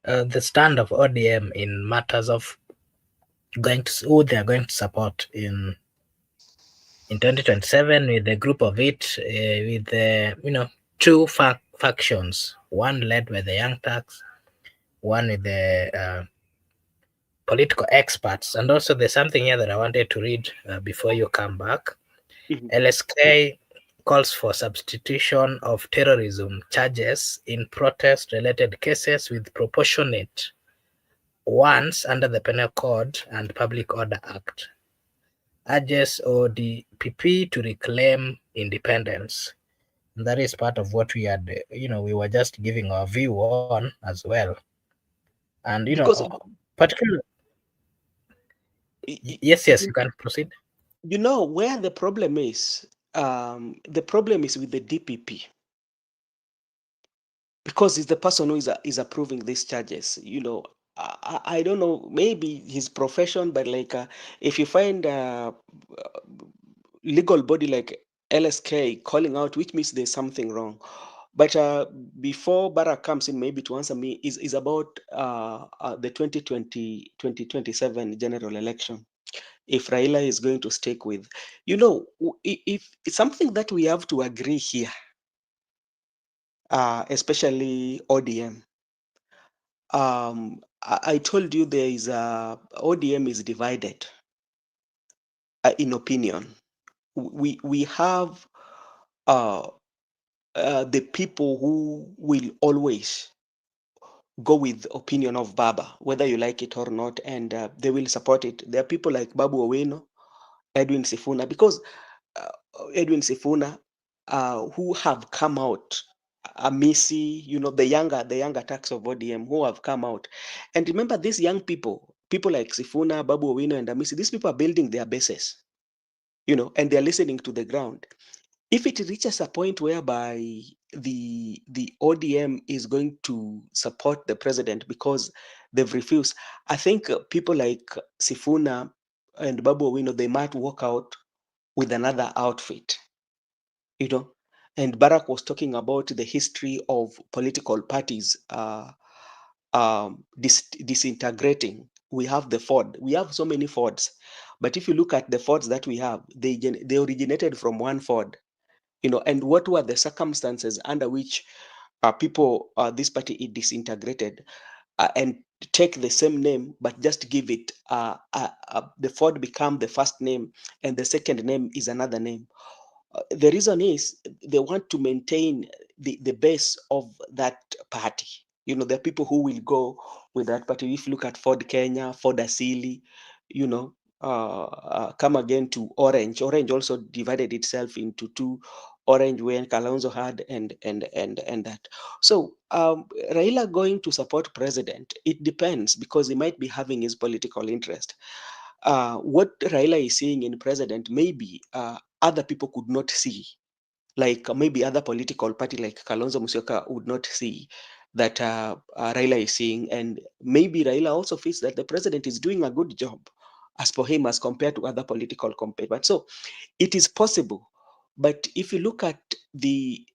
The stand of ODM in matters of who they are going to support in 2027, with a group of it, with the two factions, one led by the Young Turks, one with the political experts. And also there's something here that I wanted to read before you come back. Mhm. LSK calls for substitution of terrorism charges in protest-related cases with proportionate ones under the Penal Code and Public Order Act. Urges ODPP to reclaim independence. And that is part of what we had, we were just giving our view on as well. And, Because particularly, Yes, you can proceed. You know where the problem is? The problem is with the DPP, because he's the person who is approving these charges. I don't know, maybe his profession, but like if you find legal body like LSK calling out, which means there's something wrong. But before Barack comes in, maybe to answer me, is about the 2027 general election. If Raila is going to stick with, if it's something that we have to agree here, especially ODM. I told you there is ODM is divided in opinion. We have the people who will always go with the opinion of Baba, whether you like it or not, and they will support it. There are people like Babu Owino, Edwin Sifuna, because uh, Edwin Sifuna, who have come out, Amisi, the younger tax of ODM who have come out. And remember, these young people like Sifuna, Babu Owino, and Amisi, these people are building their bases, and they're listening to the ground. If it reaches a point whereby the ODM is going to support the president because they've refused, I think people like Sifuna and Babu Owino, they might walk out with another outfit, you know. And Barack was talking about the history of political parties disintegrating. We have the Ford. We have so many Fords, but if you look at the Fords that we have, they originated from one Ford, and what were the circumstances under which this party is disintegrated, and take the same name but just give it the Ford become the first name and the second name is another name. The reason is they want to maintain the base of that party. There are people who will go with that party. If you look at Ford Kenya, Ford Asili, you know, come again to Orange. Orange also divided itself into two. Orange when Kalonzo had and that. So Raila going to support president, it depends because he might be having his political interest. What Raila is seeing in president, maybe other people could not see, like maybe other political party like Kalonzo Musyoka would not see that Raila is seeing, and maybe Raila also feels that the president is doing a good job as per him as compared to other political competitors. So it is possible, but if you look at the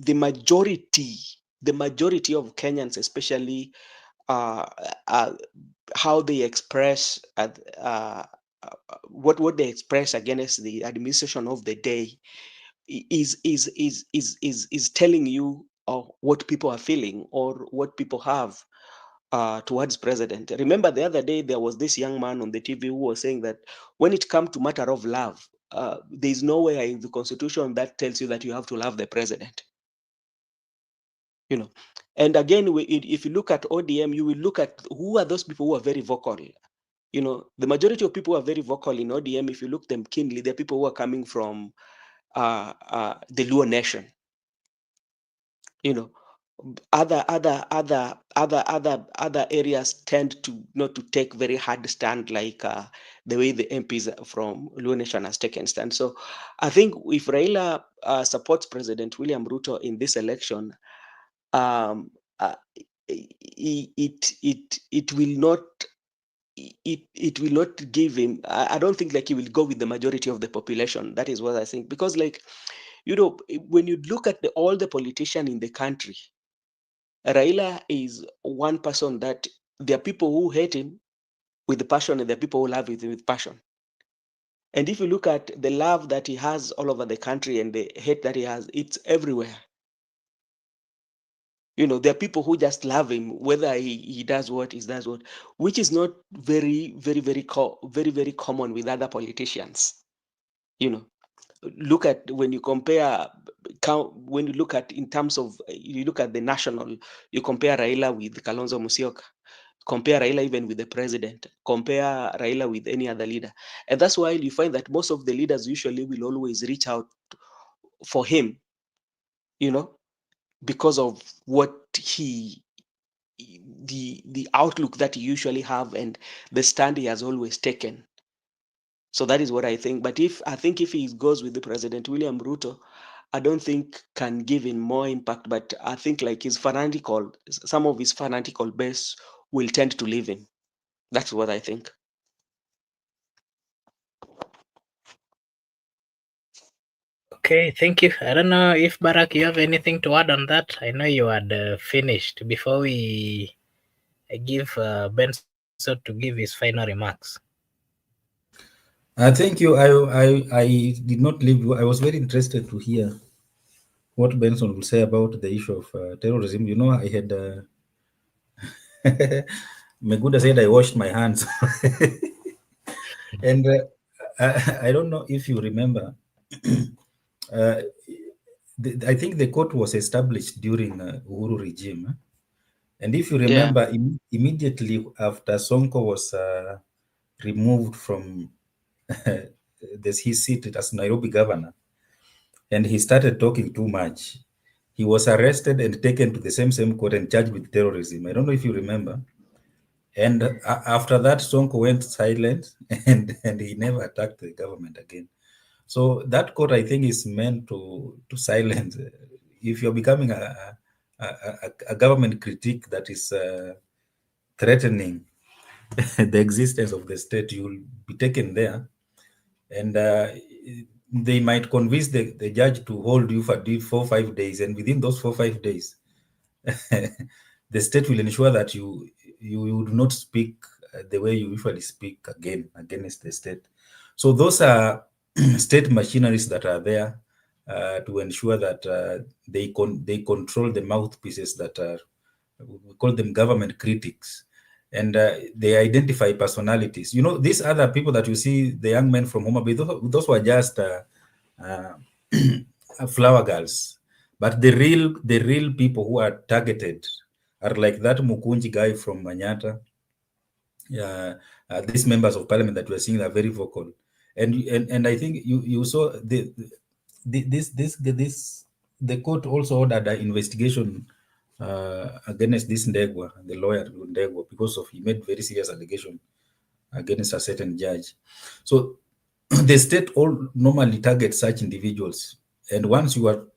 majority, the majority of Kenyans, especially uh, uh, how they express what they express against the administration of the day is telling you what people are feeling or what people have towards president. Remember the other day there was this young man on the TV who was saying that when it comes to matter of love, there is nowhere in the constitution that tells you that you have to love the president. And again, if you look at ODM, you will look at who are those people who are very vocal. The majority of people who are very vocal in ODM, if you look them keenly, they're people who are coming from the Luo nation. Other areas tend to not to take very hard stand like the way the MPs from Luo nation has taken stand. So I think if Raila supports President William Ruto in this election, um, uh, it will not it will not give him. I don't think like he will go with the majority of the population. That is what I think, because like when you look at all the politicians in the country, Raila is one person that there are people who hate him with passion and there are people who love him with passion. And if you look at the love that he has all over the country and the hate that he has, it's everywhere. There are people who just love him, whether he does what, he does what, which is not very, very, very, very common with other politicians. Look at when you compare, when you look at in terms of, you look at the national, you compare Raila with Kalonzo Musyoka, compare Raila even with the president, compare Raila with any other leader. And that's why you find that most of the leaders usually will always reach out for him, because of what the outlook that he usually have and the stand he has always taken. So that is what I think. But I think if he goes with the President William Ruto, I don't think can give him more impact. But I think like some of his fanatical base will tend to leave him. That's what I think. Okay, thank you. I don't know if Barak, you have anything to add on that. I know you had finished before we give Benson to give his final remarks. Thank you. I did not leave you. I was very interested to hear what Benson will say about the issue of terrorism. You know, I had Meguda said I washed my hands, and I don't know if you remember. I think the court was established during Uhuru regime, and if you remember, immediately after Sonko was removed from his seat as Nairobi governor, and he started talking too much, he was arrested and taken to the same court and charged with terrorism. I don't know if you remember. And after that, Sonko went silent, and he never attacked the government again. So that court, I think, is meant to silence. If you're becoming a government critique that is threatening the existence of the state, you will be taken there, and they might convince the judge to hold you for 4 or 5 days, and within those 4 or 5 days, the state will ensure that you do not speak the way you usually speak against the state. So those are state machineries that are there to ensure that they control the mouthpieces that are, we call them government critics, and they identify personalities. You know, these other people that you see, the young men from Homa Bay, those were just flower girls. But the real people who are targeted are like that Mukunji guy from Manyata. These members of parliament that we're seeing are very vocal, and I think you saw the court also ordered an investigation against this Ndegwa, the lawyer Ndegwa, because he made very serious allegation against a certain judge. So the state all normally targets such individuals, and once you are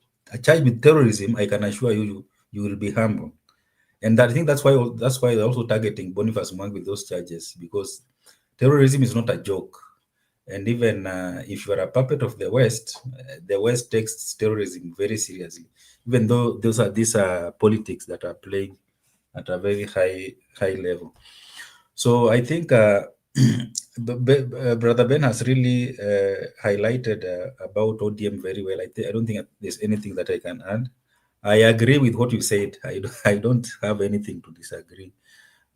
charged with terrorism, I can assure you, you will be humble. And I think that's why they're also targeting Boniface Mwangi with those charges, because terrorism is not a joke. And even if you are a puppet of the West takes terrorism very seriously, even though these are politics that are playing at a very high level. So I think Brother Ben has really highlighted about ODM very well. I don't think there's anything that I can add. I agree with what you said. I don't have anything to disagree,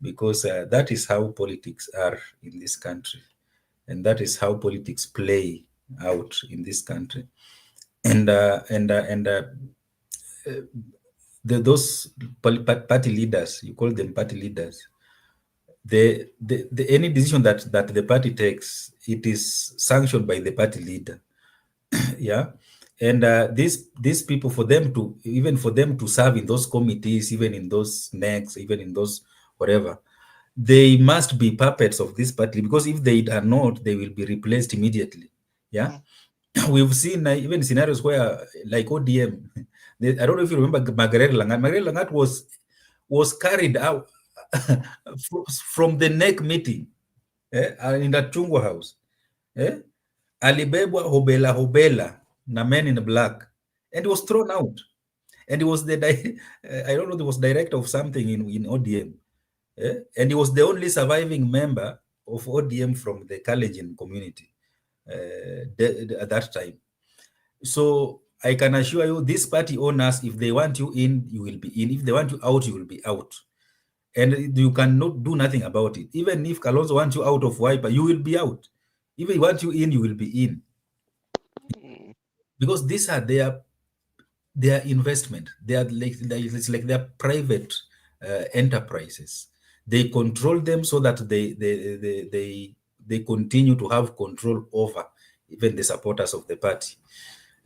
because that is how politics are in this country, and that is how politics play out in this country. And those party leaders, you call them party leaders, any decision that the party takes, it is sanctioned by the party leader. Yeah. And these people, for them to serve in those committees, even in those NECs, even in those whatever, they must be puppets of this party, because if they are not, they will be replaced immediately. Yeah. We've seen even scenarios where, like ODM, I don't know if you remember Margaret Langat. Margaret Langat was carried out from the NEC meeting in the Chungwa house. Alibebwa hobela na men in black, and he was thrown out. And he was I don't know, there was director of something in ODM. And he was the only surviving member of ODM from the Kalenjin community at that time. So I can assure you, these party owners, if they want you in, you will be in. If they want you out, you will be out. And you cannot do nothing about it. Even if Kalonzo wants you out of Wiper, you will be out. If he wants you in, you will be in. Because these are their investment. They are it's like their private enterprises. They control them so that they continue to have control over even the supporters of the party.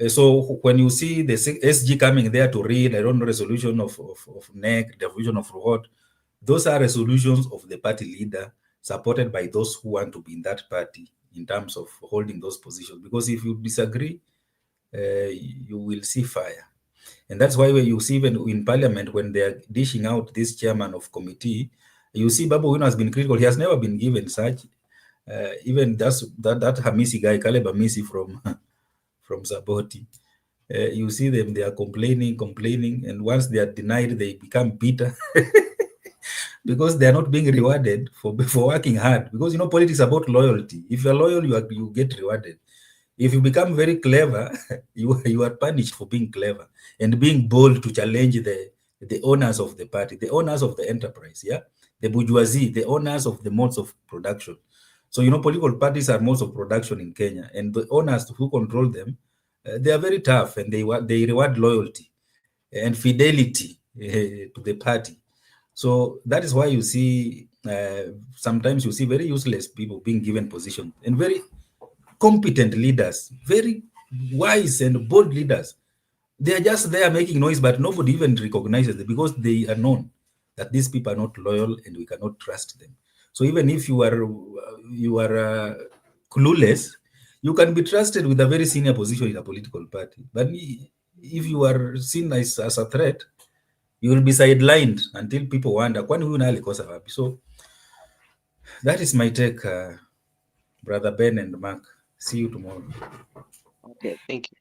So when you see the SG coming there to read, I don't know, resolution of NEC, resolution of what, those are resolutions of the party leader supported by those who want to be in that party in terms of holding those positions, because if you disagree, you will see fire. And that's why you see even in parliament, when they're dishing out this chairman of committee, you see Babu Wino has been critical. He has never been given such. Even that Hamisi guy, Caleb Hamisi from Saboti, you see them, they are complaining, and once they are denied, they become bitter because they are not being rewarded for working hard. Because politics is about loyalty. If you are loyal, you get rewarded. If you become very clever, you are punished for being clever and being bold to challenge the owners of the party, the owners of the enterprise, the bourgeoisie, the owners of the modes of production. So political parties are modes of production in Kenya, and the owners who control them, they are very tough, and they reward loyalty and fidelity to the party. So that is why you see sometimes you see very useless people being given positions, and very competent leaders, very wise and bold leaders. They are just there making noise, but nobody even recognizes them because they are known that these people are not loyal and we cannot trust them. So even if you are clueless, you can be trusted with a very senior position in a political party. But if you are seen as a threat, you will be sidelined until people wonder, kwani huyu naye alikosa wapi? So that is my take, Brother Ben and Mark. See you tomorrow. Okay, thank you.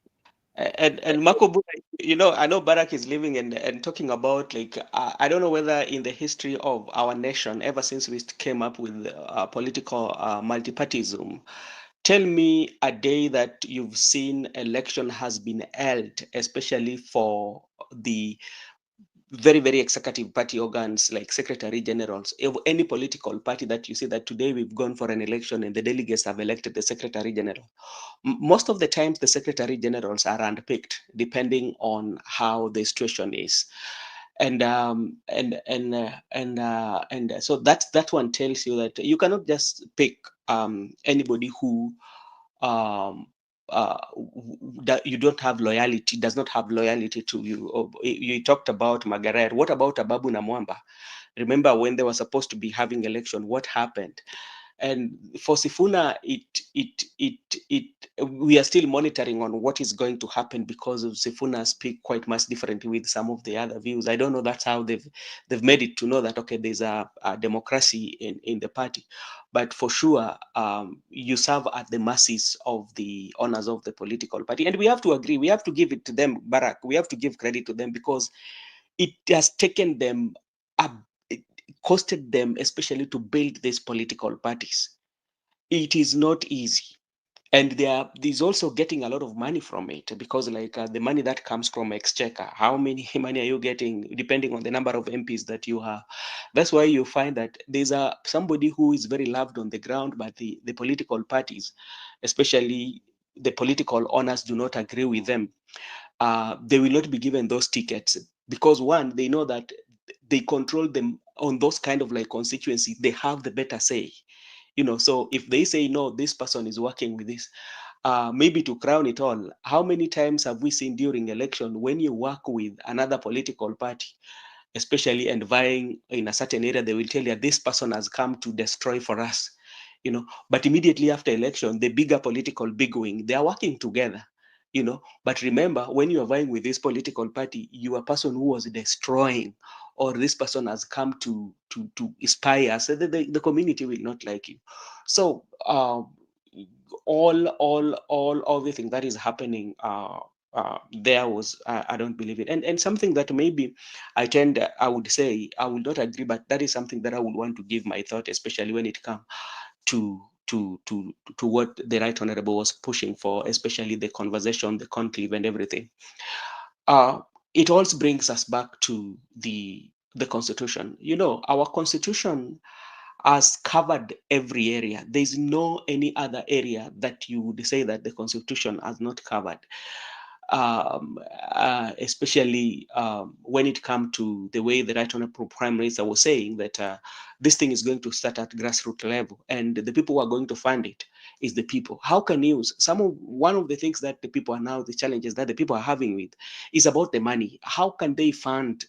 And Makobu, I know Barack is living and talking about, like, I don't know whether in the history of our nation, ever since we came up with political multipartyism, tell me a day that you've seen election has been held, especially for the very, very executive party organs like secretary generals of any political party, that you see that today we've gone for an election and the delegates have elected the secretary general. Most of the times the secretary generals are handpicked depending on how the situation is. And so that one tells you that you cannot just pick anybody who that you don't have loyalty, does not have loyalty to you. You talked about Magaret. What about Ababu Namwamba? Remember when they were supposed to be having election, what happened? And for Sifuna, we are still monitoring on what is going to happen, because of Sifuna speak quite much differently with some of the other views. I don't know, that's how they've made it to know that, okay, there's a democracy in the party. But for sure, you serve at the mercies of the owners of the political party. And we have to agree, we have to give it to them, Barack, we have to give credit to them, because it has taken them it costed them, especially to build these political parties. It is not easy. And there's also getting a lot of money from it, because like the money that comes from exchequer, how many money are you getting depending on the number of MPs that you have? That's why you find that there's somebody who is very loved on the ground, but the political parties, especially the political owners, do not agree with them. They will not be given those tickets, because one, they know that they control them on those kind of like constituency, they have the better say. So if they say, no, this person is working with this, maybe to crown it all, how many times have we seen during election when you work with another political party, especially and vying in a certain area, they will tell you this person has come to destroy for us, but immediately after election, the bigger political bigwing, they are working together. But remember, when you are vying with this political party, you are a person who was destroying, or this person has come to spy us. The community will not like you. So all everything that is happening there was, I don't believe it. And something that maybe I would say I would not agree, but that is something that I would want to give my thought, especially when it comes to what the Right Honorable was pushing for, especially the conversation, the conclave, and everything. It also brings us back to the Constitution. Our Constitution has covered every area. There's no any other area that you would say that the Constitution has not covered. Especially when it comes to the way the Right Honorable Prime Minister was saying that this thing is going to start at grassroots level, and the people who are going to fund it is the people. How can you? One of the things that the people are now, the challenges that the people are having with, is about the money. How can they fund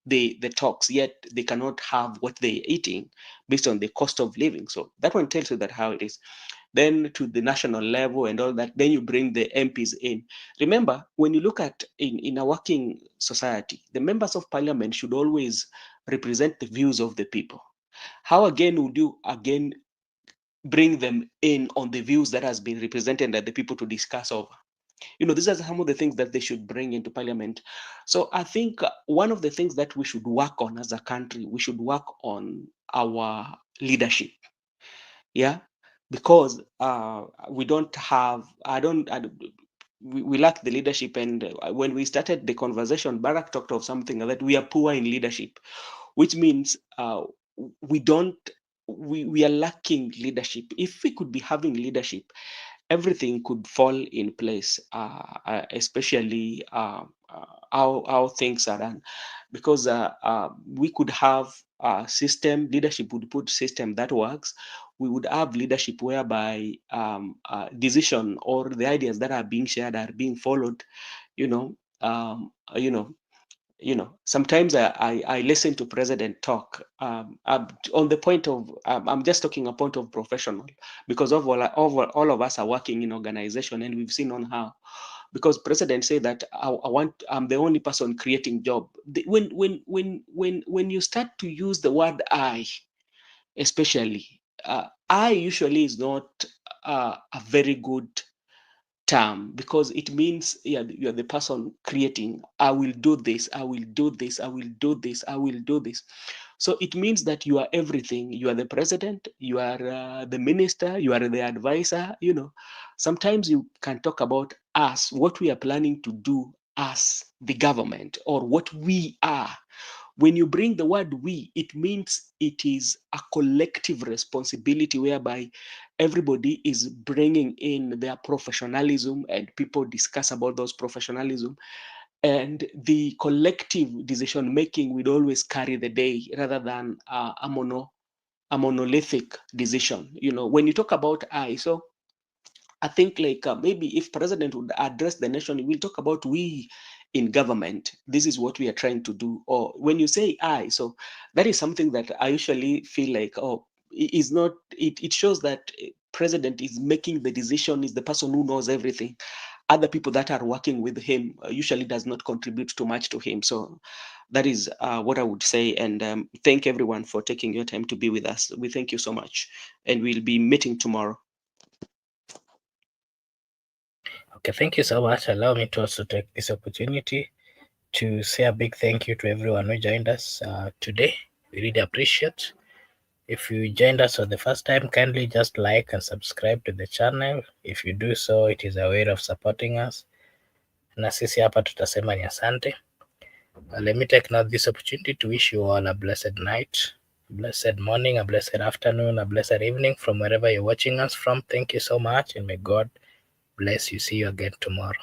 the talks, yet they cannot have what they're eating based on the cost of living? So that one tells you that how it is. then to the national level and all that, then you bring the MPs in. Remember, when you look at in a working society, the members of parliament should always represent the views of the people. How again would you again bring them in on the views that has been represented at the people to discuss over? These are some of the things that they should bring into parliament. So I think one of the things that we should work on as a country, we should work on our leadership. Yeah, because we don't have, we lack the leadership. And when we started the conversation, Barack talked of something that we are poor in leadership, which means we are lacking leadership. If we could be having leadership, everything could fall in place, especially how things are done, because we could have a system, leadership would put system that works. We would have leadership whereby decision or the ideas that are being shared are being followed. Sometimes I listen to president talk on the point of, I'm just talking a point of professional, because of all of us are working in organization, and we've seen on how, because president say that I'm the only person creating job. When you start to use the word I, especially I usually is not a very good term, because it means you're the person creating. I will do this, I will do this, I will do this, I will do this. So it means that you are everything. You are the president, you are the minister, you are the advisor. Sometimes you can talk about us, what we are planning to do as the government, or what we are. When you bring the word we, it means it is a collective responsibility whereby everybody is bringing in their professionalism, and people discuss about those professionalism, and the collective decision making will always carry the day, rather than a monolithic decision. When you talk about I think maybe if president would address the nation, he will talk about we in government. This is what we are trying to do. Or when you say I, so that is something that I usually feel like, is not, it shows that president is making the decision, is the person who knows everything. Other people that are working with him usually does not contribute too much to him. So that is what I would say. And thank everyone for taking your time to be with us. We thank you so much. And we'll be meeting tomorrow. Okay, thank you so much. Allow me to also take this opportunity to say a big thank you to everyone who joined us today. We really appreciate. If you joined us for the first time, kindly just like and subscribe to the channel. If you do so, it is a way of supporting us. Na sisi hapa tutasema ni asante. Let me take now this opportunity to wish you all a blessed night, blessed morning, a blessed afternoon, a blessed evening from wherever you're watching us from. Thank you so much, and may God bless you. See you again tomorrow.